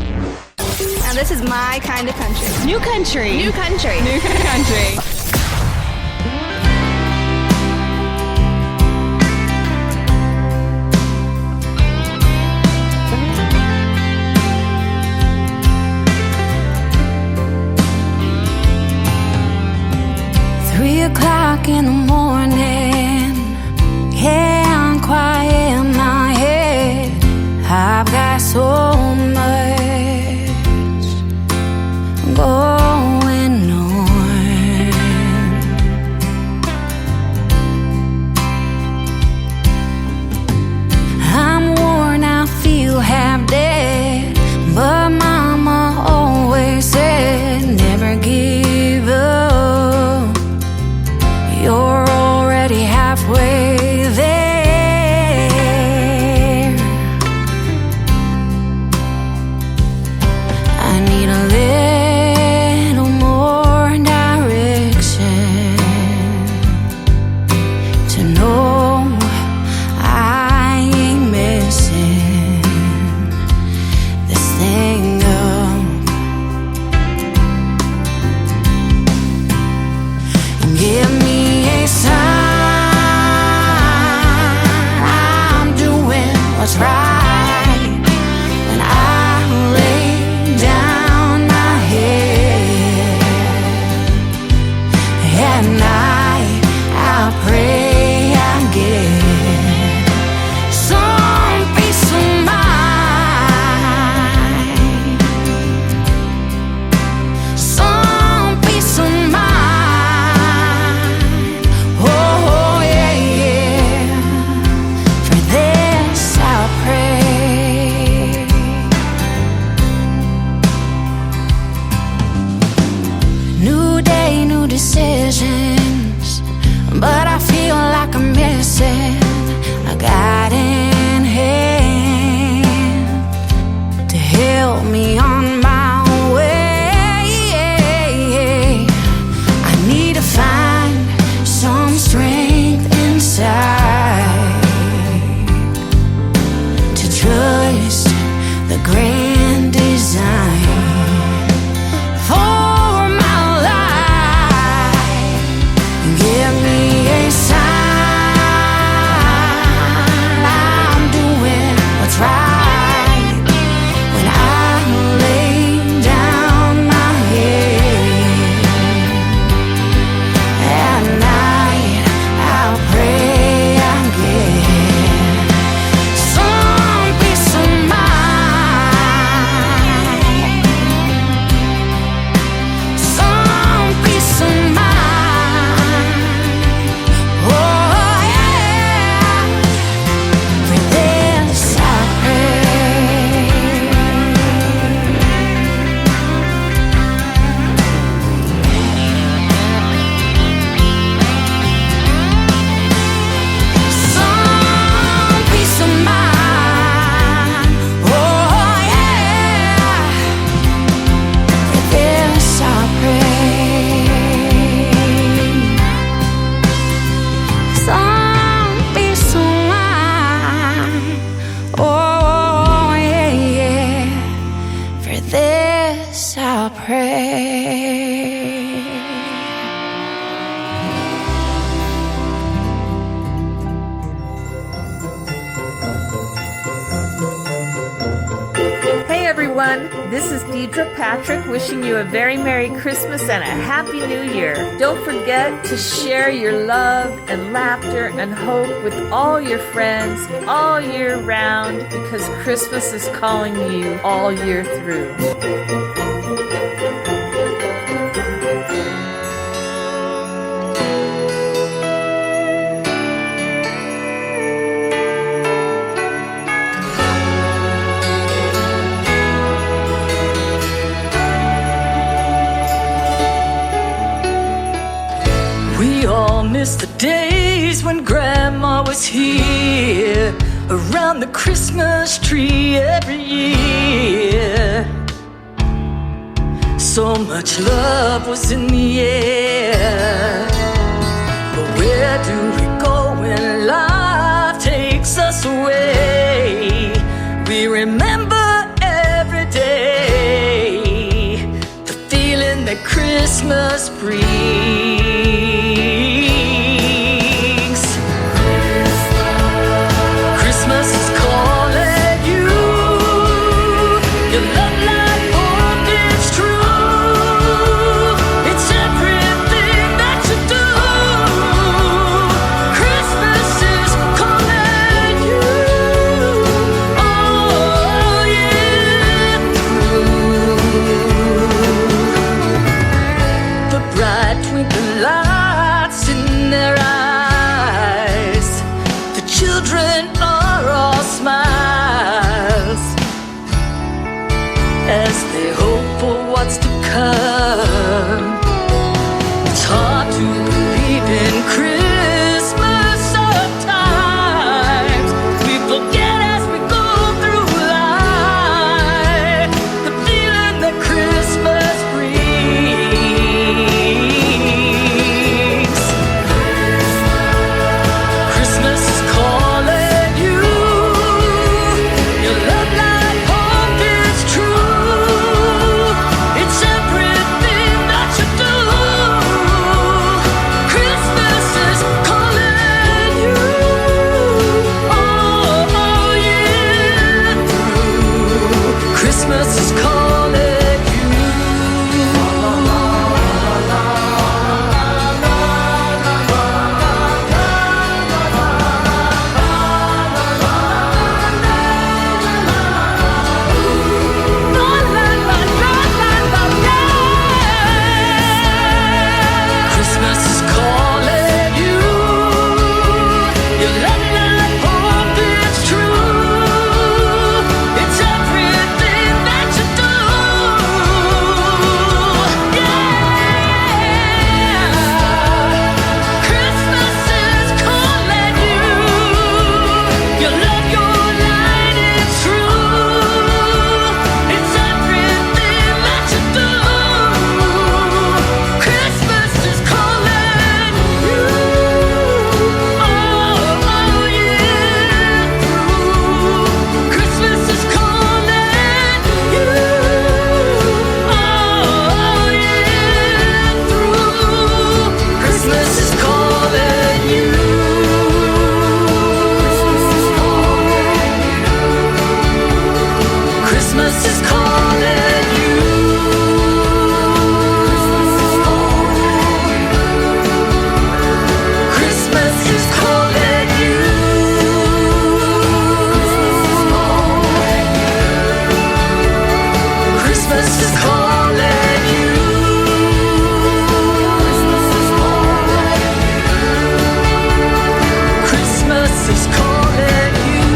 N: Now this is my kind of country.
R: New country.
N: New country.
Q: New country.
C: O'clock in the morning, yeah, I'm quiet in my head. I've got so much going on. I'm worn, I feel half dead, but Mama always said, never give up. You're already halfway there. I need a little more direction to know I ain't messing this thing up. Give me what's right when I lay down my head at night. I pray I get some peace of mind, some peace of mind. Oh yeah, yeah. For this I'll pray. New day, new decisions, but I feel like I'm missing a guiding hand to help me on my way. I need to find some strength inside to trust the grand design for my life. Give me a sign I'm doing what's right when I lay down my head at night. I'll pray I get some peace of mind, some peace of mind. Oh yeah, for this I pray. Some peace of mind. Oh yeah, for this I pray. Some peace of mind. Oh yeah, yeah. For this I'll pray.
T: Hey everyone, this is Deidre Patrick wishing you a very Merry Christmas and a Happy New Year. Don't forget to share your love and laughter and hope with all your friends all year round, because Christmas is calling you all year through.
S: all miss the days when Grandma was here around the Christmas tree every year. So much love was in the air. But where do we go when life takes us away? We remember every day the feeling that Christmas brings. Christmas is calling you. Your love light hope is true. It's everything that you do. Christmas is calling you. Oh yeah. The bright twinkling lights in their eyes. The children are all smiles as they hope for what's to come. It's hard to believe in Christmas sometimes. We forget as we go through life the feeling that Christmas brings. Christmas is calling you. Your love light hope is true. It's everything that you do. Christmas is calling you. Oh yeah. Christmas is calling you. Christmas is calling you. Your love light hope is true. It's everything that you do. Yeah. Christmas is calling you. Your love, your light is true. It's everything that you do. Christmas is calling you. Oh yeah. Christmas is calling you. Oh yeah. Christmas is calling you. Christmas is calling you. Christmas is calling you. Christmas is calling you. Christmas is calling you.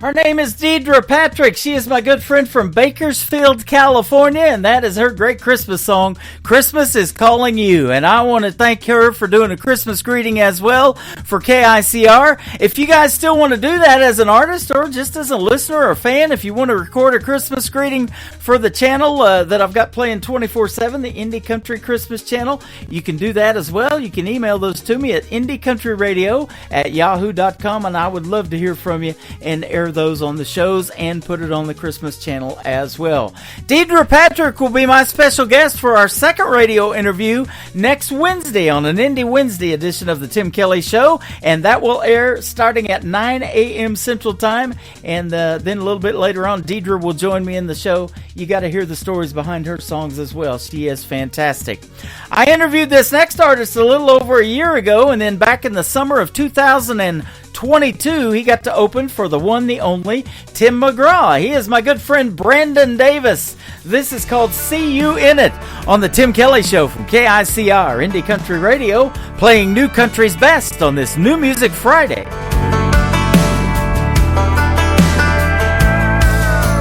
D: Her name is Deidre Patrick. She is my good friend from Bakersfield, California, and that is her great Christmas song, Christmas is Calling You. And I want to thank her for doing a Christmas greeting as well for KICR. If you guys still want to do that as an artist or just as a listener or fan, if you want to record a Christmas greeting for the channel that I've got playing 24/7, the Indie Country Christmas channel, you can do that as well. You can email those to me at indiecountryradio@yahoo.com, and I would love to hear from you and air those on the shows and put it on the Christmas channel as well. Deidre Patrick will be my special guest for our second radio interview next Wednesday on an Indie Wednesday edition of the Tim Kelly Show, and that will air starting at 9 a.m. Central Time, and then a little bit later on, Deidre will join me in the show. You got to hear the stories behind her songs as well. She is fantastic. I interviewed this next artist a little over a year ago, and then back in the summer of 2022, he got to open for the one, the only, Tim McGraw. He is my good friend Brandon Davis. This is called See You In It on the Tim Kelly Show from KICR Indie Country Radio, playing new country's best on this New Music Friday.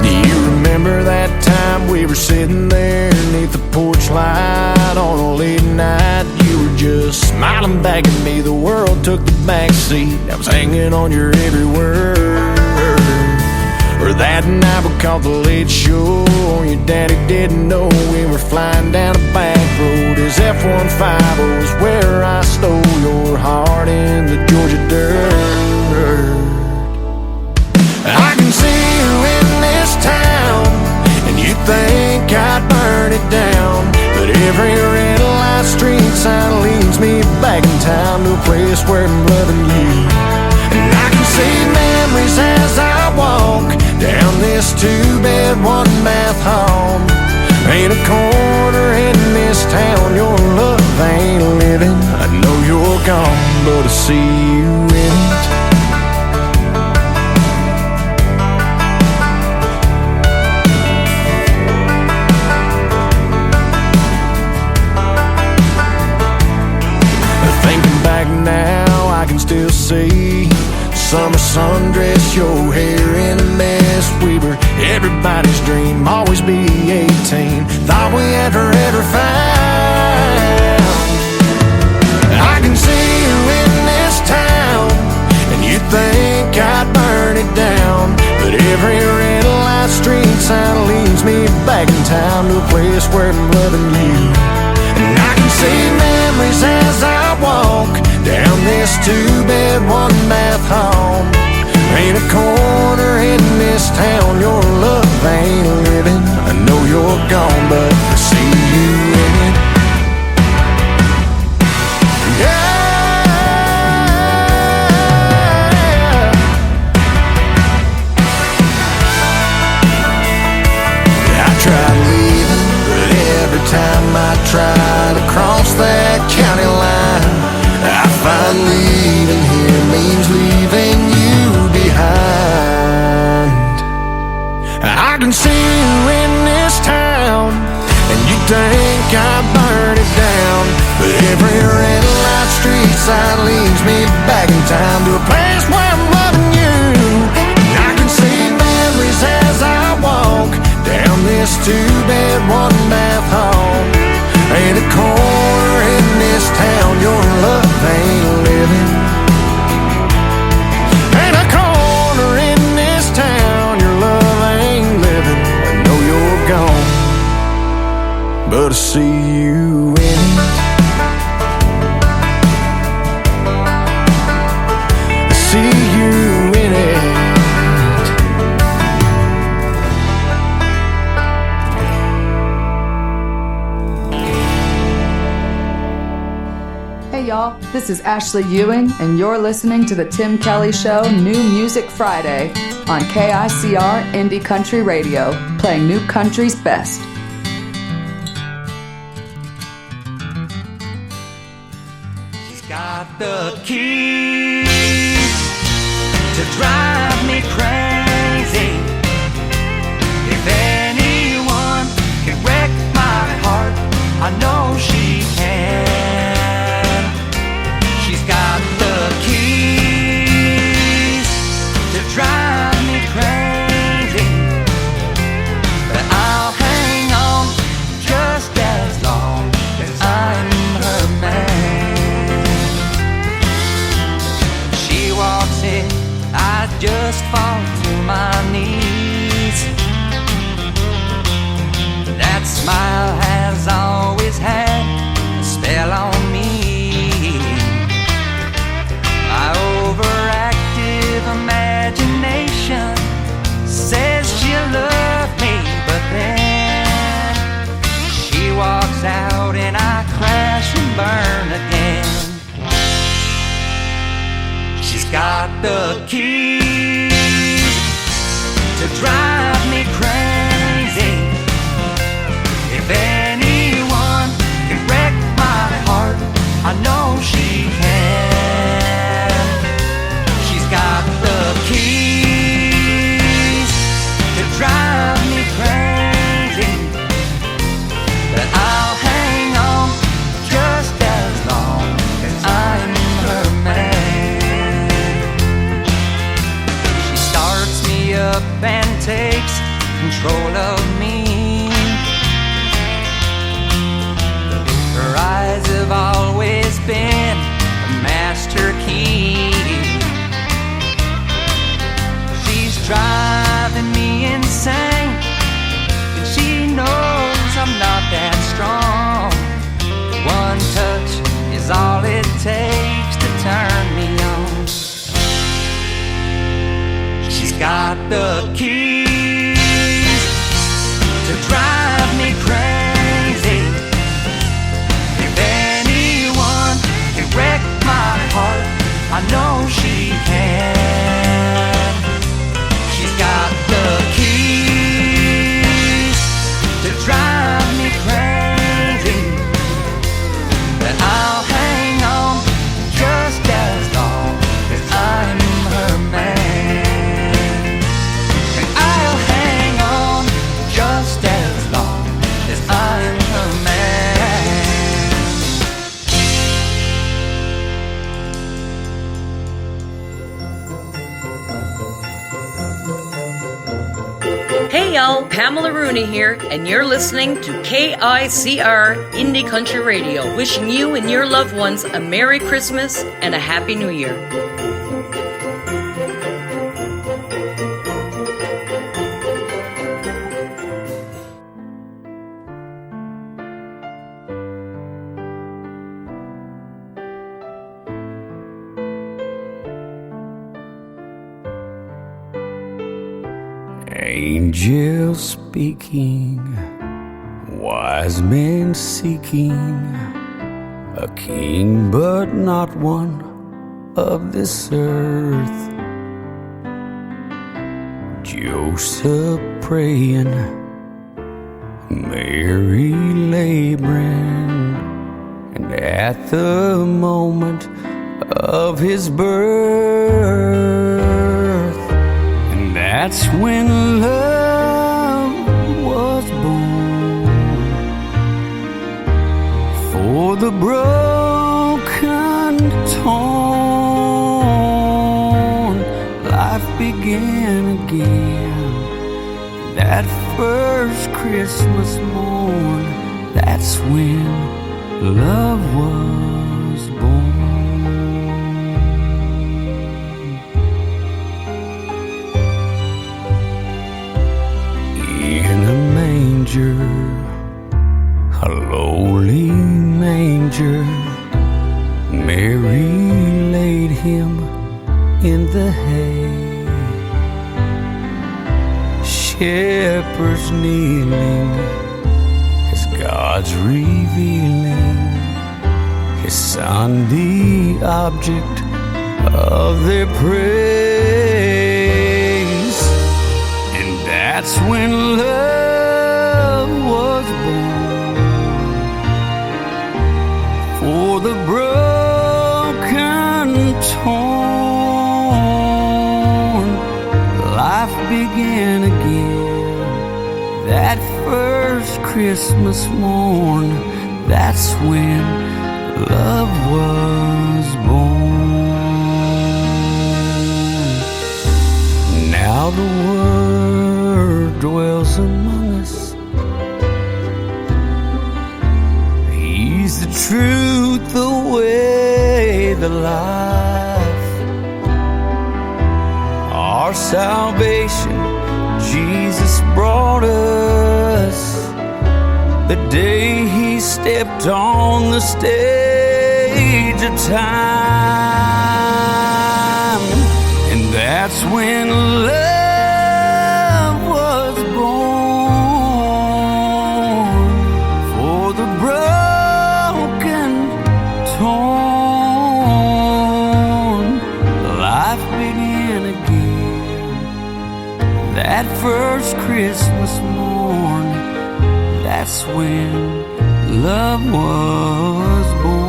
U: Do you remember that time we
A: we were sitting there beneath the porch light on a late night. You were just smiling back at me. The world took the back seat. I was hanging on your every word. Or that night we caught the late show. Your daddy didn't know we were flying down a back road. His F-150 was where I stole your heart in the Georgia dirt. I can see you in this town, and you think I'd burn it down. But every red light street sign leads me back in town to a place where I'm loving you. And I can see memories as I walk down this two-bed, one-bath home. Ain't a corner in this town your love ain't living. I know you're gone, but I see you in it. Thinking back now, I can still see summer sundress, your hair in a mess. We were everybody's dream, always be 18. Thought we had forever found. I can see you in this town, and you think I'd burn it down. But every red light street sign leads me back in town to a place where I'm loving you. And I can see memories as I walk down this two-bed, one-bath home. Ain't a corner in this town your love ain't living. I know you're gone, but I see you in it. Yeah. I tried leaving, but every time I try to cross that county line, I find leaving here means leaving you behind. I can see you in this town, and you think I burn it down. But every red light street sign leads me back in time to a place where I'm loving you. And I can see memories as I walk down this two-bed, one-bath home. Ain't a corner in this town your love ain't living. Ain't a corner in this town your love ain't living. I know you're gone, but I see you in it. I see you in it.
U: Hey y'all, this is Ashley Ewing, and you're listening to The Tim Kelly Show New Music Friday on KICR Indie Country Radio, playing new country's best.
S: She's got the keys to drive me crazy. If anyone can wreck my heart, I know she can. She's got the keys to drive me crazy, but I'll hang on just as long as I'm her man. She walks in, I just fall to my knees. That smile has always had a spell on me. My overactive imagination says she'll love me, but then she walks out and I crash and burn again. She's got the keys to drive me crazy. If anyone can wreck my heart, I know she can. She's got the keys to drive me crazy, but I'll hang on just as long as I'm her man. She starts me up and takes control of me.
A: the keys to drive me crazy. If anyone can wreck my heart, I know she can. She's got the keys to drive me crazy. But I'll hang on just as long as I'm her man. And I'll hang on just as long as I'm her man.
H: Hey y'all, Pamela Rooney here, and you're listening to KICR Indie Country Radio, wishing you and your loved ones a Merry Christmas and a Happy New Year.
V: Angels speaking, wise men seeking a king, but not one of this earth. Joseph praying, Mary laboring, and at the moment of his birth, and that's when love was born. For the broken, torn, life began again. That first Christmas morn, that's when love was born. In a manger, a lowly manger, Mary laid him in the hay. Shepherds kneeling as God's revealing his son, the object of their praise. And that's when love was born. For the broken, torn, life began again. That first Christmas morn, that's when love was born. Now the Word dwells among us. He's the truth, the way, the life. Our salvation Jesus brought us the day he stepped on the stage of time. And that's when love was born. For the broken, torn, life began again. That first Christmas morn, that's when love was born.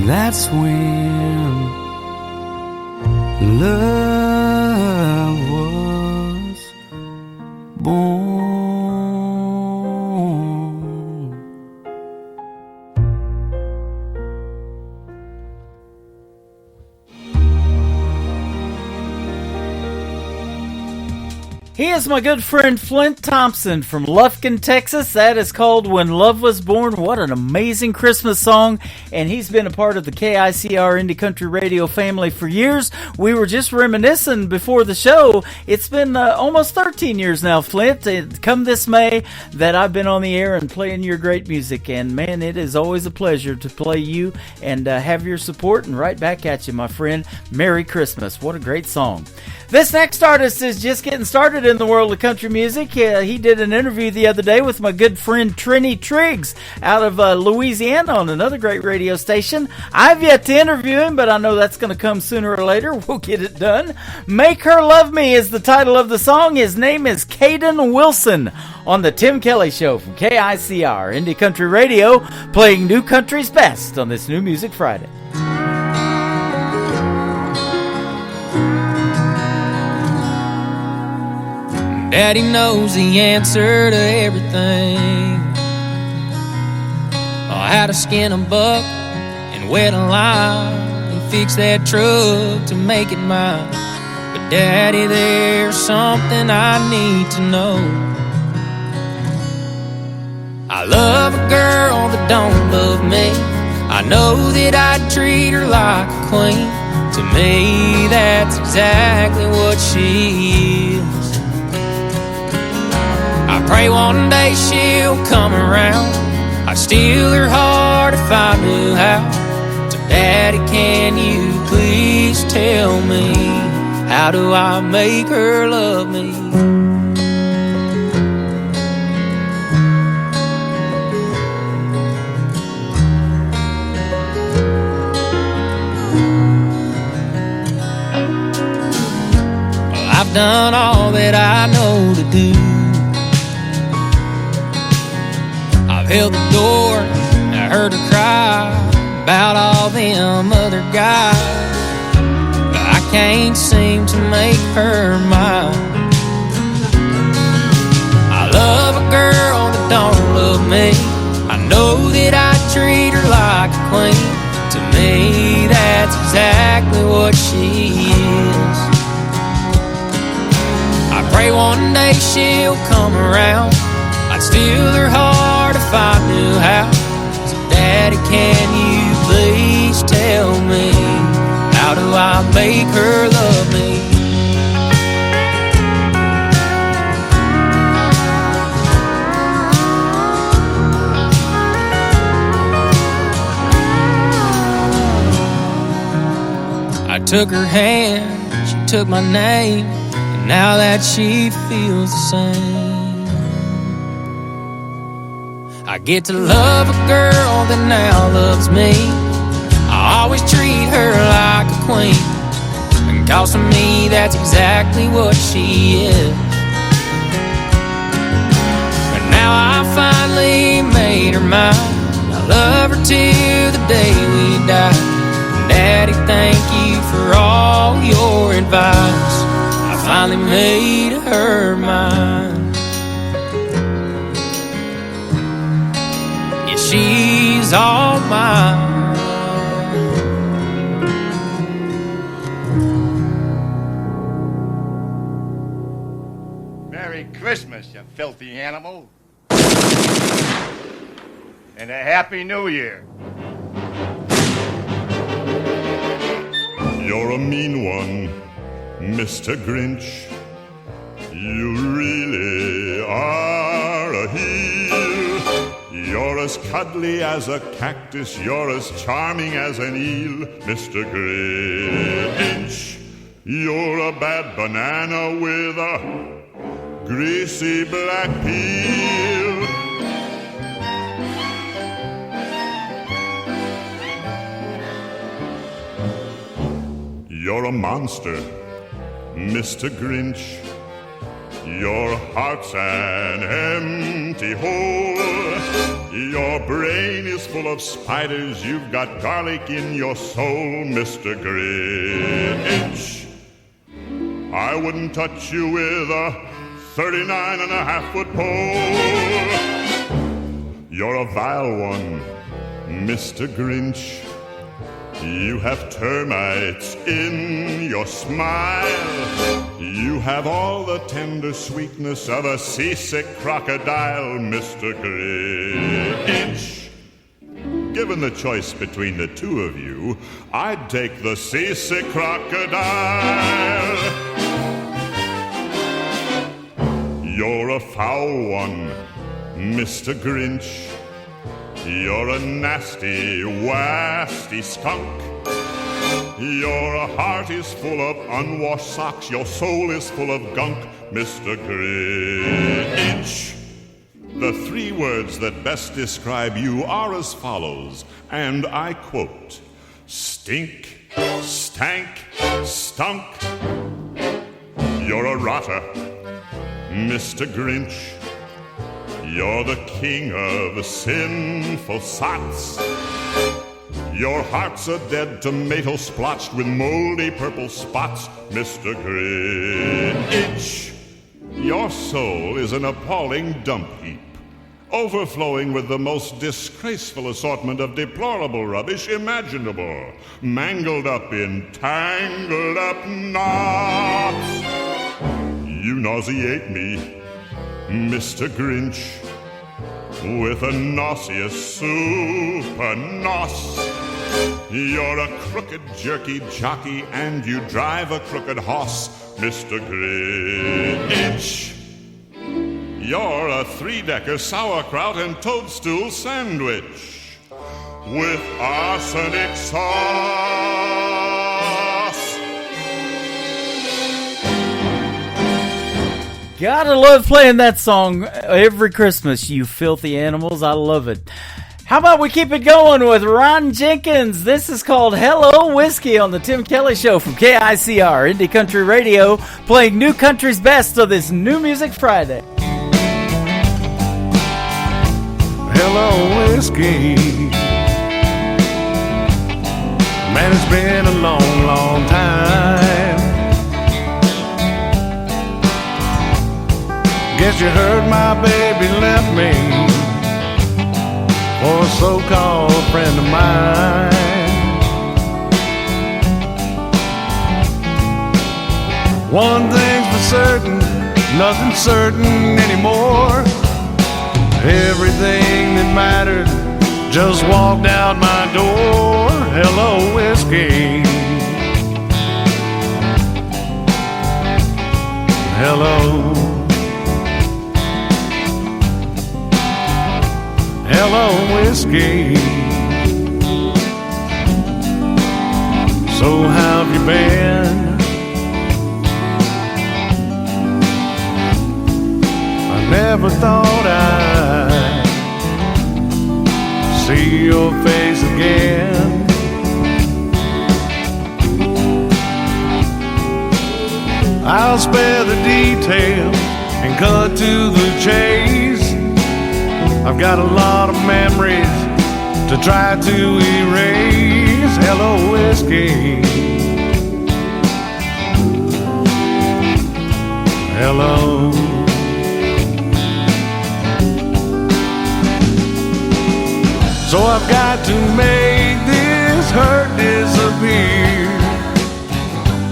V: That's when love was born.
D: He is my good friend Flint Thompson from Lufkin, Texas. That is called When Love Was Born. What an amazing Christmas song. And he's been a part of the KICR Indie Country Radio family for years. We were just reminiscing before the show. It's been almost 13 years now, Flint. Come this May that I've been on the air and playing your great music. And man, it is always a pleasure to play you and have your support. And right back at you, my friend. Merry Christmas. What a great song. This next artist is just getting started in the world of country music. He did an interview the other day with my good friend Trini Triggs out of Louisiana on another great radio station. I've yet to interview him, but I know that's going to come sooner or later. We'll get it done. Make Her Love Me is the title of the song. His name is Caden Wilson on the Tim Kelly Show from KICR Indie Country Radio, playing new country's best on this New Music Friday.
E: Daddy knows the answer to everything. Oh, how to skin a buck and wet a line and fix that truck to make it mine. But Daddy, there's something I need to know. I love a girl that don't love me. I know that I'd treat her like a queen. To me, that's exactly what she is. I pray one day she'll come around. I'd steal her heart if I knew how. So Daddy, can you please tell me, how do I make her love me? Well, I've done all that I know to do. Held the door, I heard her cry about all them other guys, but I can't seem to make her mine. I love a girl that don't love me. I know that I treat her like a queen. To me, that's exactly what she is. I pray one day she'll come around. I'd steal her heart if I knew how. So Daddy, can you please tell me, how do I make her love me? I took her hand, she took my name, and now that she feels the same. I get to love a girl that now loves me. I always treat her like a queen, and cause to me that's exactly what she is. But now I finally made her mine. I love her till the day we die. Daddy, thank you for all your advice. I finally made her mine. She's all mine.
I: Merry Christmas, you filthy animal. And a Happy New Year.
W: You're a mean one, Mr. Grinch. You really are a heel. You're as cuddly as a cactus, you're as charming as an eel, Mr. Grinch. You're a bad banana with a greasy black peel. You're a monster, Mr. Grinch. Your heart's an empty hole. Your brain is full of spiders. You've got garlic in your soul, Mr. Grinch. I wouldn't touch you with a 39.5-foot pole. You're a vile one, Mr. Grinch. You have termites in your smile. You have all the tender sweetness of a seasick crocodile, Mr. Grinch. Given the choice between the two of you, I'd take the seasick crocodile. You're a foul one, Mr. Grinch. You're a nasty, wasty skunk. Your heart is full of unwashed socks. Your soul is full of gunk, Mr. Grinch. The three words that best describe you are as follows, and I quote: stink, stank, stunk. You're a rotter, Mr. Grinch. You're the king of sinful sots. Your heart's a dead tomato splotched with moldy purple spots, Mr. Grinch. Your soul is an appalling dump heap, overflowing with the most disgraceful assortment of deplorable rubbish imaginable, mangled up in tangled up knots. You nauseate me, Mr. Grinch, with a nauseous super nos. You're a crooked jerky jockey and you drive a crooked hoss, Mr. Grinch. You're a three-decker sauerkraut and toadstool sandwich with arsenic sauce.
D: Gotta love playing that song every Christmas, you filthy animals. I love it. How about we keep it going with Ron Jenkins? This is called Hello Whiskey on the Tim Kelly Show from KICR Indie Country Radio, playing new country's best of this New Music Friday.
V: Hello, whiskey. Man, it's been a long, long time. Guess you heard my baby left me for a so-called friend of mine. One thing's for certain, nothing's certain anymore. Everything that mattered just walked out my door. Hello, whiskey. Hello. Hello, whiskey. So how have you been? I never thought I'd see your face again. I'll spare the details and cut to the chase. I've got a lot of memories to try to erase. Hello, whiskey. Hello. So I've got to make this hurt disappear,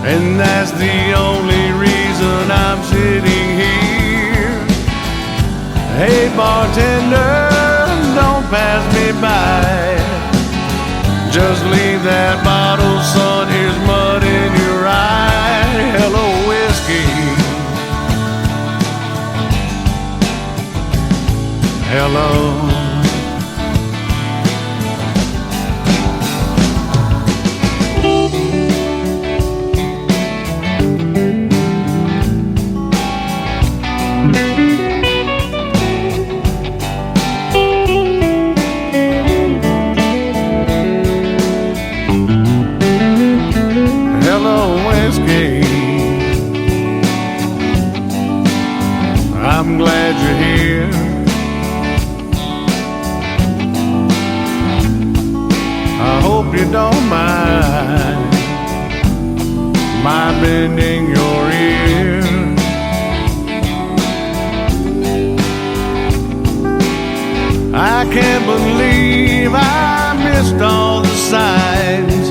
V: and that's the only reason I'm sitting here. Hey bartender, don't pass me by. Just leave that bottle, son, here's mud in your eye. Hello, whiskey. Hello. I'm glad you're here. I hope you don't mind my bending your ear. I can't believe I missed all the signs.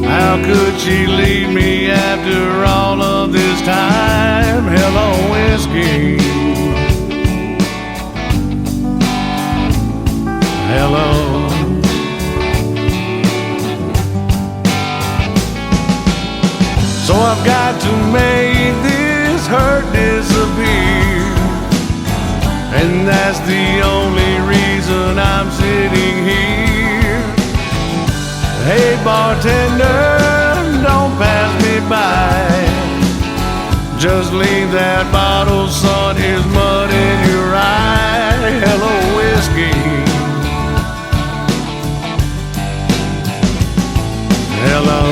V: How could she leave me after all of this time? time. Hello, whiskey. Hello. So I've got to make this hurt disappear, and that's the only reason I'm sitting here. Hey bartender, don't pass me by. Just leave that bottle, son, here's mud in your eye. Hello, whiskey. Hello.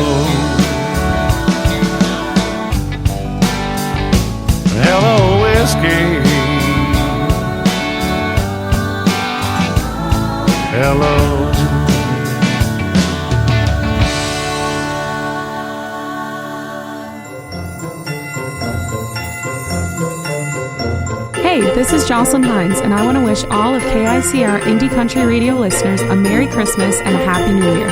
V: Hello, whiskey. Hello.
J: Hey, this is Jocelyn Hines, and I want to wish all of KICR Indie Country Radio listeners a Merry Christmas and a Happy New Year.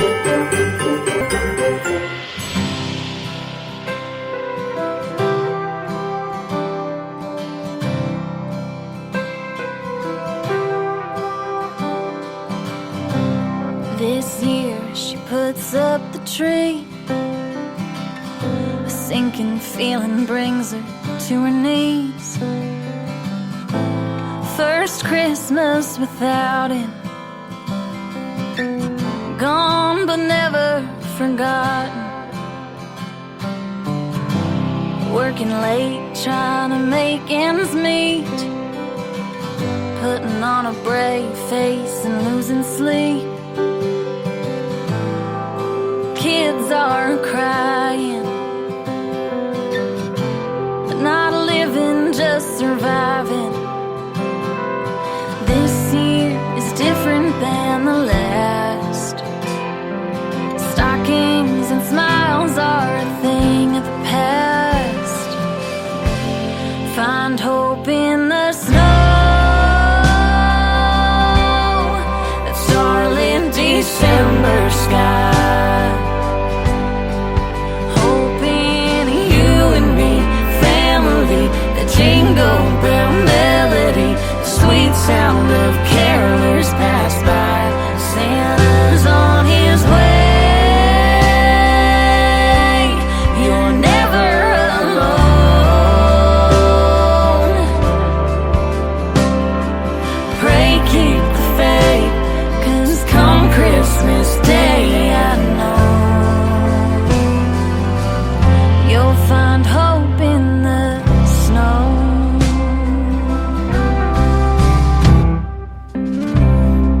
C: This year she puts up the tree. A sinking feeling brings her to her knees. First Christmas without him, gone but never forgotten. Working late, trying to make ends meet, putting on a brave face and losing sleep. Kids are crying, but not living, just surviving. This year is different than the last. Stockings and smiles are a thing of the past. Find hope in the snow, that starlit December sky. Hope in you and me, family, the jingle bell melody, sweet sound of carolers pass by. Santa's on his way. You're never alone. Pray keep the faith, 'cause come Christmas Day, I know you'll find hope in the snow.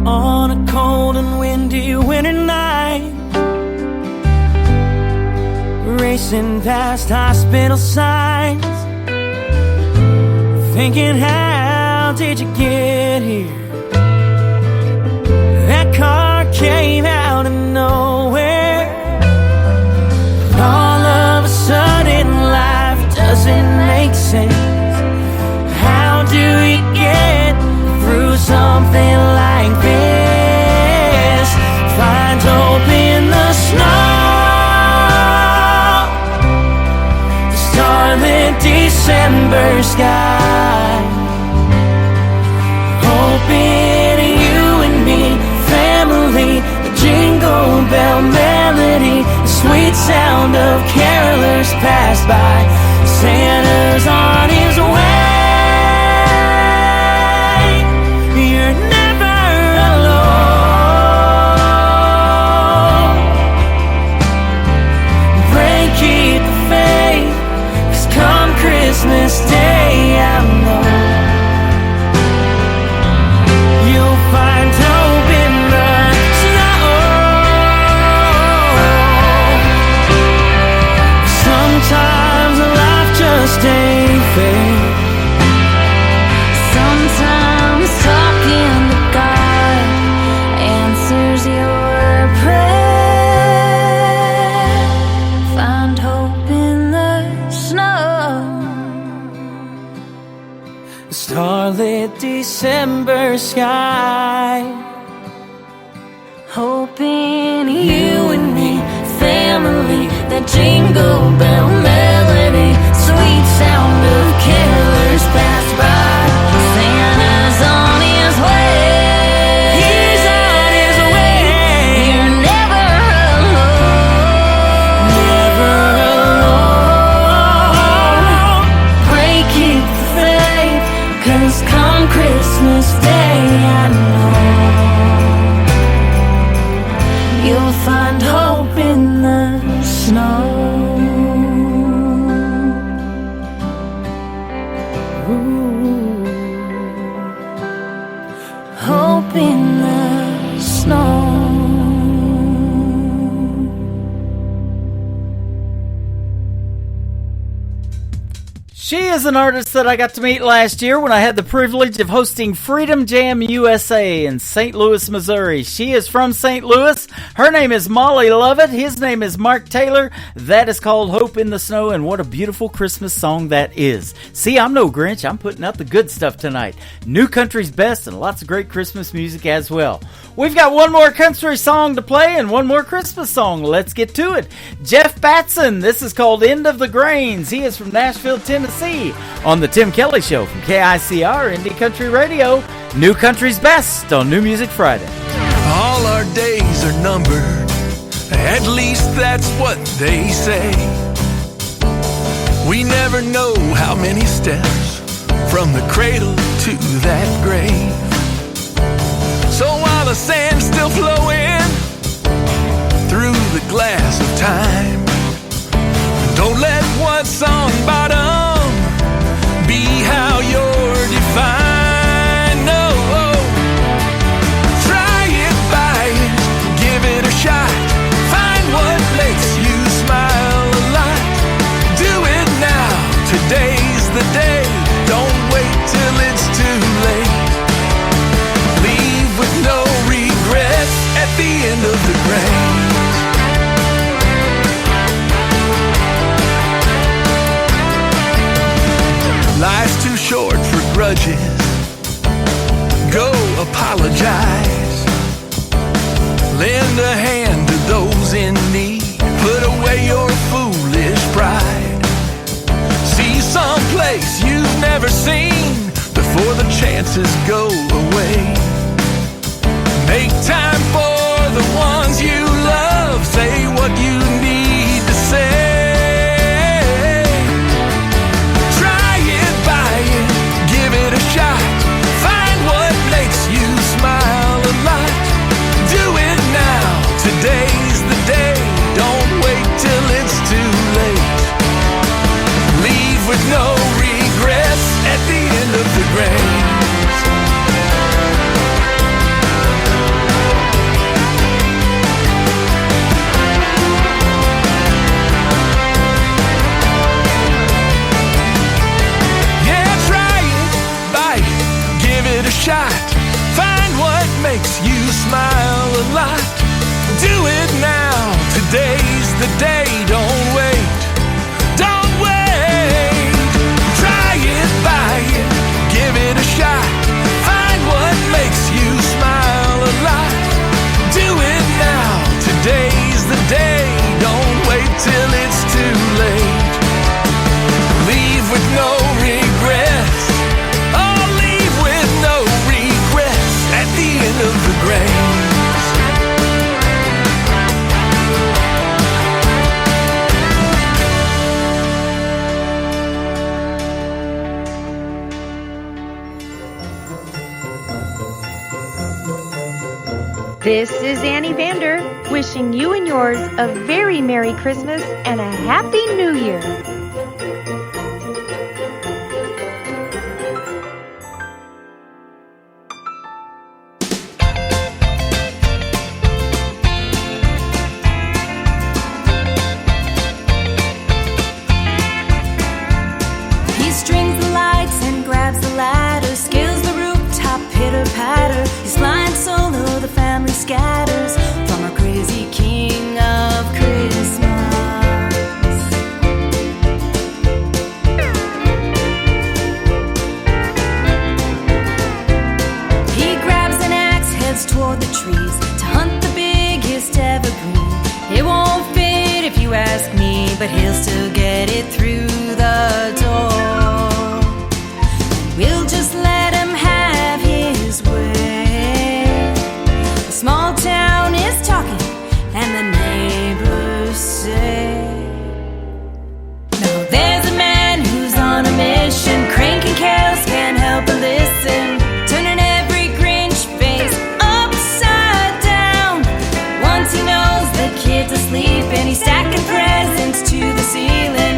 E: On a cold and windy winter night, racing past hospital signs, thinking how did you get here? That car came out of nowhere. All of a sudden life doesn't make sense. How do you get through something like this? Find hope in the snow, the starlit December sky. Hope in you and me, family, the jingle bell melody, the sweet sound of carolers pass by. Santa's on his way. You're never alone. Pray keep the faith, 'cause come Christmas Day, I know you'll find hope in the snow. Sometimes life just ain't fair.
C: Sometimes talking to God answers your prayer. Find hope in the snow,
E: starlit December sky.
C: hope in you and me, family, that jingle bell melody, sweet sound
D: She is an artist that I got to meet last year when I had the privilege of hosting Freedom Jam USA in St. Louis, Missouri. She is from St. Louis. Her name is Molly Lovett. His name is Mark Taylor. That is called Hope in the Snow, and what a beautiful Christmas song that is. See, I'm no Grinch. I'm putting out the good stuff tonight. New country's best and lots of great Christmas music as well. We've got one more country song to play and one more Christmas song. Let's get to it. Jeff Batson. This is called End of the Grains. He is from Nashville, Tennessee, on the Tim Kelly Show from KICR Indie Country Radio. New country's best on New Music Friday.
G: All our days are numbered. At least that's what they say. We never know how many steps from the cradle to that grave. So while the sand's still flowing through the glass of time, don't let what's on bottom be how you're defined. No, try it, buy it, give it a shot. Find what makes you smile a lot. Do it now, today's the day. Don't wait till it's too late. Leave with no regrets at the end of the grain. Life's too short for grudges. Go apologize. Lend a hand to those in need. Put away your foolish pride. See someplace you've never seen before the chances go away. Make time for the ones you love. Say what you need to say. Find what makes you smile a lot. Do it now, today's the day. Don't wait till it's too late. Leave with no regrets at the end of the grains. Shot. Find what makes you smile a lot. Do it now. Today's the day. Don't wait. Don't wait. Try it, buy it, give it a shot. Find what makes you smile a lot. Do it now. Today's the day. Don't wait till it's too late. Leave with no regrets. Of the grains.
O: This is Annie Vander, wishing you and yours a very Merry Christmas and a Happy New Year.
S: Scatters from our crazy king of Christmas. He grabs an axe, heads toward the trees to hunt the biggest evergreen. It won't fit if you ask me, but he'll still get it through the door. We'll just let him have his way. Small town is talking, and the neighbors say, now there's a man who's on a mission, cranking carols, can't help but listen, turning every Grinch face upside down. Once he knows the kid's asleep, and he's stacking presents to the ceiling.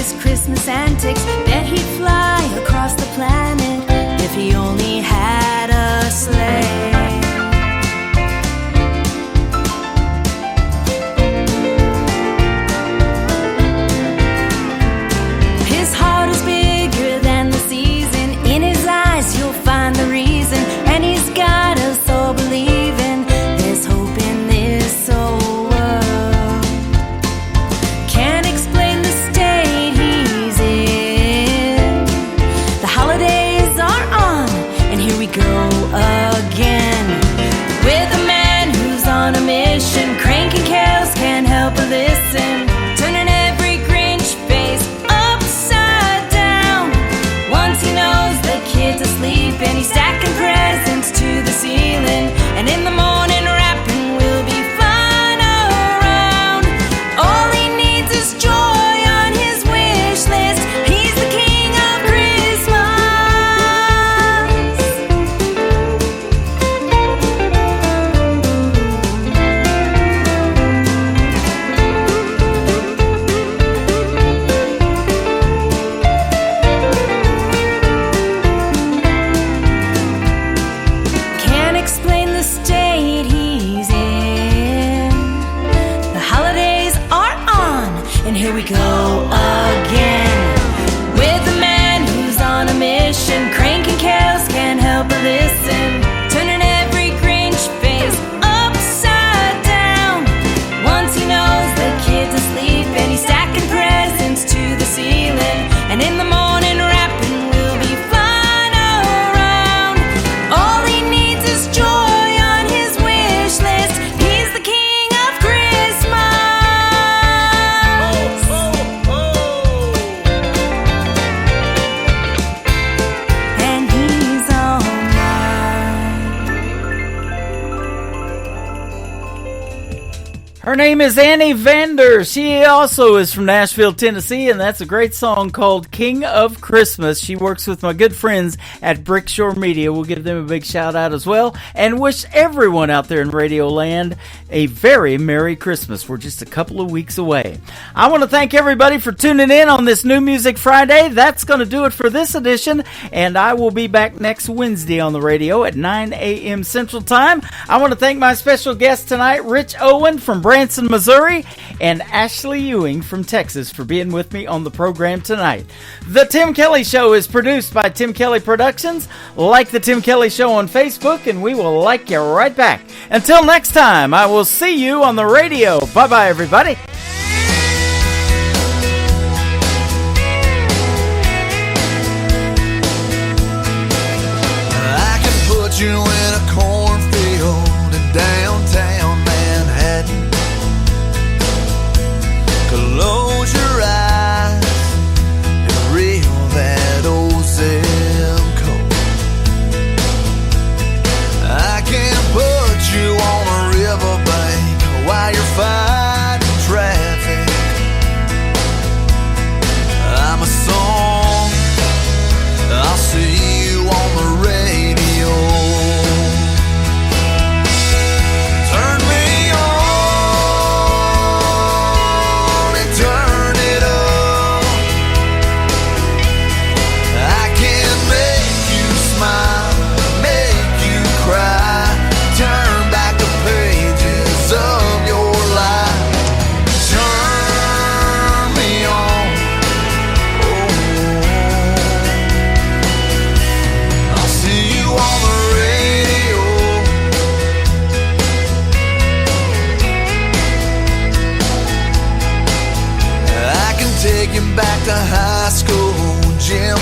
S: his Christmas antics. Bet he'd fly across the planet if he only had a sleigh. His heart is bigger than the season. In his eyes you'll find the reason, and he's got us all believing there's hope in this old world. Can't explain the state he's in. The holidays are on, and here we go again. With a man who's on a mission, cranking carols, can't help but listen, turning every Grinch face upside down. Once he knows the kids asleep, and he's stacking presents to the ceiling, and in the morning rapping will be flying around. All he needs is joy on his wish list. He's the king of Christmas. Can't explain the state he's in. The holidays are on, and here we go again. With a man who's on a mission, cranking carols, can't help but listen, turning every Grinch face upside down. Once he knows the kids asleep, and he's stacking presents to the ceiling, and in the morning rapping will be flying around. All he needs is joy on his wish list. He's the king of Christmas. And he's all mine.
D: Her name is Annie Vander. She also is from Nashville, Tennessee, and that's a great song called King of Christmas. She works with my good friends at Brickshore Media. We'll give them a big shout out as well, and wish everyone out there in Radio Land a very Merry Christmas. We're just a couple of weeks away. I want to thank everybody for tuning in on this New Music Friday. That's going to do it for this edition, and I will be back next Wednesday on the radio at 9 a.m. Central Time. I want to thank my special guest tonight, Rich Owen from Branson, Missouri, and Ashley Ewing from Texas, for being with me on the program tonight. The Tim Kelly Show is produced by Tim Kelly Productions. Like the Tim Kelly Show on Facebook, and we will like you right back. Until next time, I will see you on the radio. Bye-bye, everybody.
F: I can put you in a cornfield in downtown Manhattan. Close your eyes and reel that old zip code. I can put you on a riverbank while you're fighting traffic. I'm a song, I'll see you on the radio. Turn me on and turn it up. I can make you smile, make you cry, turn back the pages of your life. Turn me on, I'll see you on the radio. I can take you back to high school, gym